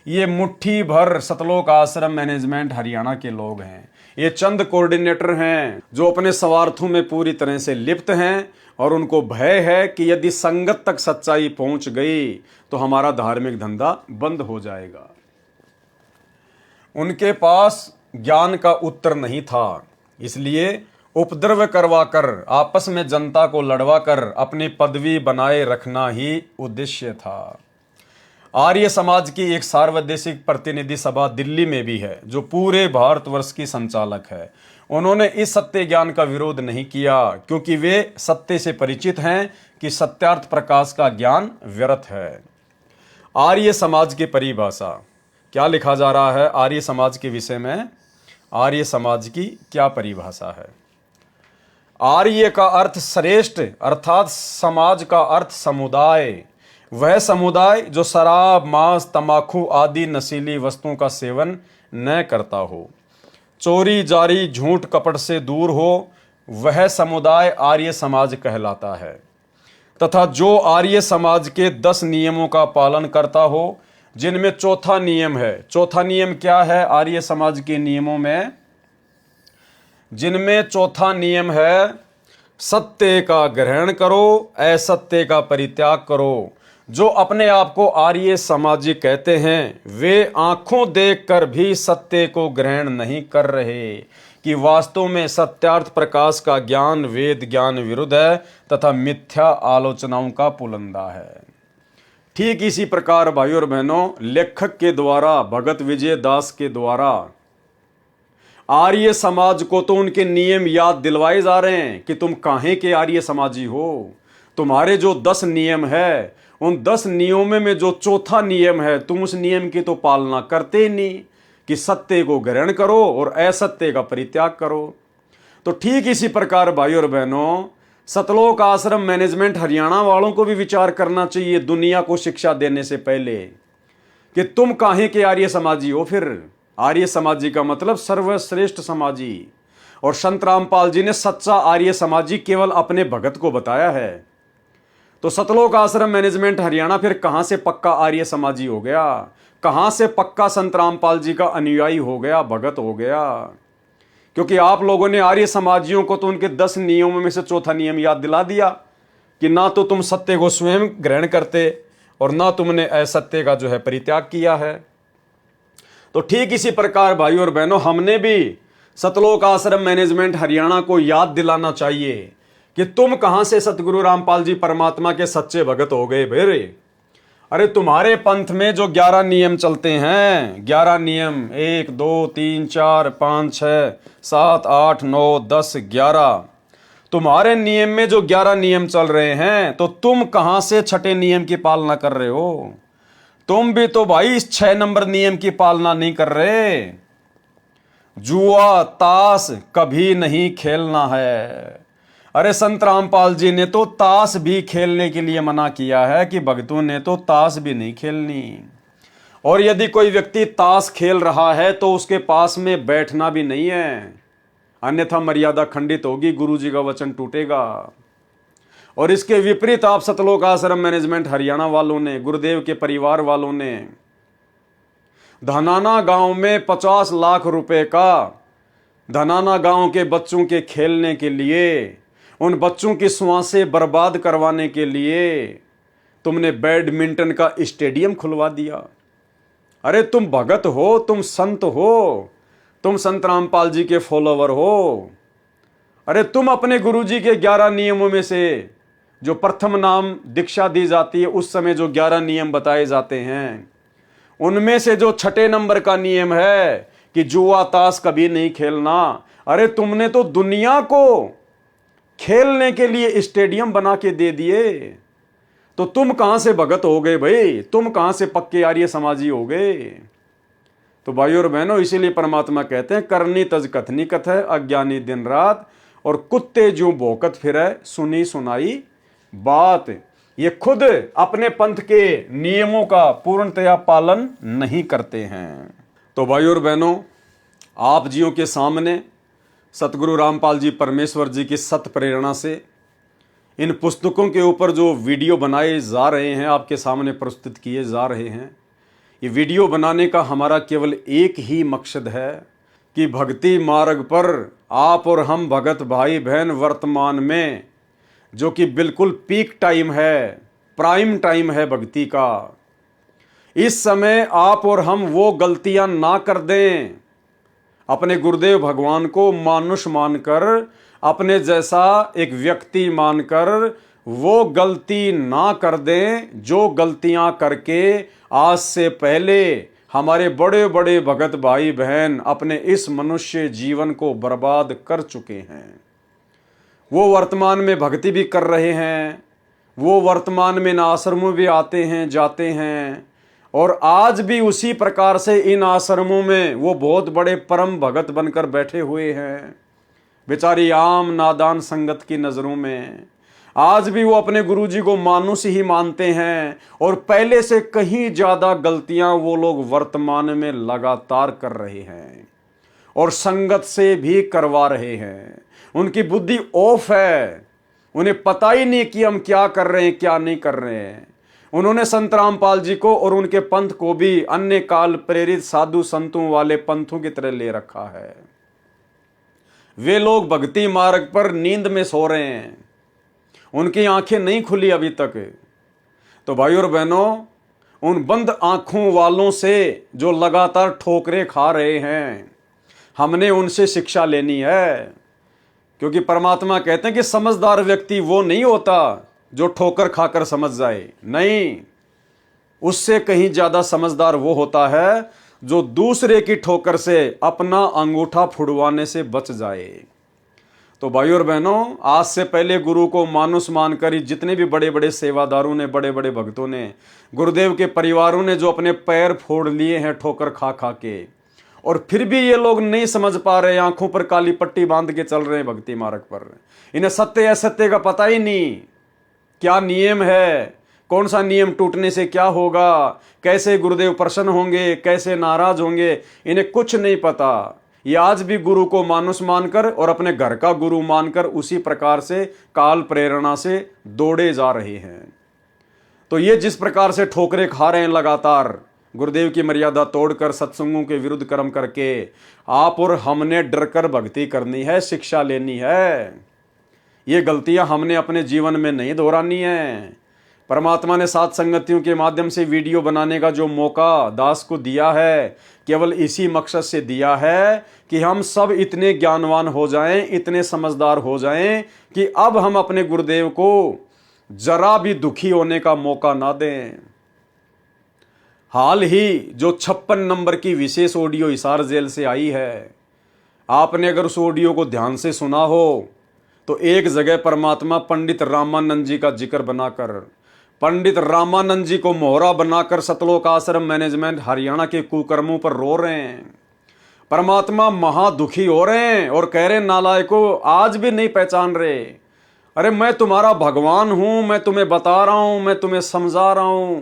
ये मुट्ठी भर सतलोक आश्रम मैनेजमेंट हरियाणा के लोग हैं। ये चंद कोऑर्डिनेटर हैं जो अपने स्वार्थों में पूरी तरह से लिप्त हैं और उनको भय है कि यदि संगत तक सच्चाई पहुंच गई तो हमारा धार्मिक धंधा बंद हो जाएगा। उनके पास ज्ञान का उत्तर नहीं था, इसलिए उपद्रव करवाकर आपस में जनता को लड़वाकर अपनी पदवी बनाए रखना ही उद्देश्य था। आर्य समाज की एक सार्वदेशिक प्रतिनिधि सभा दिल्ली में भी है जो पूरे भारतवर्ष की संचालक है। उन्होंने इस सत्य ज्ञान का विरोध नहीं किया क्योंकि वे सत्य से परिचित हैं कि सत्यार्थ प्रकाश का ज्ञान व्यर्थ है। आर्य समाज की परिभाषा क्या लिखा जा रहा है? आर्य समाज के विषय में आर्य समाज की क्या परिभाषा है? आर्य का अर्थ श्रेष्ठ, अर्थात समाज का अर्थ समुदाय, वह समुदाय जो शराब, मांस, तंबाकू आदि नशीली वस्तुओं का सेवन न करता हो, चोरी जारी झूठ कपट से दूर हो, वह समुदाय आर्य समाज कहलाता है। तथा जो आर्य समाज के 10 नियमों का पालन करता हो, जिनमें चौथा नियम है। चौथा नियम क्या है आर्य समाज के नियमों में? जिनमें चौथा नियम है, सत्य का ग्रहण करो, असत्य का परित्याग करो। जो अपने आप को आर्य समाजी कहते हैं, वे आंखों देखकर भी सत्य को ग्रहण नहीं कर रहे कि वास्तव में सत्यार्थ प्रकाश का ज्ञान वेद ज्ञान विरुद्ध है तथा मिथ्या आलोचनाओं का पुलंदा है। ठीक इसी प्रकार भाइयों और बहनों, लेखक के द्वारा, भगत विजय दास के द्वारा आर्य समाज को तो उनके नियम याद दिलवाए जा रहे हैं कि तुम काहे के आर्य समाजी हो। तुम्हारे जो 10 नियम है, उन 10 नियमों में जो चौथा नियम है, तुम उस नियम की तो पालना करते ही नहीं कि सत्य को ग्रहण करो और असत्य का परित्याग करो। तो ठीक इसी प्रकार भाइयों और बहनों, सतलोक आश्रम मैनेजमेंट हरियाणा वालों को भी विचार करना चाहिए दुनिया को शिक्षा देने से पहले कि तुम काहे के आर्य समाजी हो। फिर आर्य समाजी का मतलब सर्वश्रेष्ठ समाजी, और संत रामपाल जी ने सच्चा आर्य समाजी केवल अपने भगत को बताया है। तो सतलोक आश्रम मैनेजमेंट हरियाणा फिर कहां से पक्का आर्य समाजी हो गया? कहां से पक्का संत रामपाल जी का अनुयायी हो गया, भगत हो गया? क्योंकि आप लोगों ने आर्य समाजियों को तो उनके 10 नियमों में से चौथा नियम याद दिला दिया कि ना तो तुम सत्य को स्वयं ग्रहण करते और ना तुमने असत्य का जो है परित्याग किया है। तो ठीक इसी प्रकार भाइयों और बहनों, हमने भी सतलोक आश्रम मैनेजमेंट हरियाणा को याद दिलाना चाहिए कि तुम कहां से सतगुरु रामपाल जी परमात्मा के सच्चे भगत हो गए भेरे। अरे तुम्हारे पंथ में जो 11 नियम चलते हैं, 11 नियम, 1 2 3 4 5 6 7 8 9 10 11, तुम्हारे नियम में जो 11 नियम चल रहे हैं, तो तुम कहां से छठे नियम की पालना कर रहे हो? तुम भी तो भाई इस 6 नंबर नियम की पालना नहीं कर रहे। जुआ ताश कभी नहीं खेलना है। अरे संत रामपाल जी ने तो ताश भी खेलने के लिए मना किया है कि भक्तों ने तो ताश भी नहीं खेलनी। और यदि कोई व्यक्ति ताश खेल रहा है तो उसके पास में बैठना भी नहीं है, अन्यथा मर्यादा खंडित होगी, गुरु जी का वचन टूटेगा। और इसके विपरीत आप सतलोक आश्रम मैनेजमेंट हरियाणा वालों ने, गुरुदेव के परिवार वालों ने धनाना गांव में 50 लाख रुपए का धनाना गांव के बच्चों के खेलने के लिए, उन बच्चों की श्वासें बर्बाद करवाने के लिए तुमने बैडमिंटन का स्टेडियम खुलवा दिया। अरे तुम भगत हो, तुम संत हो, तुम संत रामपाल जी के फॉलोवर हो। अरे तुम अपने गुरुजी के 11 नियमों में से, जो प्रथम नाम दीक्षा दी जाती है उस समय जो 11 नियम बताए जाते हैं, उनमें से जो छठे नंबर का नियम है कि जुआ ताश कभी नहीं खेलना, अरे तुमने तो दुनिया को खेलने के लिए स्टेडियम बना के दे दिए। तो तुम कहां से भगत हो गए भाई? तुम कहां से पक्के आर्य समाजी हो गए? तो भाइयों और बहनों, इसीलिए परमात्मा कहते हैं, करनी तज कथनी कथ है, अज्ञानी दिन रात, और कुत्ते जो भौंकत फिरे, सुनी सुनाई बात। ये खुद अपने पंथ के नियमों का पूर्णतया पालन नहीं करते हैं। तो भाइयों और बहनों, आप जियों के सामने सतगुरु रामपाल जी परमेश्वर जी की सत प्रेरणा से इन पुस्तकों के ऊपर जो वीडियो बनाए जा रहे हैं, आपके सामने प्रस्तुत किए जा रहे हैं। ये वीडियो बनाने का हमारा केवल एक ही मकसद है कि भक्ति मार्ग पर आप और हम भगत भाई बहन वर्तमान में, जो कि बिल्कुल पीक टाइम है, प्राइम टाइम है भक्ति का, इस समय आप और हम वो गलतियां ना कर दें। अपने गुरुदेव भगवान को मानुष मानकर, अपने जैसा एक व्यक्ति मानकर वो गलती ना कर दें जो गलतियां करके आज से पहले हमारे बड़े बड़े भगत भाई बहन अपने इस मनुष्य जीवन को बर्बाद कर चुके हैं। वो वर्तमान में भक्ति भी कर रहे हैं, वो वर्तमान में इन आश्रमों भी आते हैं जाते हैं, और आज भी उसी प्रकार से इन आश्रमों में वो बहुत बड़े परम भगत बनकर बैठे हुए हैं। बेचारी आम नादान संगत की नज़रों में आज भी वो अपने गुरुजी को मानुष ही मानते हैं, और पहले से कहीं ज़्यादा गलतियां वो लोग वर्तमान में लगातार कर रहे हैं और संगत से भी करवा रहे हैं। उनकी बुद्धि ऑफ है, उन्हें पता ही नहीं कि हम क्या कर रहे हैं क्या नहीं कर रहे हैं। उन्होंने संत रामपाल जी को और उनके पंथ को भी अन्य काल प्रेरित साधु संतों वाले पंथों की तरह ले रखा है। वे लोग भक्ति मार्ग पर नींद में सो रहे हैं, उनकी आंखें नहीं खुली अभी तक। तो भाई और बहनों, उन बंद आंखों वालों से जो लगातार ठोकरें खा रहे हैं, हमने उनसे शिक्षा लेनी है। क्योंकि परमात्मा कहते हैं कि समझदार व्यक्ति वो नहीं होता जो ठोकर खाकर समझ जाए, नहीं, उससे कहीं ज्यादा समझदार वो होता है जो दूसरे की ठोकर से अपना अंगूठा फुड़वाने से बच जाए। तो भाई और बहनों, आज से पहले गुरु को मानुष मानकर ही जितने भी बड़े बड़े सेवादारों ने, बड़े बड़े भक्तों ने, गुरुदेव के परिवारों ने जो अपने पैर फोड़ लिए हैं ठोकर खा खा के, और फिर भी ये लोग नहीं समझ पा रहे, आंखों पर काली पट्टी बांध के चल रहे हैं भक्ति मार्ग पर। इन्हें सत्य असत्य का पता ही नहीं, क्या नियम है, कौन सा नियम टूटने से क्या होगा, कैसे गुरुदेव प्रसन्न होंगे, कैसे नाराज होंगे, इन्हें कुछ नहीं पता। ये आज भी गुरु को मानुष मानकर और अपने घर का गुरु मानकर उसी प्रकार से काल प्रेरणा से दौड़े जा रहे हैं। तो ये जिस प्रकार से ठोकरें खा रहे हैं लगातार, गुरुदेव की मर्यादा तोड़कर, सत्संगों के विरुद्ध कर्म करके, आप और हमने डरकर भक्ति करनी है, शिक्षा लेनी है। ये गलतियां हमने अपने जीवन में नहीं दोहरानी है। परमात्मा ने सात संगतियों के माध्यम से वीडियो बनाने का जो मौका दास को दिया है, केवल इसी मकसद से दिया है कि हम सब इतने ज्ञानवान हो जाएं, इतने समझदार हो जाएं कि अब हम अपने गुरुदेव को जरा भी दुखी होने का मौका ना दें। हाल ही जो 56 नंबर की विशेष ऑडियो हिसार जेल से आई है, आपने अगर उस ऑडियो को ध्यान से सुना हो तो एक जगह परमात्मा पंडित रामानंद जी का जिक्र बनाकर, पंडित रामानंद जी को मोहरा बनाकर सतलोक आश्रम मैनेजमेंट हरियाणा के कुकर्मों पर रो रहे हैं। परमात्मा महादुखी हो रहे हैं और कह रहे, नालायकों, आज भी नहीं पहचान रहे। अरे मैं तुम्हारा भगवान हूं, मैं तुम्हें बता रहा हूं, मैं तुम्हें समझा रहा हूं।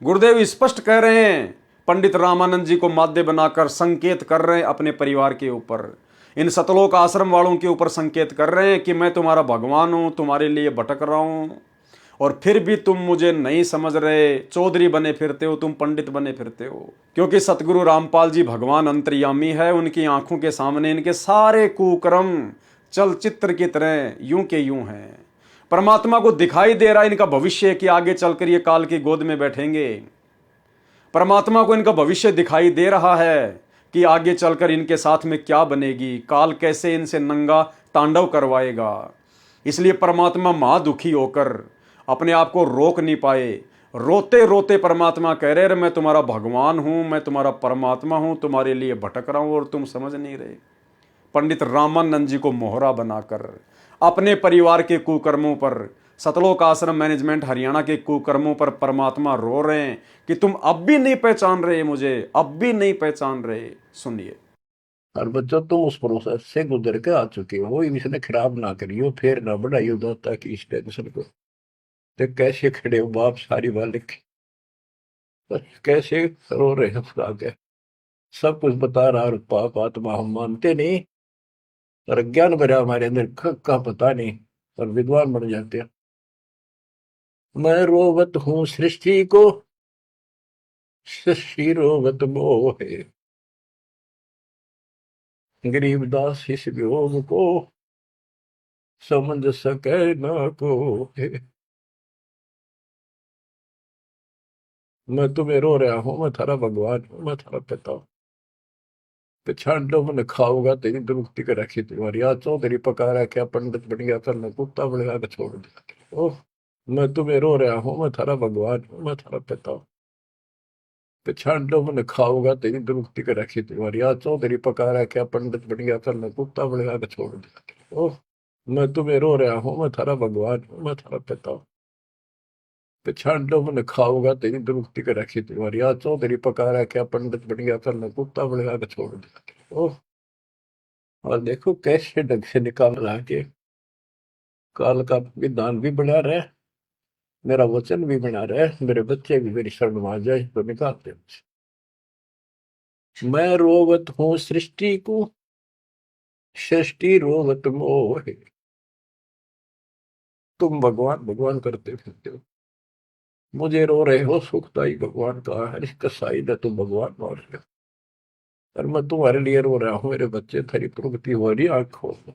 गुरुदेव स्पष्ट कह रहे हैं, पंडित रामानंद जी को माध्य बनाकर संकेत कर रहे हैं अपने परिवार के ऊपर, इन सतलोक आश्रम वालों के ऊपर संकेत कर रहे हैं कि मैं तुम्हारा भगवान हूं, तुम्हारे लिए भटक रहा हूं, और फिर भी तुम मुझे नहीं समझ रहे, चौधरी बने फिरते हो, तुम पंडित बने फिरते हो। क्योंकि सतगुरु रामपाल जी भगवान अंतर्यामी है, उनकी आंखों के सामने इनके सारे कुकर्म चलचित्र की तरह यूं के यूं हैं। परमात्मा को दिखाई दे रहा है इनका भविष्य कि आगे चलकर ये काल की गोद में बैठेंगे। परमात्मा को इनका भविष्य दिखाई दे रहा है कि आगे चलकर इनके साथ में क्या बनेगी, काल कैसे इनसे नंगा तांडव करवाएगा। इसलिए परमात्मा महादुखी होकर अपने आप को रोक नहीं पाए। रोते रोते परमात्मा कह रहे, मैं तुम्हारा भगवान हूं, मैं तुम्हारा परमात्मा हूं, तुम्हारे लिए भटक रहा हूं और तुम समझ नहीं रहे। पंडित रामानंद जी को मोहरा बनाकर अपने परिवार के कुकर्मों पर, सतलोक आश्रम मैनेजमेंट हरियाणा के कुकर्मों पर परमात्मा रो रहे हैं कि तुम अब भी नहीं पहचान रहे मुझे, अब भी नहीं पहचान रहे। सुनिए। और बच्चों, तुम उस प्रोसेस से गुजर के आ चुके हो, इसने खराब ना करियो, फिर ना बढ़ाइयो दाता की इस टेंशन को। तो कैसे खड़े हो बाप, सारी बात लिखी, कैसे रो रहे हो खुदा के, सब कुछ बता रहा, और पाप आत्मा हम मानते नहीं, और ज्ञान भरा हमारे अंदर का पता नहीं, और विद्वान बन जाते हैं। मैं रोवत हूँ सृष्टि को, सृष्टि रोवत मोहे, गरीबदास इस वियोग को समझ सके ना को। मैं तुम्हें रो रहा हूँ, मैं थारा भगवान हूँ, मैं थारा पिता हूँ। पिछाड़ो मन खाऊंगा तेरी दुरुक्ति कर रखी तुम्हारी, आज चौधरी पका रहा, क्या पंडित बन गया, करना कुत्ता बन गया, छोड़ दिया। ओह, मैं तुम्हें रो रहा हूँ, मैं थारा भगवान हूँ, मैं थारा पिता हूँ। पिछाड़ो मन खाऊंगा तेरी दुरुक्ति कर रखी तुम्हारी, आज चौधरी पका रहा, क्या पंडित बन गया, करना कुत्ता बन गया, छोड़ दिया। ओह, मैं तुम्हें रो रहा हूँ, मैं थारा भगवान हूँ, मैं थारा पिता हूँ। पिछाड़ो मन खाऊंगा तेरी दुरुक्ति कर रखी तुम्हारी, आज चौधरी पका रहा, क्या पंडित बन गया, करना कुत्ता बन गया, छोड़ दिया। ओह, और देखो कैसे ढंग से निकाल के काल का विधान भी बना रहे, मेरा वचन भी बना रहे, मेरे बच्चे भी मेरी शरण में आ जाए तो निकालते हैं। मैं रोवत हूँ सृष्टि को, सृष्टि रोवत मोहे। तुम भगवान भगवान करते फिरते हो, मुझे रो रहे हो, सुखदाई भगवान का है, इसका शायद है तुम भगवान मार रहे हो, और मैं तुम्हारे लिए रो रहा हूँ मेरे बच्चे, तेरी प्रगति हो रही आंखों में।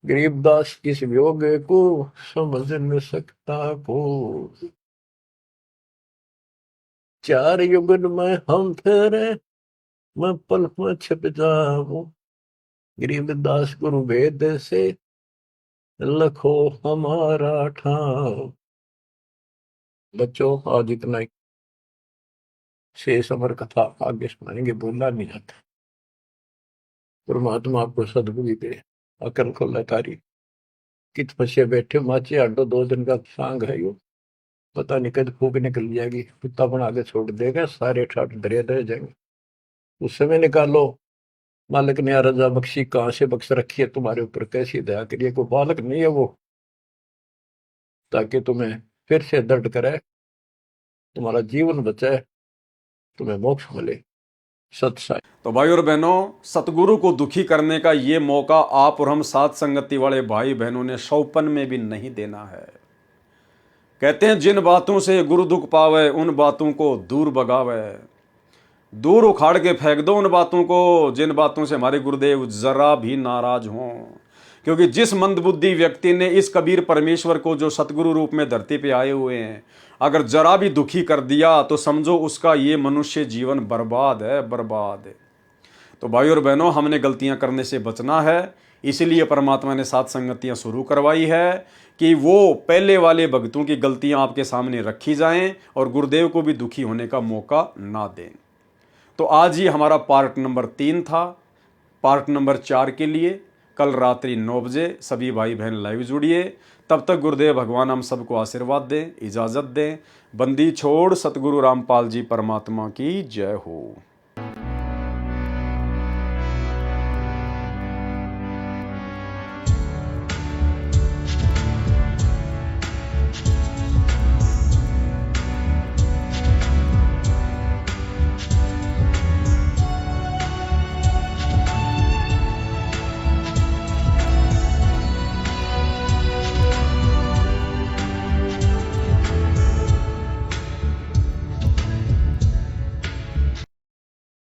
गरीबदास किस वियोग को समझ न सकता को, चार युगन में हम फेरे, मैं पल में छिप जाऊं, गरीबदास गुरु वेद से लखो हमारा ठाव। बच्चों आज इतना ही, शेष अमर कथा आगे सुनाएंगे, बोलना नहीं जाता। परमात्मा आपको सद्बुद्धि दे, अकल को लतारी कित फंसे बैठे माचे आडो, 2 दिन का सांग है यो, पता नहीं कद फूक निकल जाएगी, कुत्ता बना के छोड़ देगा, सारे ठाट दरिया दे जाएंगे। उस समय निकालो, मालिक ने रजा बख्शी, कहां से बख्श रखी है तुम्हारे ऊपर, कैसी दया करिए, कोई बालक नहीं है वो, ताकि तुम्हें फिर से दर्द करे, तुम्हारा जीवन बचाए, तुम्हें मोक्ष मिले। सत्साई। तो भाई और बहनों, सतगुरु को दुखी करने का ये मौका आप और हम साथ संगति वाले भाई बहनों ने शौपन में भी नहीं देना है। कहते हैं जिन बातों से गुरु दुख पावे, उन बातों को दूर भगावे, दूर उखाड़ के फेंक दो उन बातों को जिन बातों से हमारे गुरुदेव जरा भी नाराज हों। क्योंकि जिस मंदबुद्धि व्यक्ति ने इस कबीर परमेश्वर को जो सतगुरु रूप में धरती पे आए हुए हैं, अगर जरा भी दुखी कर दिया तो समझो उसका ये मनुष्य जीवन बर्बाद है, बर्बाद है। तो भाई और बहनों, हमने गलतियां करने से बचना है, इसीलिए परमात्मा ने सात संगतियां शुरू करवाई है कि वो पहले वाले भक्तों की गलतियां आपके सामने रखी जाएं और गुरुदेव को भी दुखी होने का मौका ना दें। तो आज ही हमारा पार्ट नंबर 3 था। पार्ट नंबर 4 के लिए कल रात्रि 9 बजे सभी भाई बहन लाइव जुड़िए। तब तक गुरुदेव भगवान हम सबको आशीर्वाद दें, इजाज़त दें। बंदी छोड़ सतगुरु रामपाल जी परमात्मा की जय हो।